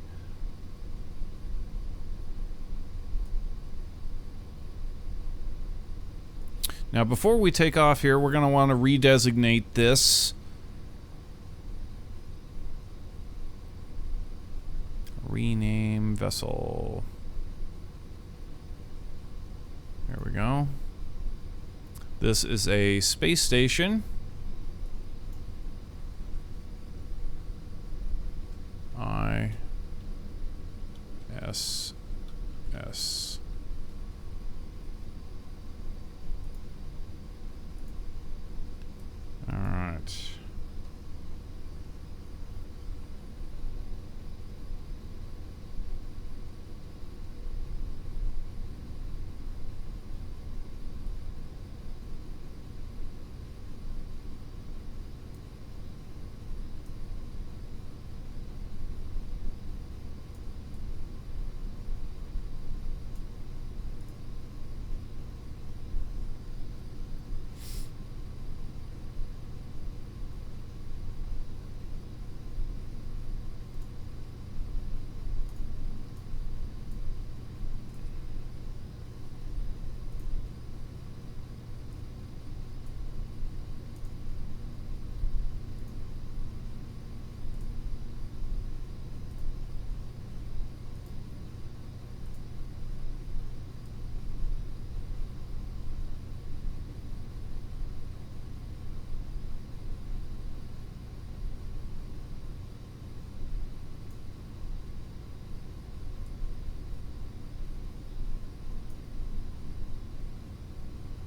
Now, before we take off here, we're going to want to redesignate this. Rename vessel. There we go. This is a space station. ISS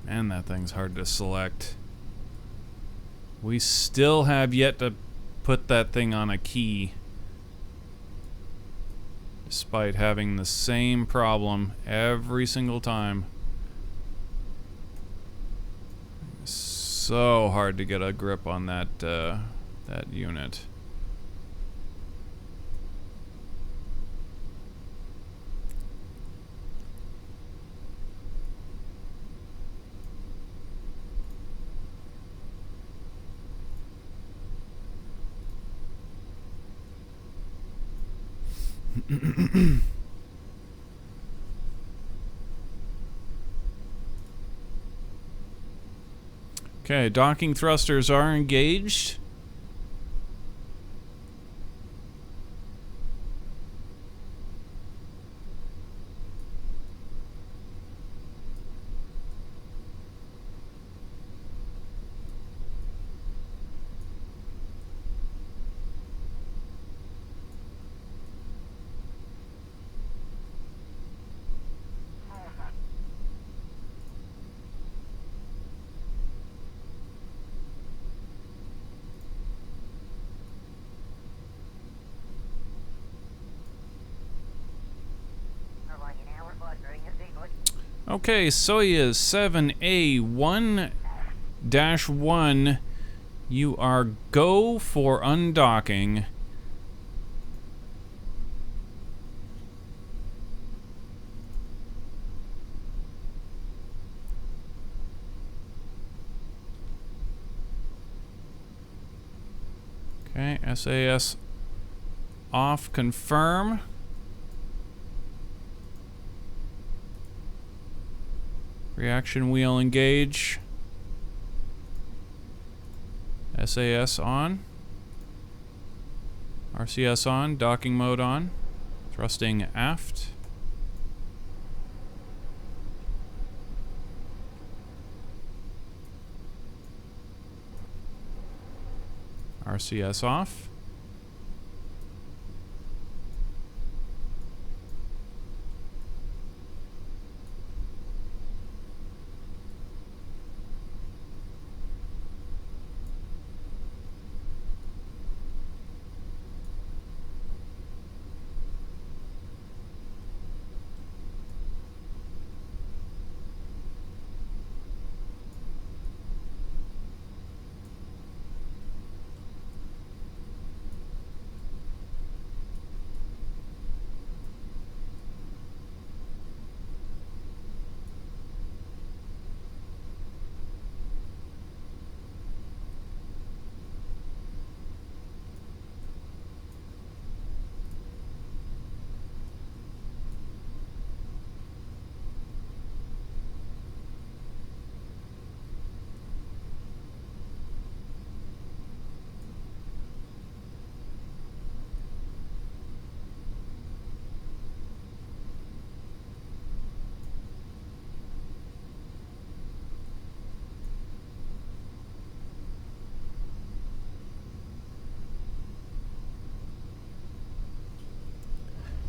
Man, that thing's hard to select. We still have yet to put that thing on a key, despite having the same problem every single time. So hard to get a grip on that that unit. Okay, docking thrusters are engaged. Okay, Soyuz 7A1-1, you are go for undocking. Okay, SAS off, confirm. Reaction wheel engage. SAS on. RCS on. Docking mode on. Thrusting aft. RCS off.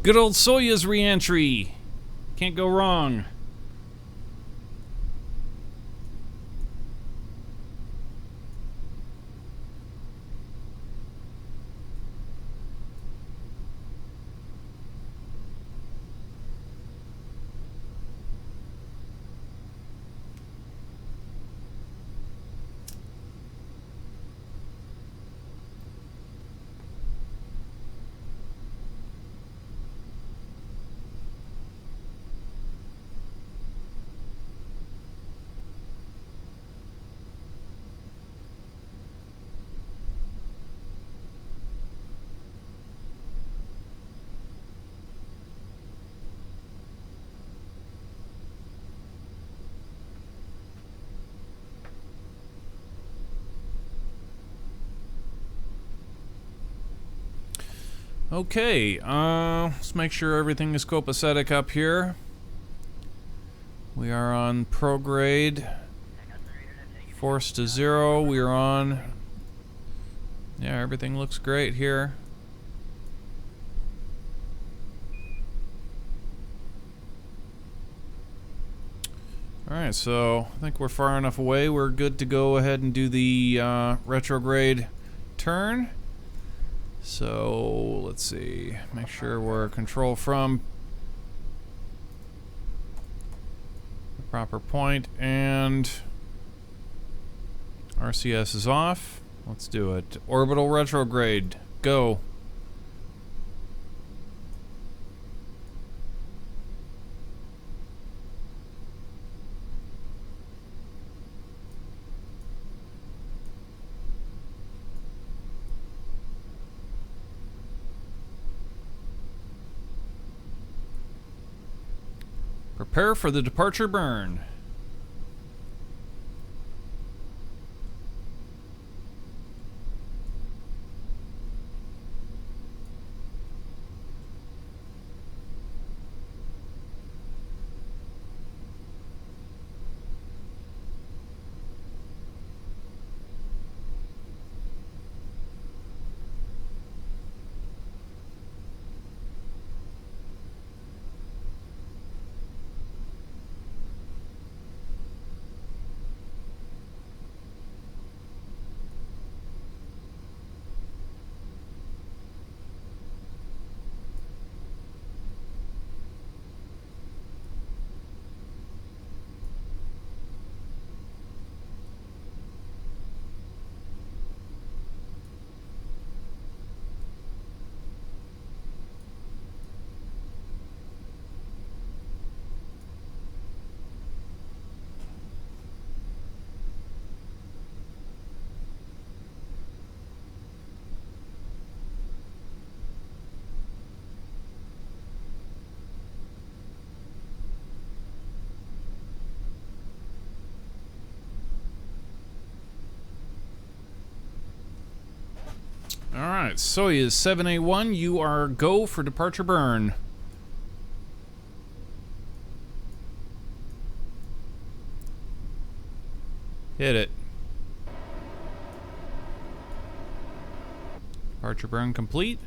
Good old Soyuz re-entry. Can't go wrong. Okay, let's make sure everything is copacetic up here. We are on prograde. Force to 0. We are on. Yeah, everything looks great here. Alright, so I think we're far enough away. We're good to go ahead and do the retrograde turn. So, let's see. Make sure we're control from the proper point, and RCS is off. Let's do it. Orbital retrograde. Go. Prepare for the departure burn. Alright, Soyuz 7A1, you are go for departure burn. Hit it. Departure burn complete.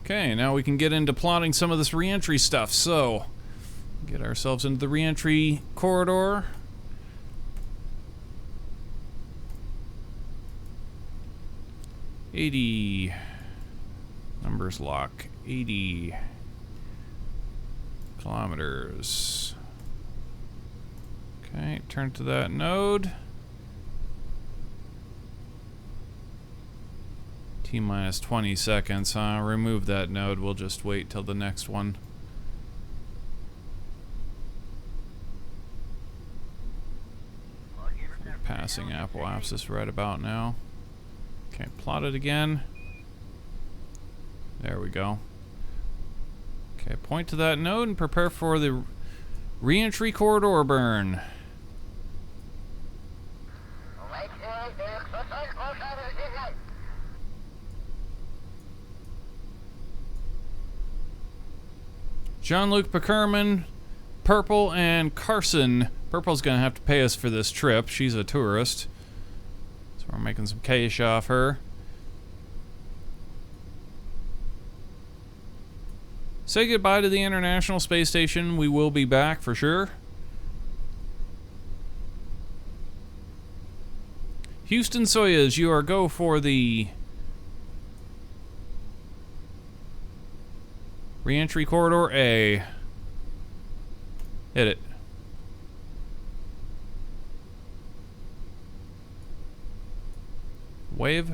Okay, now we can get into plotting some of this re-entry stuff. So, get ourselves into the re-entry corridor. $80 numbers lock. 80 kilometers. Okay, turn to that node. T-minus 20 seconds, huh? Remove that node. We'll just wait till the next one. Passing apoapsis right about now. Okay, plot it again. There we go. Okay, point to that node and prepare for the re-entry corridor burn. Jean-Luc Pickerman, Purple, and Carson. Purple's gonna have to pay us for this trip. She's a tourist. So we're making some cash off her. Say goodbye to the International Space Station. We will be back for sure. Houston Soyuz, you are go for the re-entry corridor A. Hit it. Wave.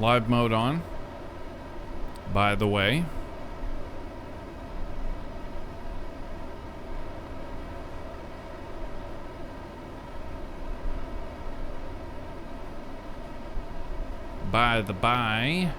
Live mode on, by the way. By the by.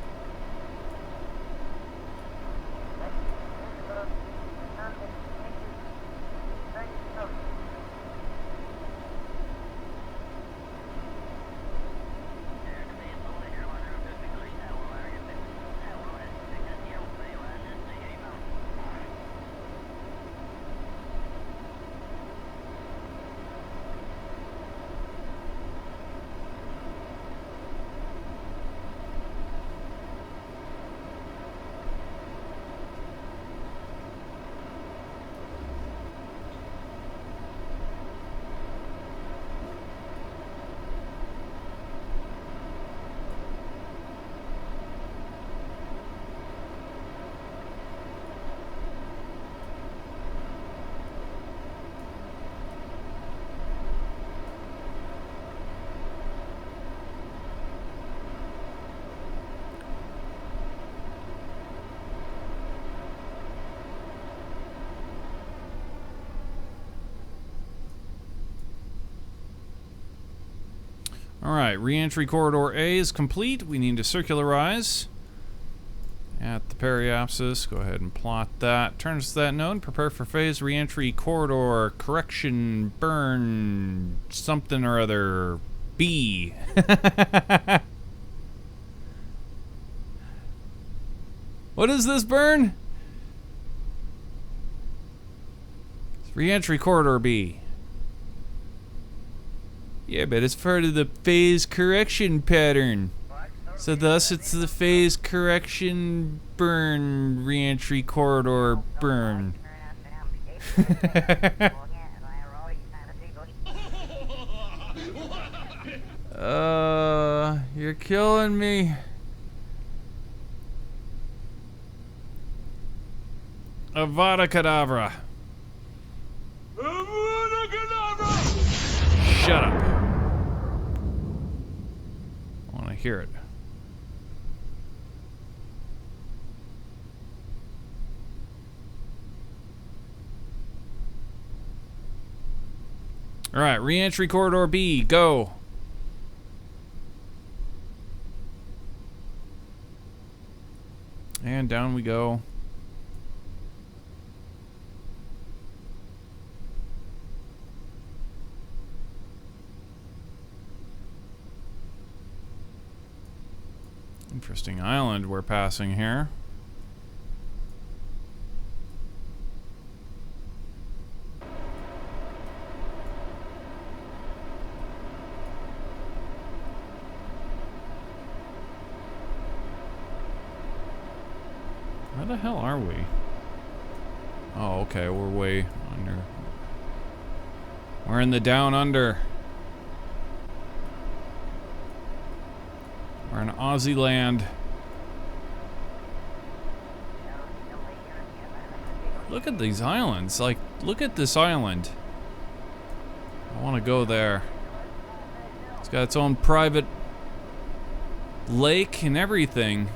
Alright, re-entry corridor A is complete. We need to circularize at the periapsis. Go ahead and plot that. Turn us to that node. Prepare for phase re-entry corridor correction burn something or other B. What is this burn? It's re-entry corridor B. Yeah, but it's part of the phase correction pattern. So thus it's the phase correction burn, re-entry corridor burn. You're killing me. Avada Kedavra. Avada Kedavra! Shut up. I want to hear it. All right, re-entry corridor B, go. And down we go. Interesting island we're passing here. Where the hell are we? Oh, okay, we're way under. We're in the down under. We're in Aussie land. Look at these islands. Like, look at this island. I want to go there. It's got its own private lake and everything.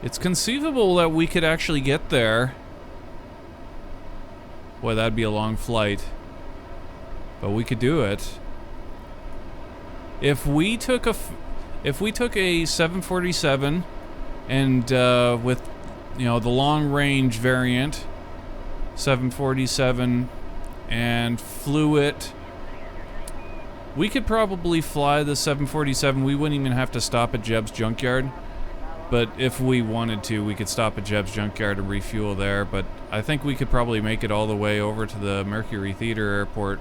It's conceivable that we could actually get there. Boy, that'd be a long flight. But we could do it. If we took a 747 and with, you know, the long range variant 747 and flew it, we could probably fly the 747. We wouldn't even have to stop at Jeb's junkyard. But if we wanted to, we could stop at Jeb's junkyard and refuel there. But I think we could probably make it all the way over to the Mercury Theater Airport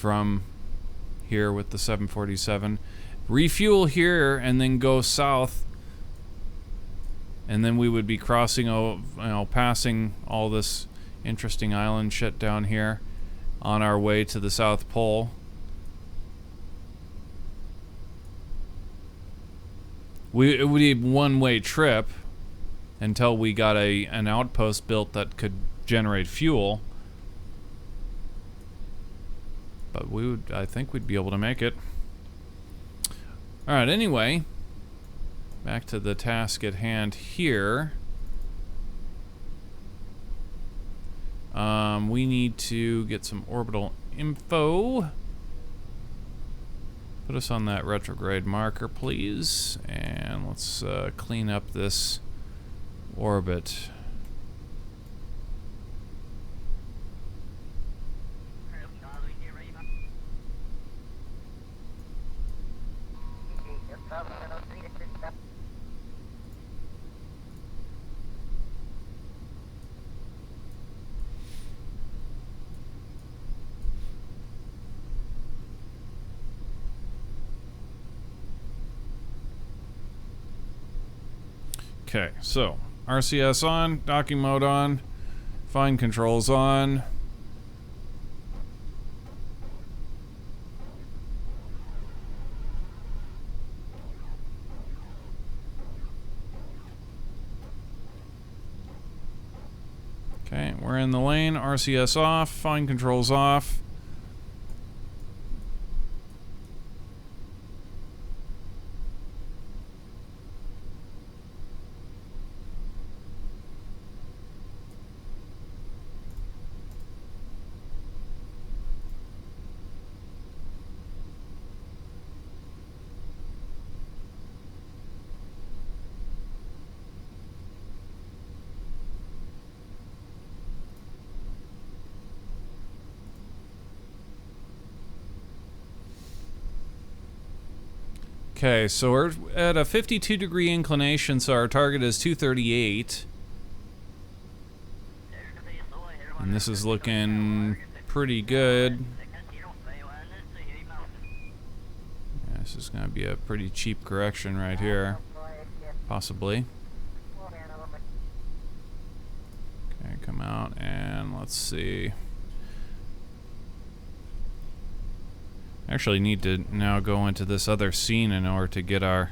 from here with the 747. Refuel here and then go south, and then we would be crossing, passing all this interesting island shit down here on our way to the South Pole. It would be a one-way trip until we got an outpost built that could generate fuel. But I think we'd be able to make it. Alright, anyway, back to the task at hand here. We need to get some orbital info. Put us on that retrograde marker, please. And let's clean up this orbit. Okay, so RCS on, docking mode on, fine controls on. Okay, we're in the lane, RCS off, fine controls off. Okay, so we're at a 52-degree inclination, so our target is 238. And this is looking pretty good. Yeah, this is going to be a pretty cheap correction right here. Possibly. Okay, come out and let's see. Actually need to now go into this other scene in order to get our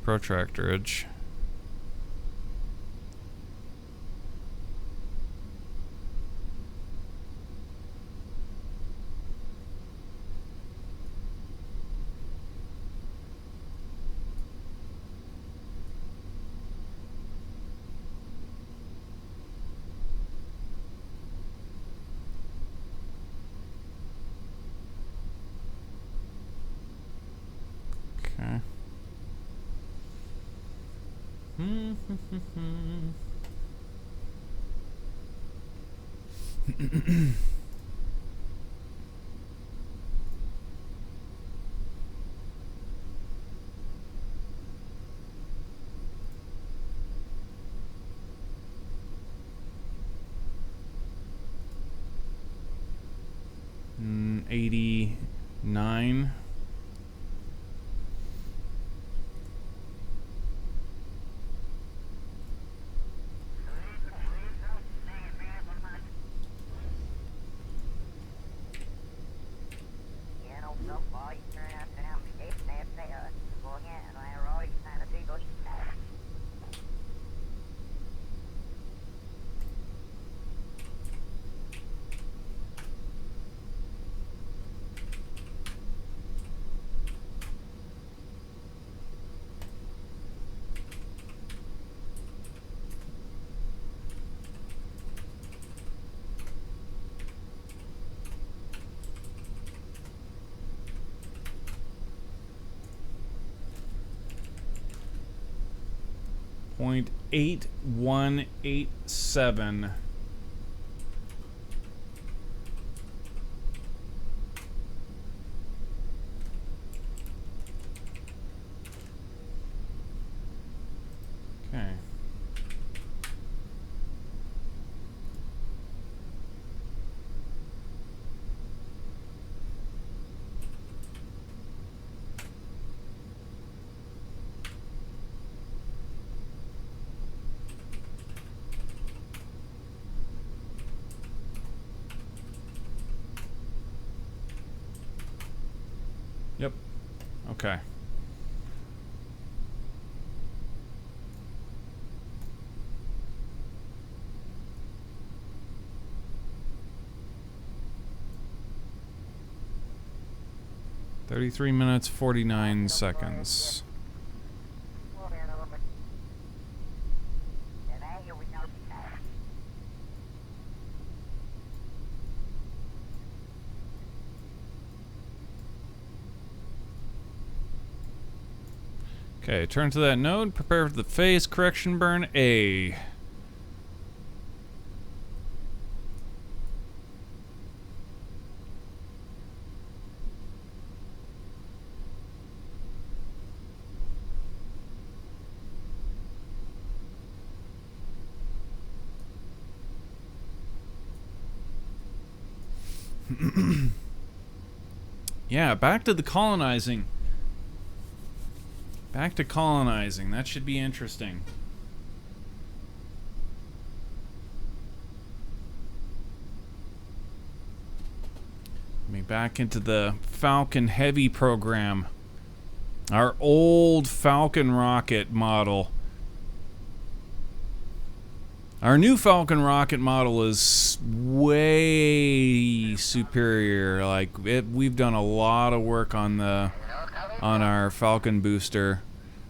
protractorage. Okay. Mm, 89. .8187. Okay. Yep. Okay. (33 minutes 49 seconds). Okay, turn to that node. Prepare for the phase correction burn A. Yeah, back to the colonizing. Back to colonizing. That should be interesting. Let me back into the Falcon Heavy program. Our old Falcon rocket model. Our new Falcon rocket model is way superior. Like we've done a lot of work on our Falcon booster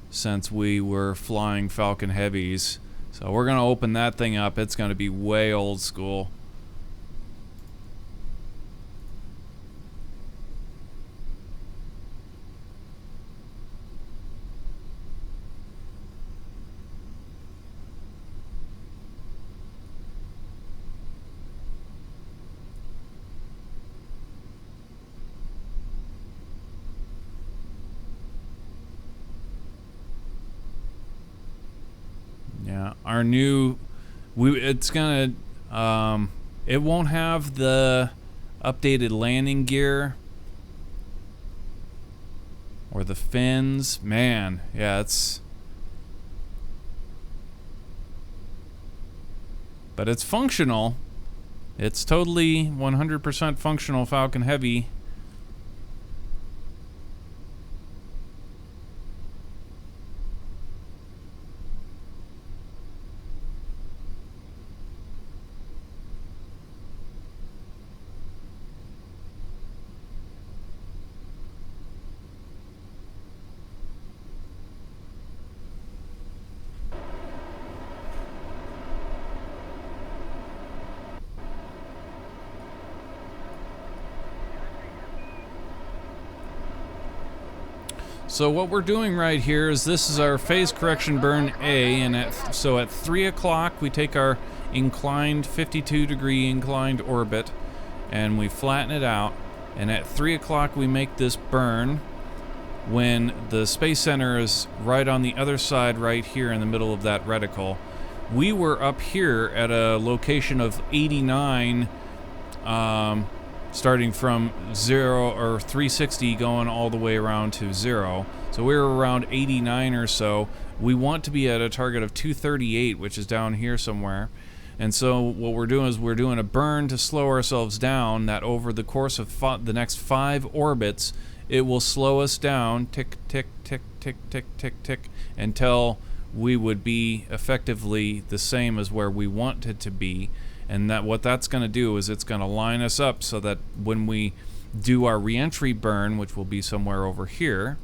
since we were flying Falcon Heavies. So we're gonna open that thing up. It's gonna be way old school. Yeah, our new, it's gonna, it won't have the updated landing gear or the fins. Man, yeah, but it's functional. It's totally 100% functional Falcon Heavy. So what we're doing right here is this is our phase correction burn A, and so at 3 o'clock we take our inclined 52-degree inclined orbit and we flatten it out, and at 3 o'clock we make this burn when the Space Center is right on the other side right here in the middle of that reticle. We were up here at a location of 89, starting from 0 or 360 going all the way around to 0. So we were around 89 or so. We want to be at a target of 238, which is down here somewhere. And so what we're doing is we're doing a burn to slow ourselves down, that over the course of the next 5 orbits, it will slow us down, tick, tick, tick, tick, tick, tick, tick, until we would be effectively the same as where we want it to be. And that what that's going to do is it's going to line us up so that when we do our reentry burn, which will be somewhere over here,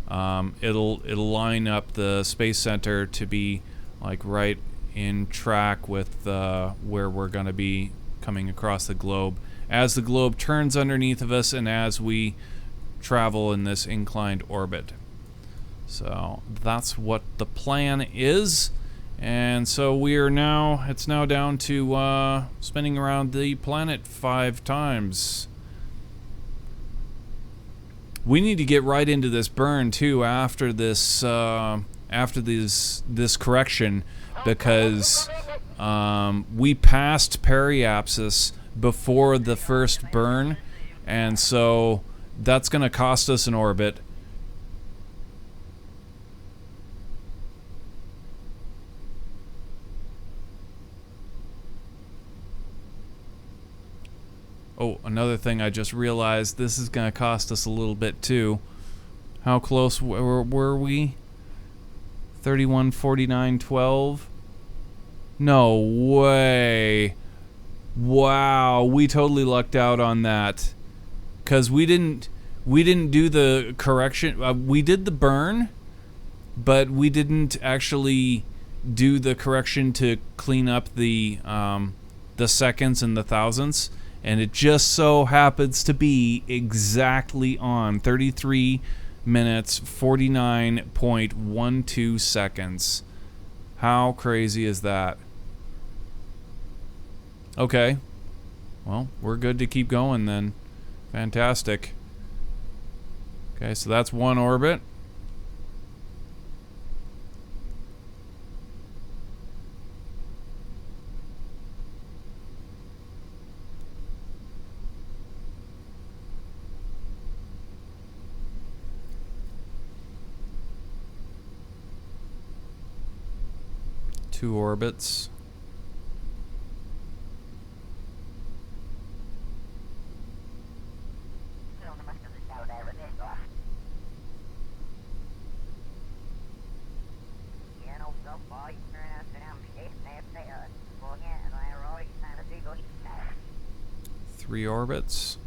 it'll line up the Space Center to be like right in track with where we're going to be coming across the globe as the globe turns underneath of us and as we travel in this inclined orbit. So that's what the plan is. And so it's now down to spinning around the planet 5 times. We need to get right into this burn too after this correction, because we passed periapsis before the first burn, and so that's going to cost us an orbit. Oh, another thing I just realized, this is going to cost us a little bit too. How close were we? 31, 49, 12? No way. Wow, we totally lucked out on that. Cuz we didn't do the correction. We did the burn, but we didn't actually do the correction to clean up the seconds and the thousandths, and it just so happens to be exactly on 33 minutes 49.12 seconds. How crazy is that? Okay, well, we're good to keep going then. Fantastic. Okay, so that's one orbit. Two orbits. Three orbits.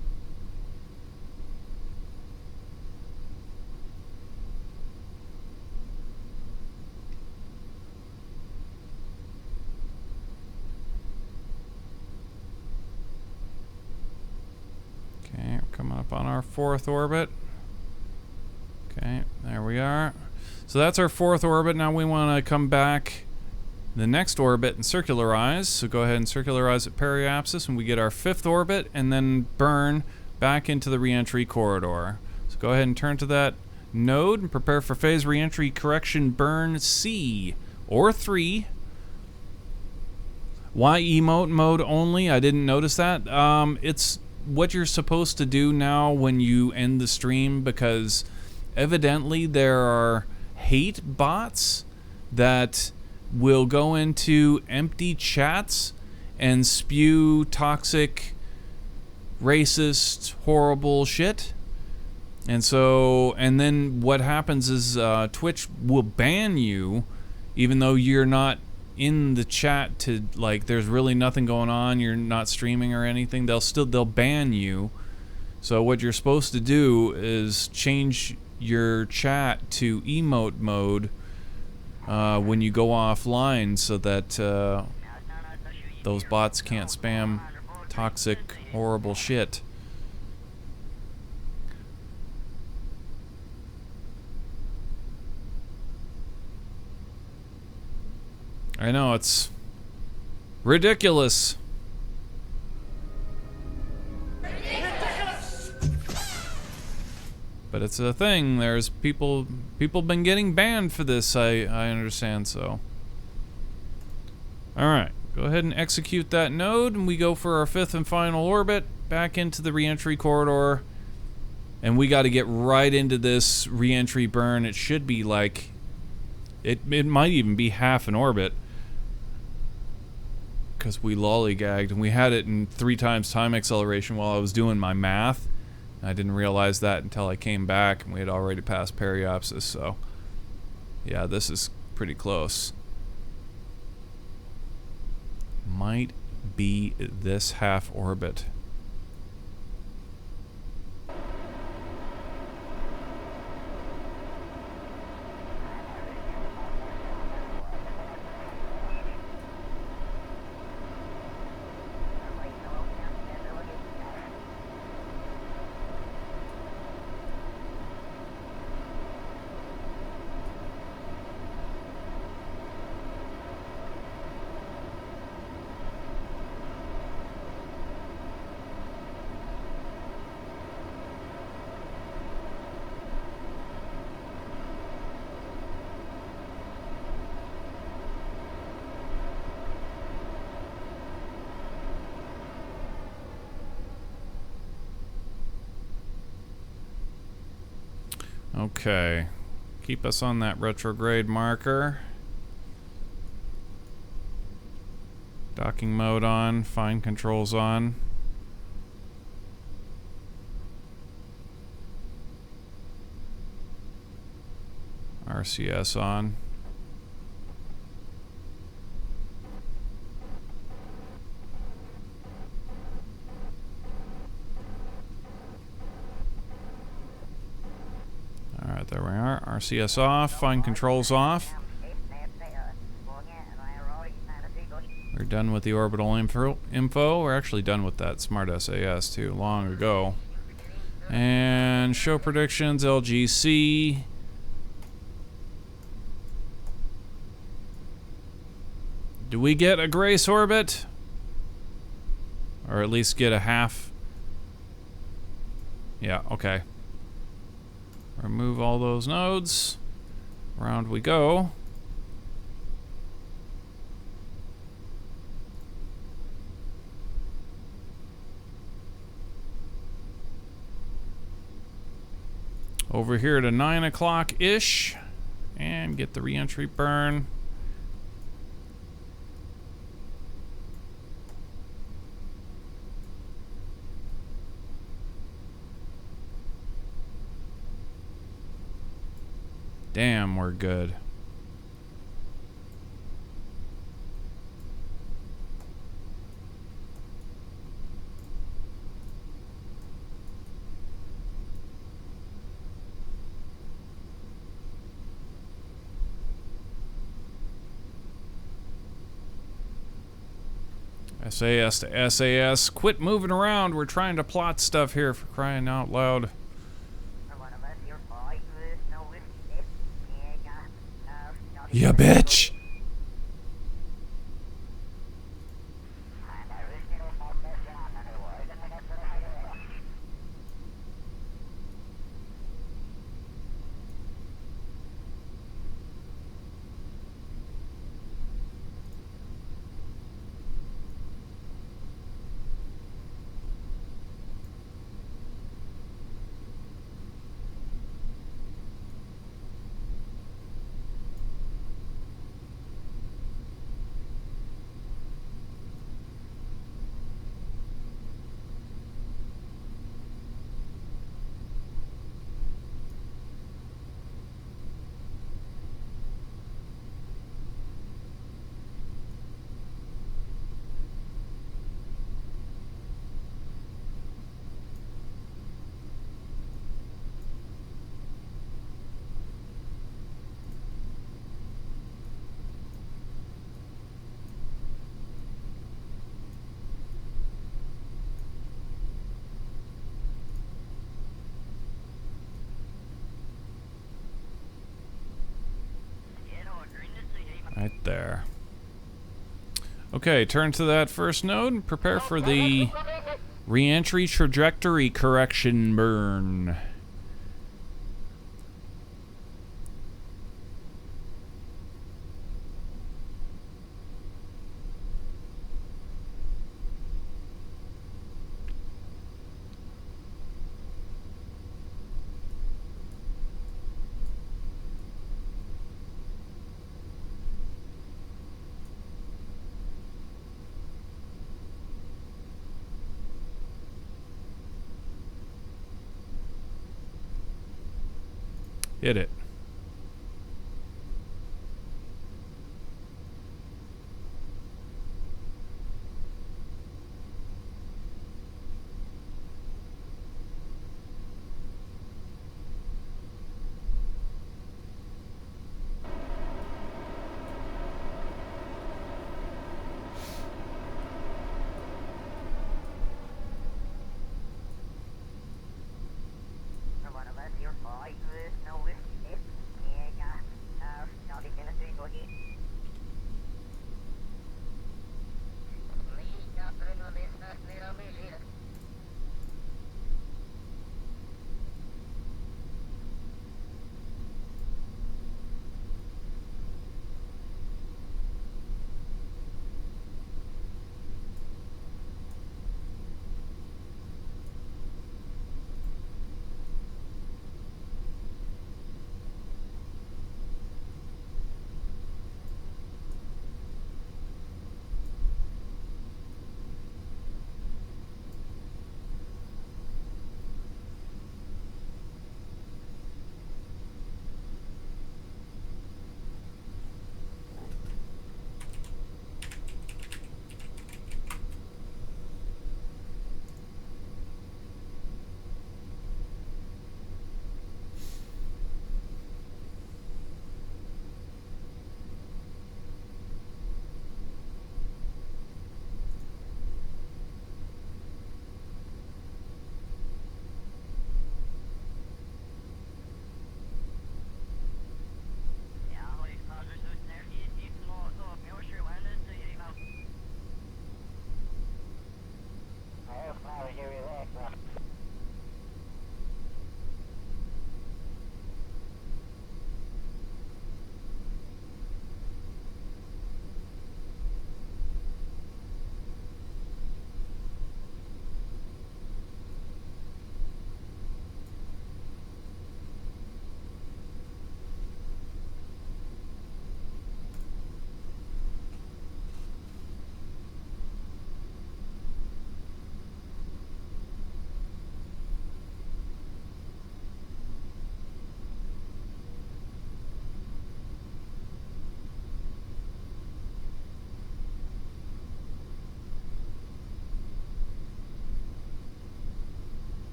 Okay, we're coming up on our fourth orbit. Okay, there we are. So that's our fourth orbit. Now we want to come back the next orbit and circularize. So go ahead and circularize at periapsis, and we get our fifth orbit, and then burn back into the reentry corridor. So go ahead and turn to that node and prepare for phase reentry correction burn C or 3. Why emote mode only? I didn't notice that. It's what you're supposed to do now when you end the stream, because evidently there are hate bots that will go into empty chats and spew toxic, racist, horrible shit. And so, and then what happens is Twitch will ban you, even though you're not in the chat to, like, there's really nothing going on, you're not streaming or anything. They'll ban you. So what you're supposed to do is change your chat to emote mode when you go offline, so that those bots can't spam toxic, horrible shit. I know, it's ridiculous. But it's a thing. There's people been getting banned for this, I understand, so. Alright, go ahead and execute that node, and we go for our fifth and final orbit, back into the reentry corridor. And we gotta get right into this reentry burn. It should be like, it might even be half an orbit, because we lollygagged, and we had it in 3 times time acceleration while I was doing my math. I didn't realize that until I came back, and we had already passed periapsis, so yeah, this is pretty close. Might be this half orbit. Okay, keep us on that retrograde marker. Docking mode on, fine controls on. RCS on. Alright, there we are. RCS off, fine controls off. We're done with the orbital info. We're actually done with that smart SAS too, long ago. And show predictions, LGC. Do we get a grace orbit? Or at least get a half? Yeah, okay. Remove all those nodes. Round we go. Over here to 9 o'clock-ish. And get the re-entry burn. Damn, we're good. SAS to SAS. Quit moving around. We're trying to plot stuff here, for crying out loud. Ya bitch! Right there. Okay, turn to that first node and prepare for the re-entry trajectory correction burn. Hit it.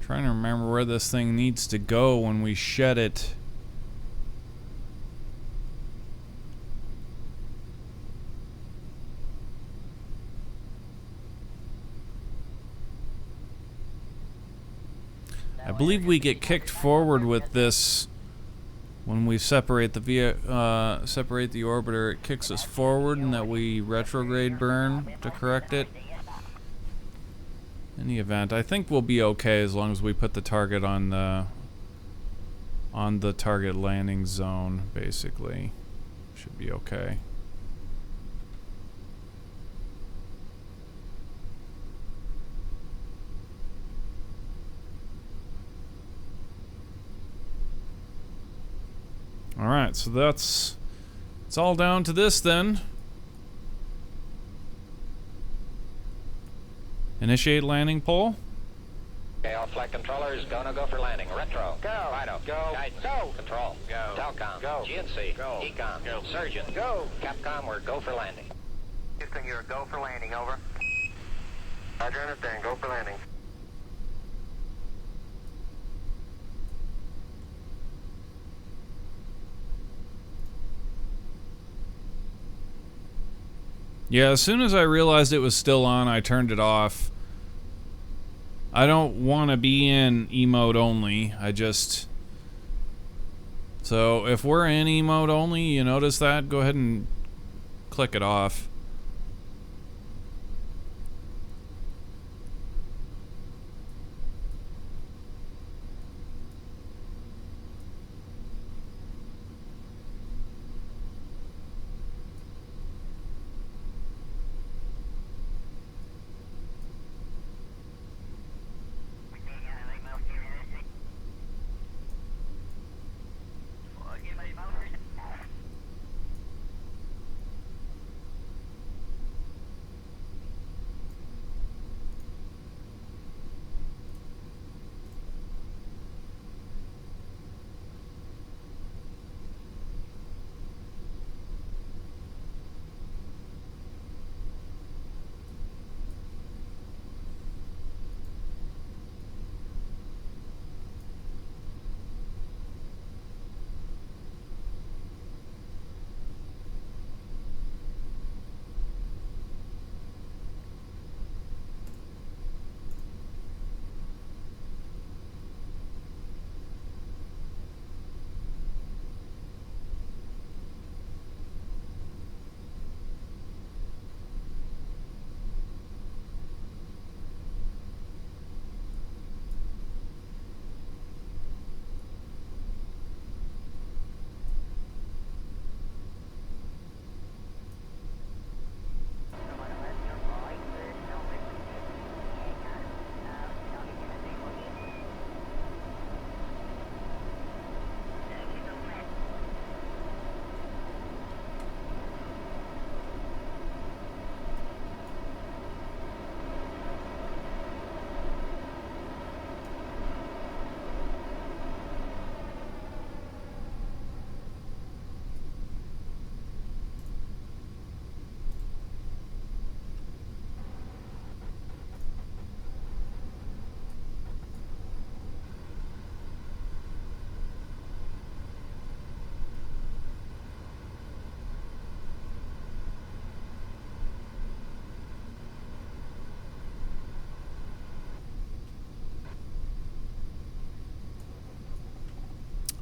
Trying to remember where this thing needs to go when we shed it. I believe we get kicked forward with this when we separate the separate the orbiter. It kicks us forward, and that we retrograde burn to correct it. In the event, I think we'll be okay as long as we put the target on the target landing zone. Basically, should be okay. Alright, so it's all down to this then. Initiate landing pole. Okay, all flight controllers, go for landing. Retro. Go. Fido. Go. Guidance. Go. Control. Go. Telcom. Go. GNC. Go. Ecom. Go. Surgeon. Go. Capcom, we're go for landing. Houston, you're a go for landing, over. Roger, understand, go for landing. Yeah, as soon as I realized it was still on, I turned it off. I don't want to be in E-mode only. So if we're in E-mode only, you notice that, go ahead and click it off.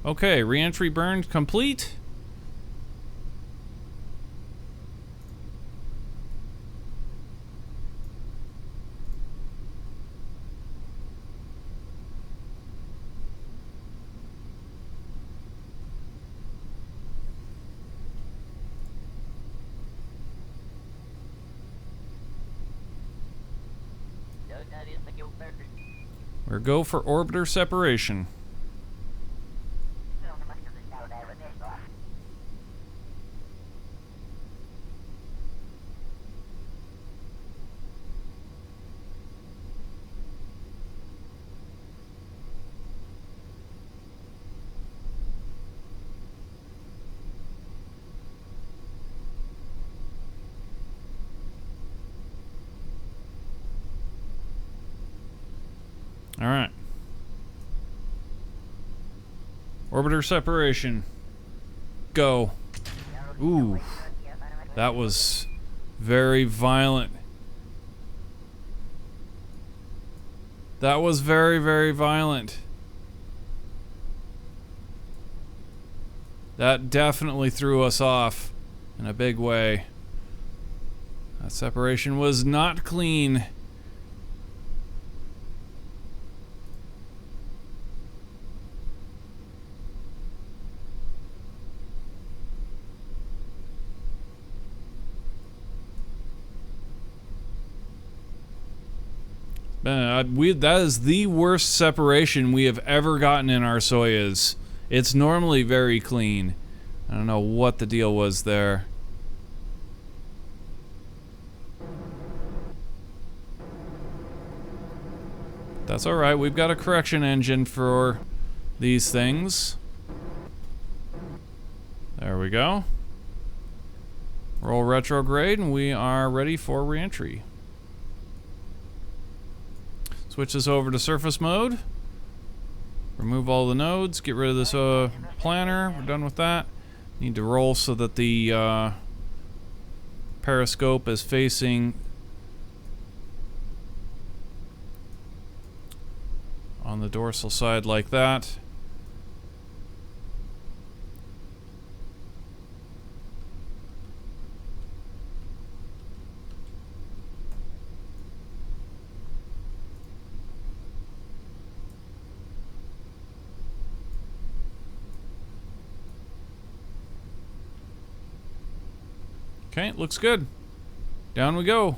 Okay, re-entry burn complete. We're go for orbiter separation. All right. Orbiter separation. Go. Ooh. That was very violent. That was very, very violent. That definitely threw us off in a big way. That separation was not clean. That is the worst separation we have ever gotten in our Soyuz. It's normally very clean. I don't know what the deal was there. That's alright, we've got a correction engine for these things. There we go. Roll retrograde and we are ready for re-entry. Switch this over to surface mode. Remove all the nodes, get rid of this planner, we're done with that. Need to roll so that the periscope is facing on the dorsal side like that. Okay, looks good. Down we go.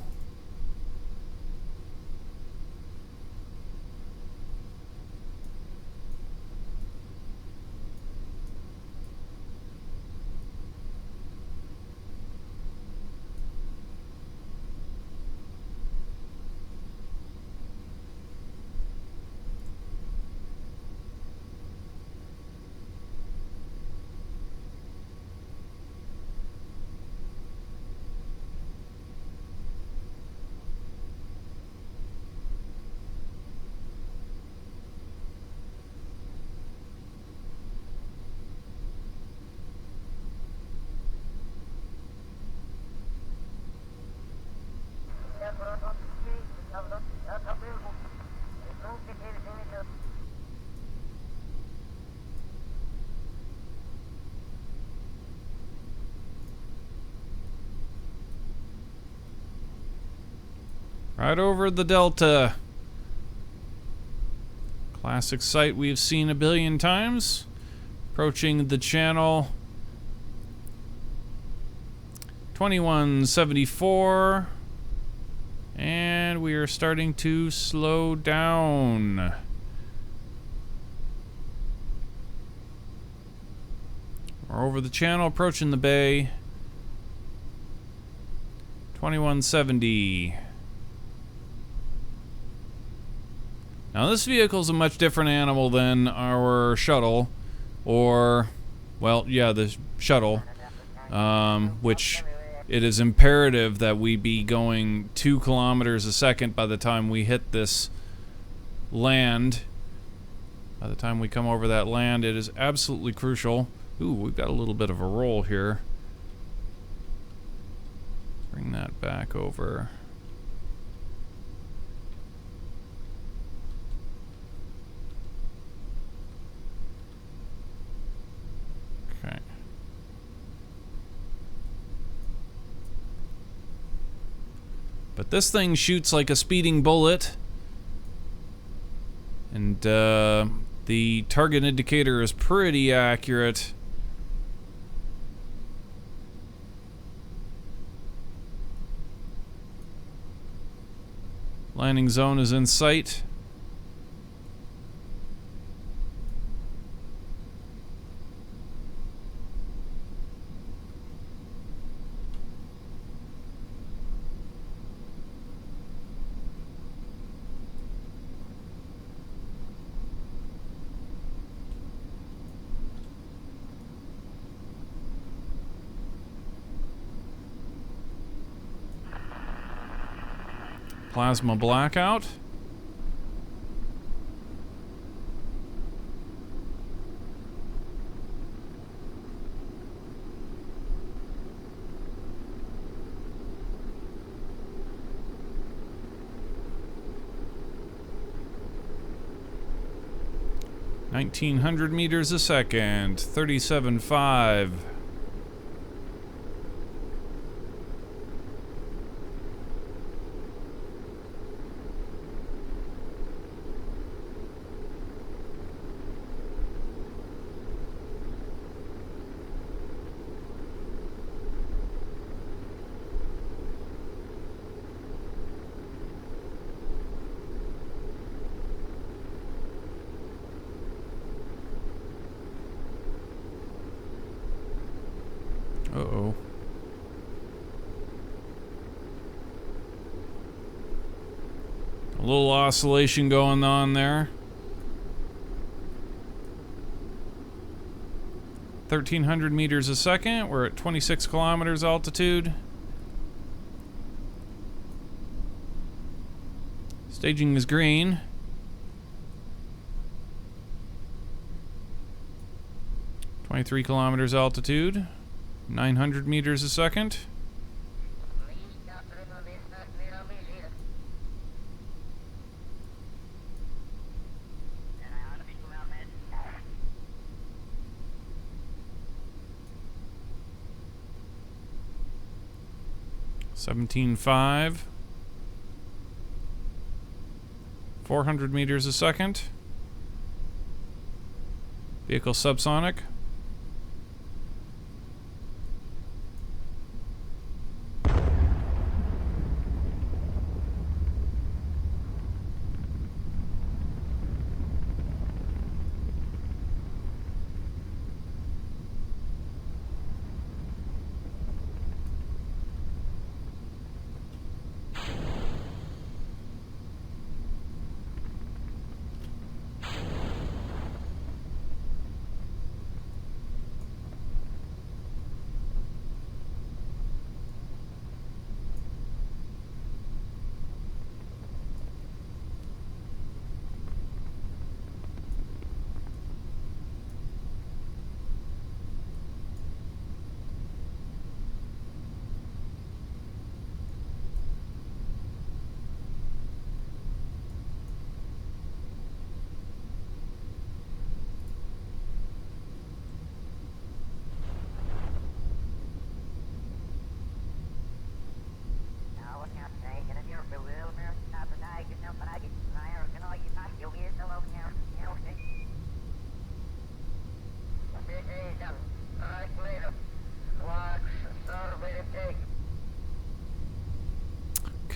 Right over the Delta. Classic sight we've seen a billion times. Approaching the channel. 2174. And we are starting to slow down. We're over the channel, approaching the bay. 2170. Now this vehicle is a much different animal than our shuttle, or, well, yeah, the shuttle, which it is imperative that we be going 2 kilometers a second by the time we hit this land. By the time we come over that land, it is absolutely crucial. Ooh, we've got a little bit of a roll here. Bring that back over. Okay. But this thing shoots like a speeding bullet. And the target indicator is pretty accurate. Landing zone is in sight. Plasma blackout. 1900 meters a second. 37.5. Uh-oh. A little oscillation going on there. 1300 meters a second. We're at 26 kilometers altitude. Staging is green. .3 kilometers altitude. 900 meters a second. $17.5. 400 meters a second. Vehicle subsonic.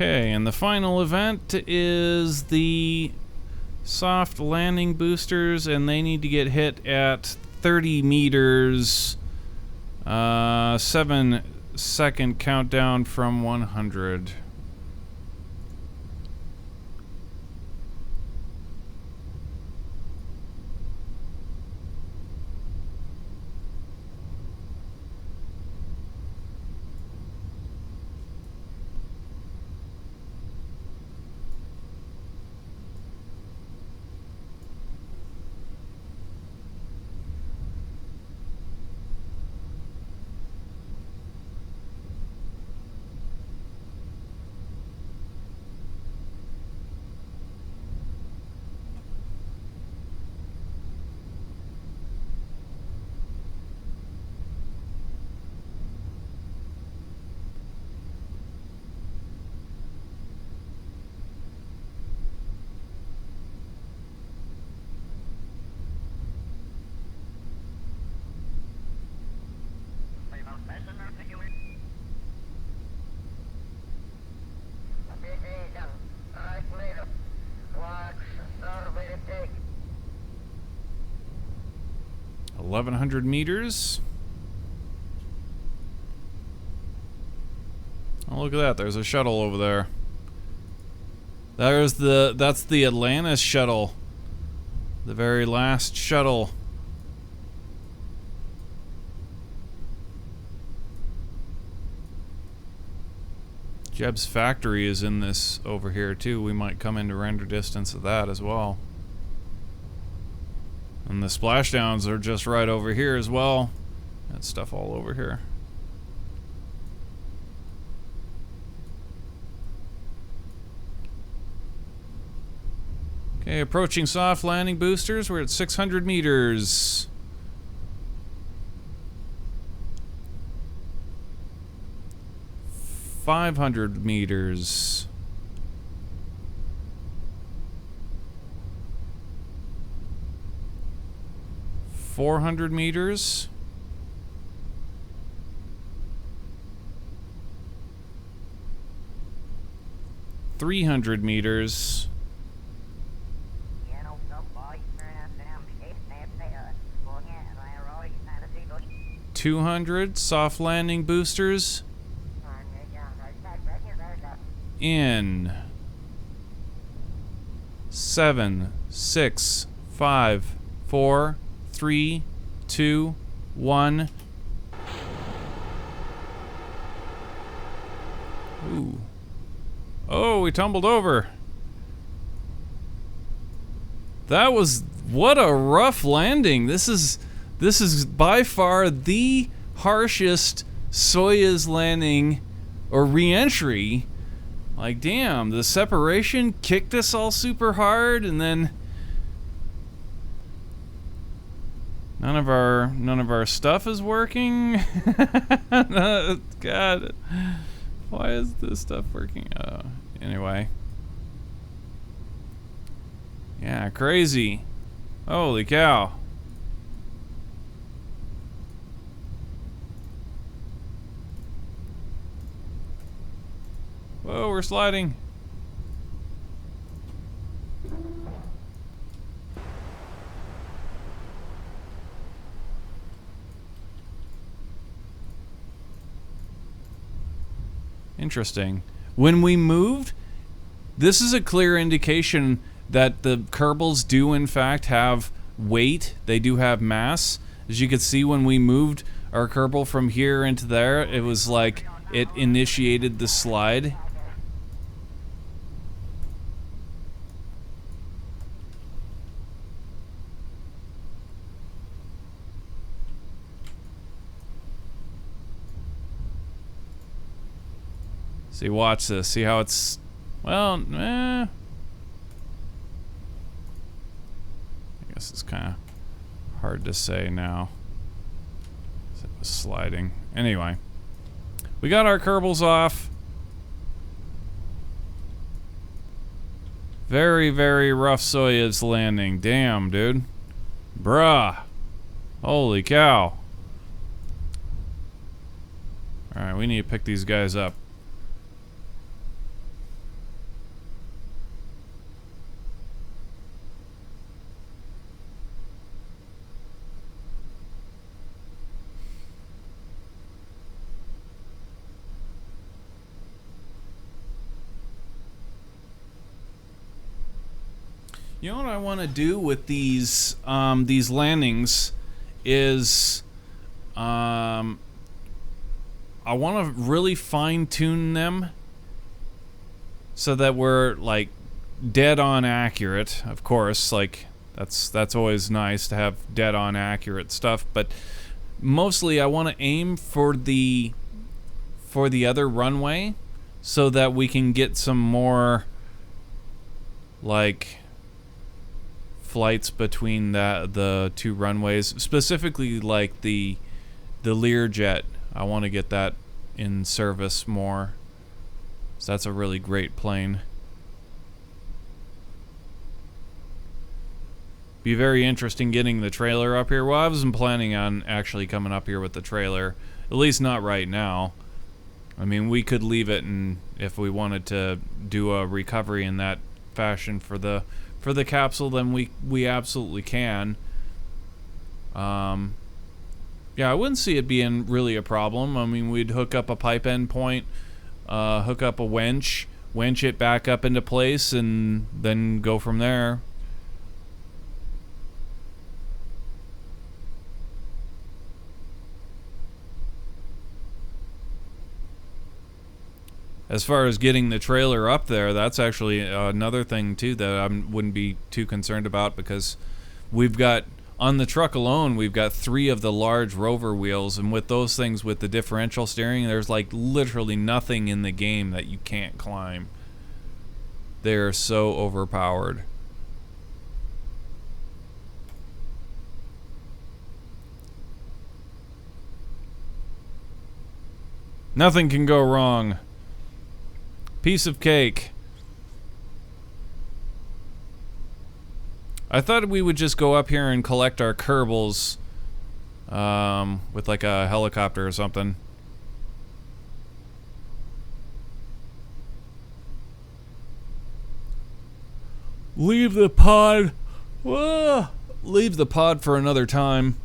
Okay, and the final event is the soft landing boosters, and they need to get hit at 30 meters. 7-second countdown from 100. Take. 1100 meters. Oh, look at that. There's a shuttle over there. That's the Atlantis shuttle. The very last shuttle. Jeb's factory is in this over here too. We might come into render distance of that as well. And the splashdowns are just right over here as well. That stuff all over here. Okay, approaching soft landing boosters. We're at 600 meters. .500 meters. .400 meters. .300 meters. 200 soft landing boosters. In 7, 6, 5, 4, 3, 2, 1. Ooh. Oh, we tumbled over. That was, what a rough landing. This is by far the harshest Soyuz landing or re-entry. Like, damn, the separation kicked us all super hard, and then none of our stuff is working. God, why is this stuff working? Anyway, yeah, crazy. Holy cow. Whoa, we're sliding. Interesting. When we moved, this is a clear indication that the Kerbals do in fact have weight. They do have mass. As you can see, when we moved our Kerbal from here into there, it was like it initiated the slide. See, watch this. See how it's, well, I guess it's kind of hard to say now. It was sliding. Anyway, we got our Kerbals off. Very, very rough Soyuz landing. Damn, dude. Bruh. Holy cow. Alright, we need to pick these guys up. You know what I want to do with these landings is I want to really fine-tune them so that we're like dead on accurate. Of course, like that's always nice to have dead on accurate stuff, but mostly I want to aim for the other runway so that we can get some more like flights between the two runways, specifically like the Learjet. I want to get that in service more. So that's a really great plane. Be very interesting getting the trailer up here. Well, I wasn't planning on actually coming up here with the trailer, at least not right now. I mean, we could leave it, and if we wanted to do a recovery in that fashion for the capsule, then we absolutely can. Yeah, I wouldn't see it being really a problem. I mean, we'd hook up a pipe end point, hook up a winch it back up into place, and then go from there. As far as getting the trailer up there, that's actually another thing too that I wouldn't be too concerned about, because we've got, on the truck alone, we've got 3 of the large rover wheels, and with those things, with the differential steering, there's like literally nothing in the game that you can't climb. They're so overpowered. Nothing can go wrong. Piece of cake. I thought we would just go up here and collect our Kerbals with like a helicopter or something. Leave the pod. Leave the pod for another time.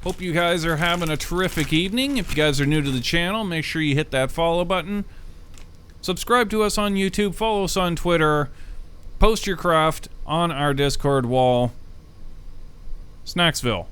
Hope you guys are having a terrific evening. If you guys are new to the channel, make sure you hit that follow button. Subscribe to us on YouTube, follow us on Twitter, post your craft on our Discord wall. Snacksville.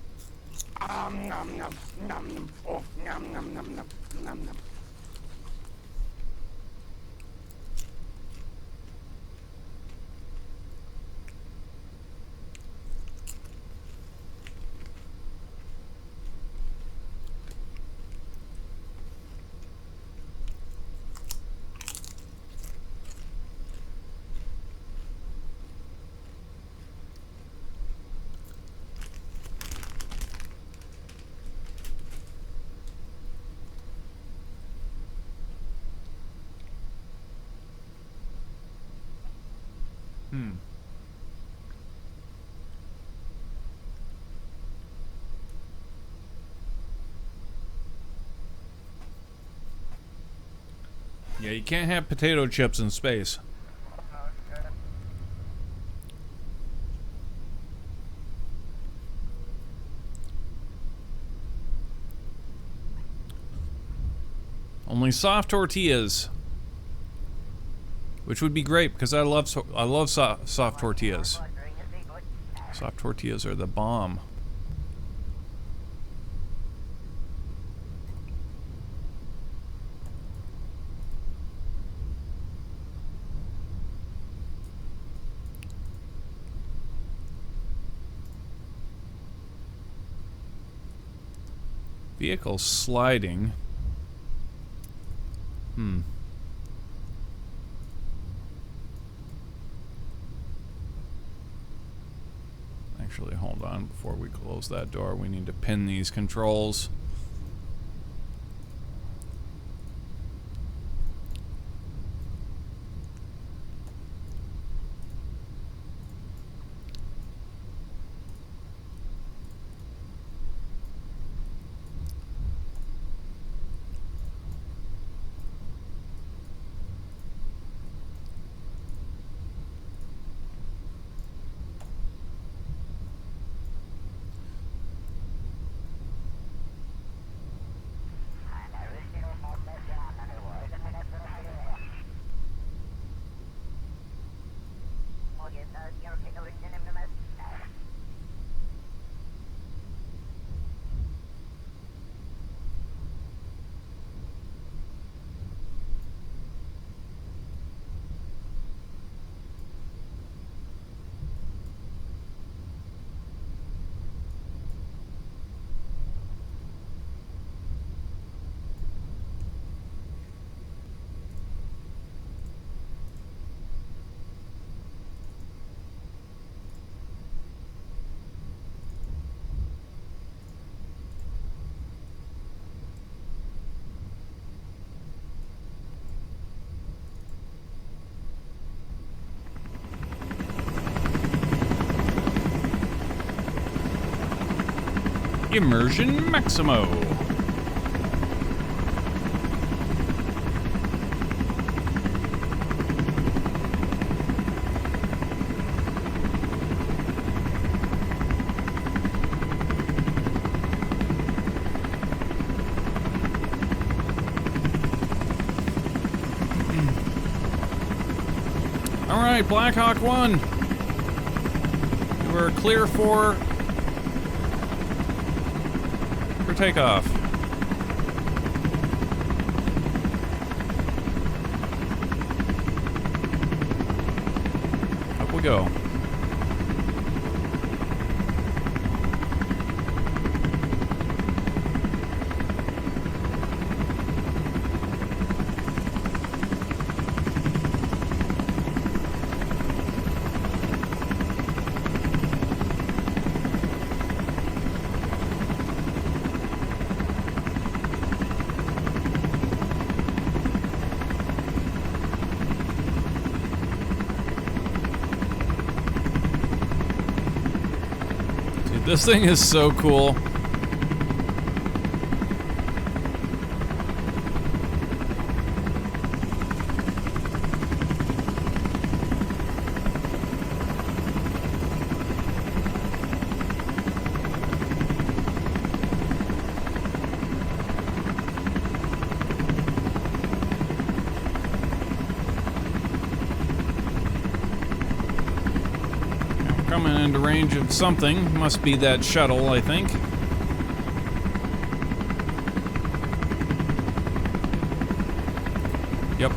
Yeah, you can't have potato chips in space. Only soft tortillas, which would be great because I love soft tortillas. Soft tortillas are the bomb. Vehicle sliding. Actually, hold on. Before we close that door, we need to pin these controls. Immersion Maximo. All right, Blackhawk 1. We're clear for takeoff. Up we go. This thing is so cool. Coming into range of something. Must be that shuttle, I think. Yep.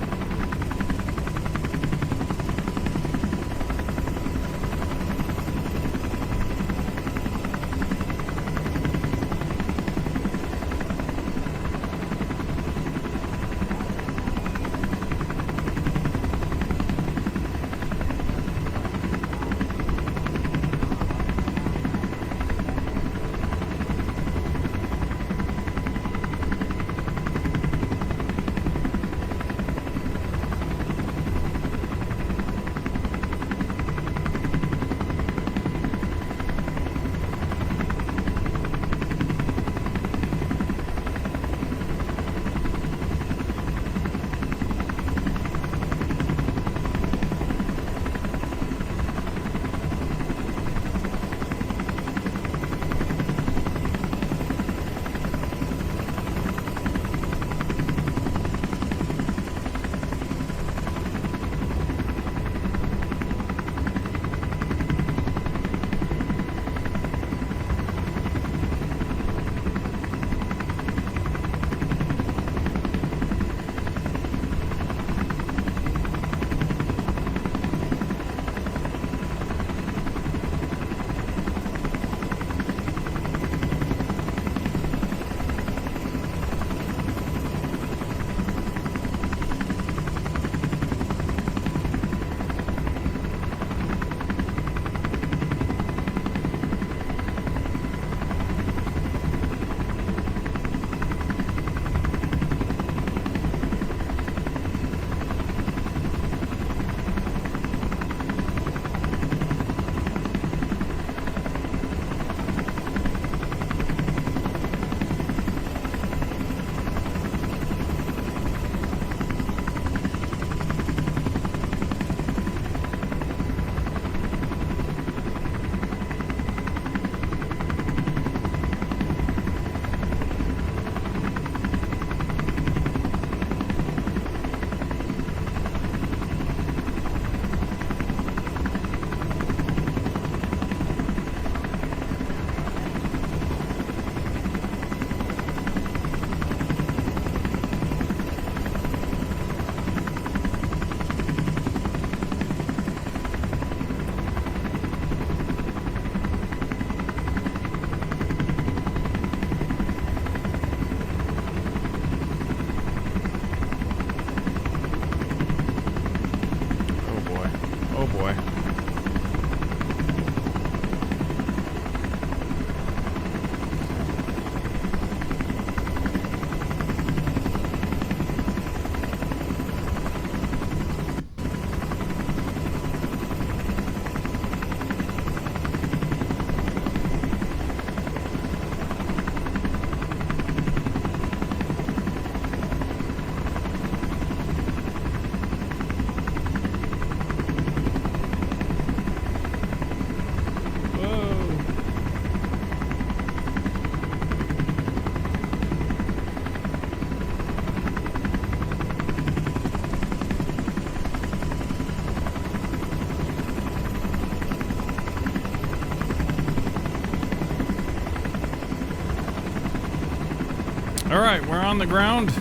All right, we're on the ground.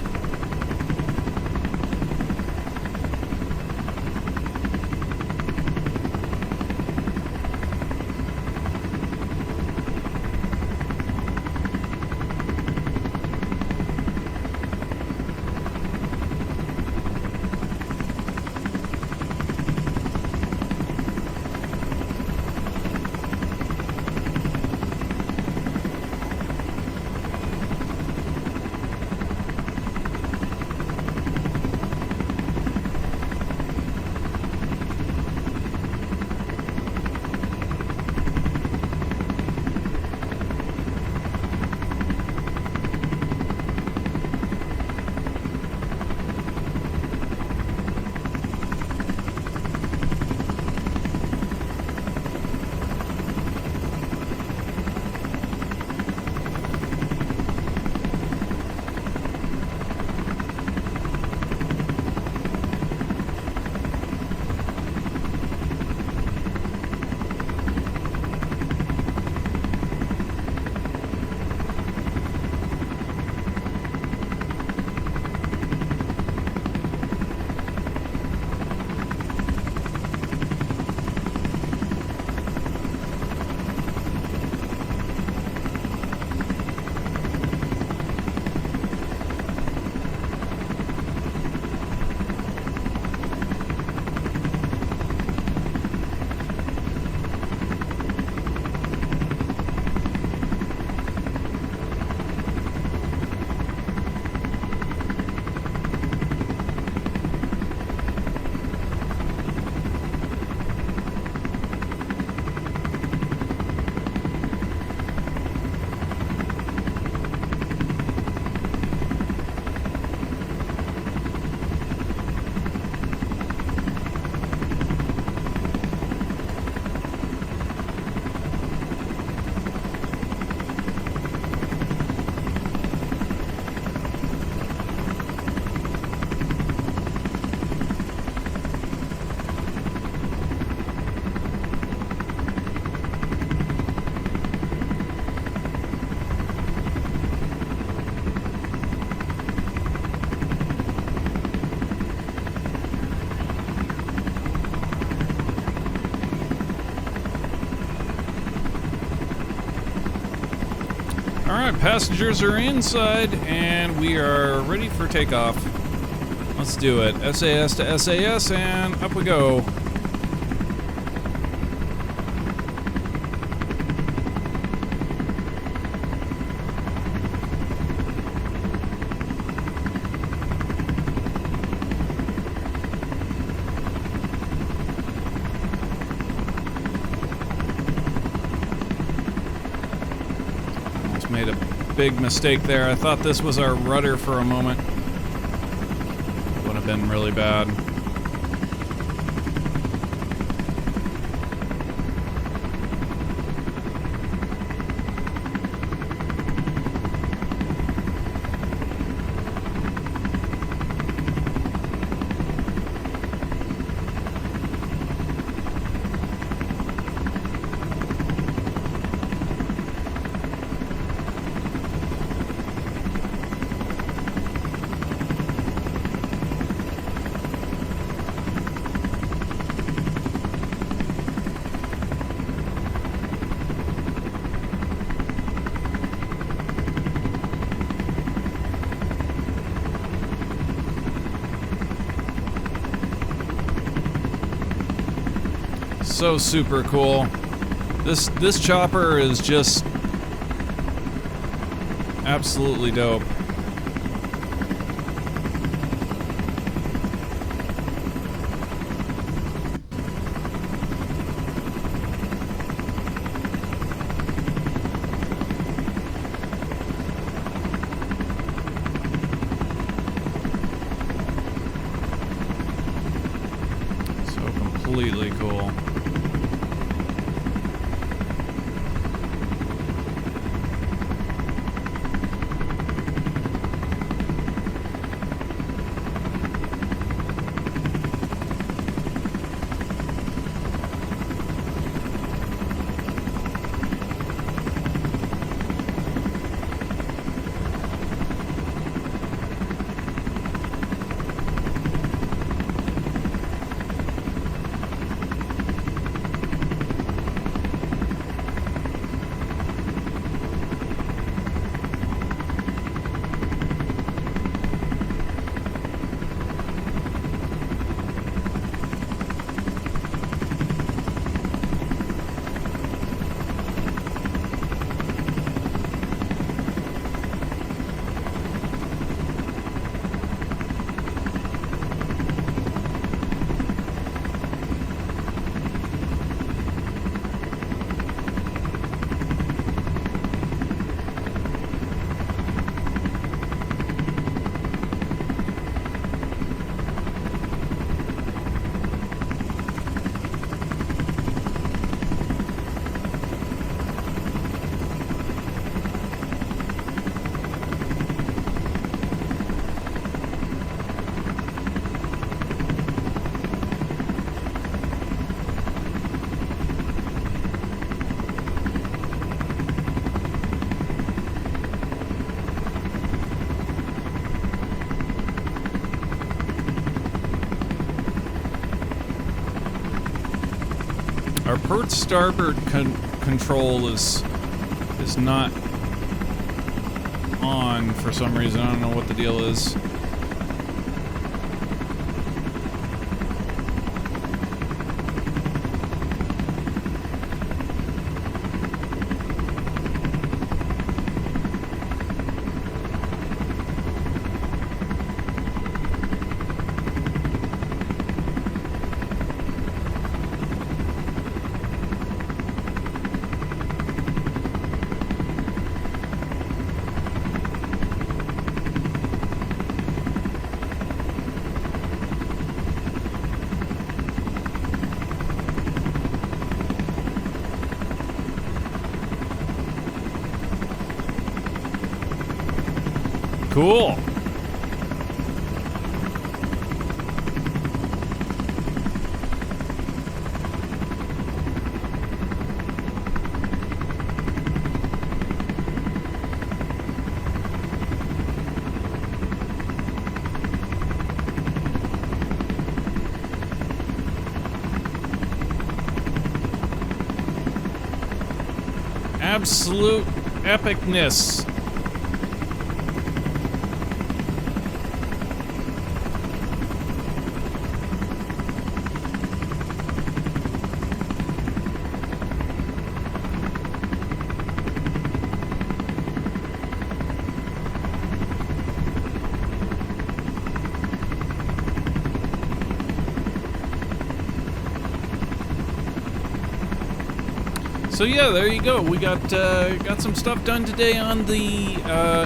All right, passengers are inside, and we are ready for takeoff. Let's do it. SAS to SAS, and up we go. Made a big mistake there. I thought this was our rudder for a moment. Would have been really bad. So super cool. This chopper is just absolutely dope. So completely cool. port starboard control is not on for some reason. I don't know what the deal is. Cool. Absolute epicness. So yeah, there you go. We got some stuff done today on the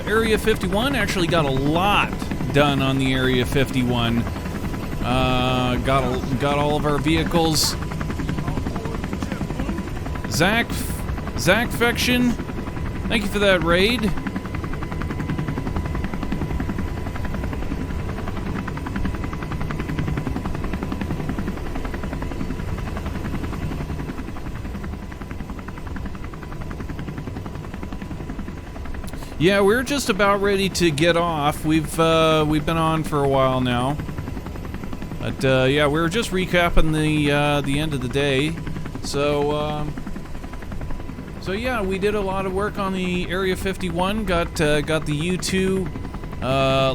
Area 51. Actually, got a lot done on the Area 51. Got all of our vehicles. Zach Fection, thank you for that raid. Yeah, we're just about ready to get off. We've been on for a while now, but yeah, we're just recapping the end of the day. So yeah, we did a lot of work on the Area 51. Got the U-2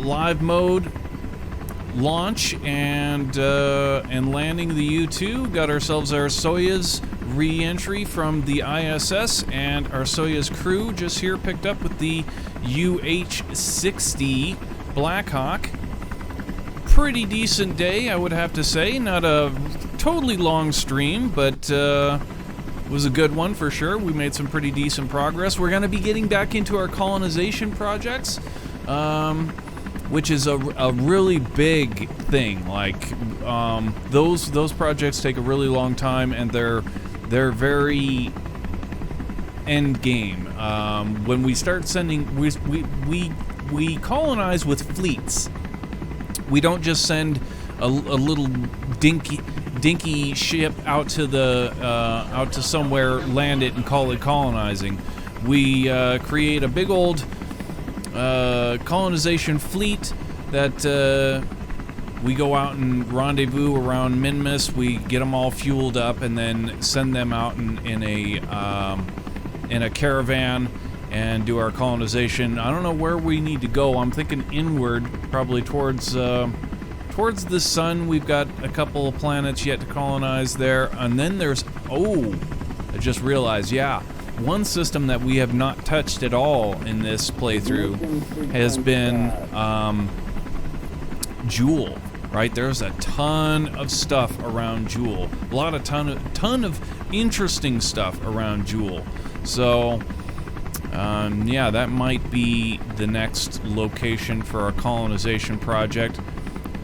live mode launch and landing the U-2. Got ourselves our Soyuz re-entry from the ISS, and our Soyuz crew just here picked up with the UH-60 Blackhawk. Pretty decent day, I would have to say. Not a totally long stream, but was a good one for sure. We made some pretty decent progress. We're going to be getting back into our colonization projects, which is a really big thing. Like those projects take a really long time, and they're very end game. When we start sending, we colonize with fleets. We don't just send a little dinky ship out to somewhere, land it, and call it colonizing. We create a big old colonization fleet that we go out and rendezvous around Minmus. We get them all fueled up and then send them out in a caravan and do our colonization. I don't know where we need to go. I'm thinking inward, probably towards the sun. We've got a couple of planets yet to colonize there, and then there's I just realized, yeah, one system that we have not touched at all in this playthrough has been Jool. Right, there's a ton of stuff around Jool. Ton of interesting stuff around Jool. So, yeah, that might be the next location for our colonization project.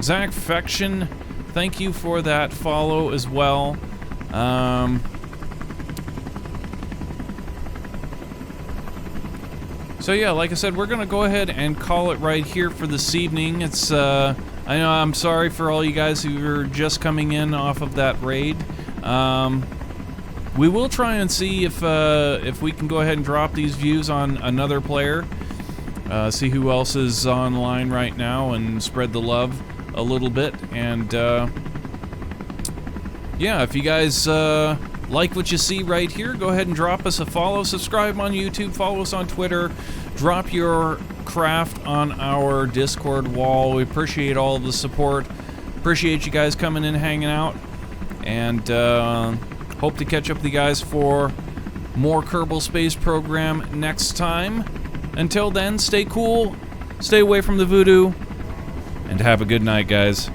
Zach Fection, thank you for that follow as well. So yeah, like I said, we're gonna go ahead and call it right here for this evening. It's I know I'm sorry for all you guys who are just coming in off of that raid. We will try and see if we can go ahead and drop these views on another player. See who else is online right now and spread the love a little bit. And yeah, if you guys like what you see right here, go ahead and drop us a follow. Subscribe on YouTube, follow us on Twitter. Drop your craft on our Discord wall. We appreciate all of the support. Appreciate you guys coming in, hanging out. And hope to catch up with you guys for more Kerbal Space Program next time. Until then, stay cool, stay away from the voodoo, and have a good night, guys.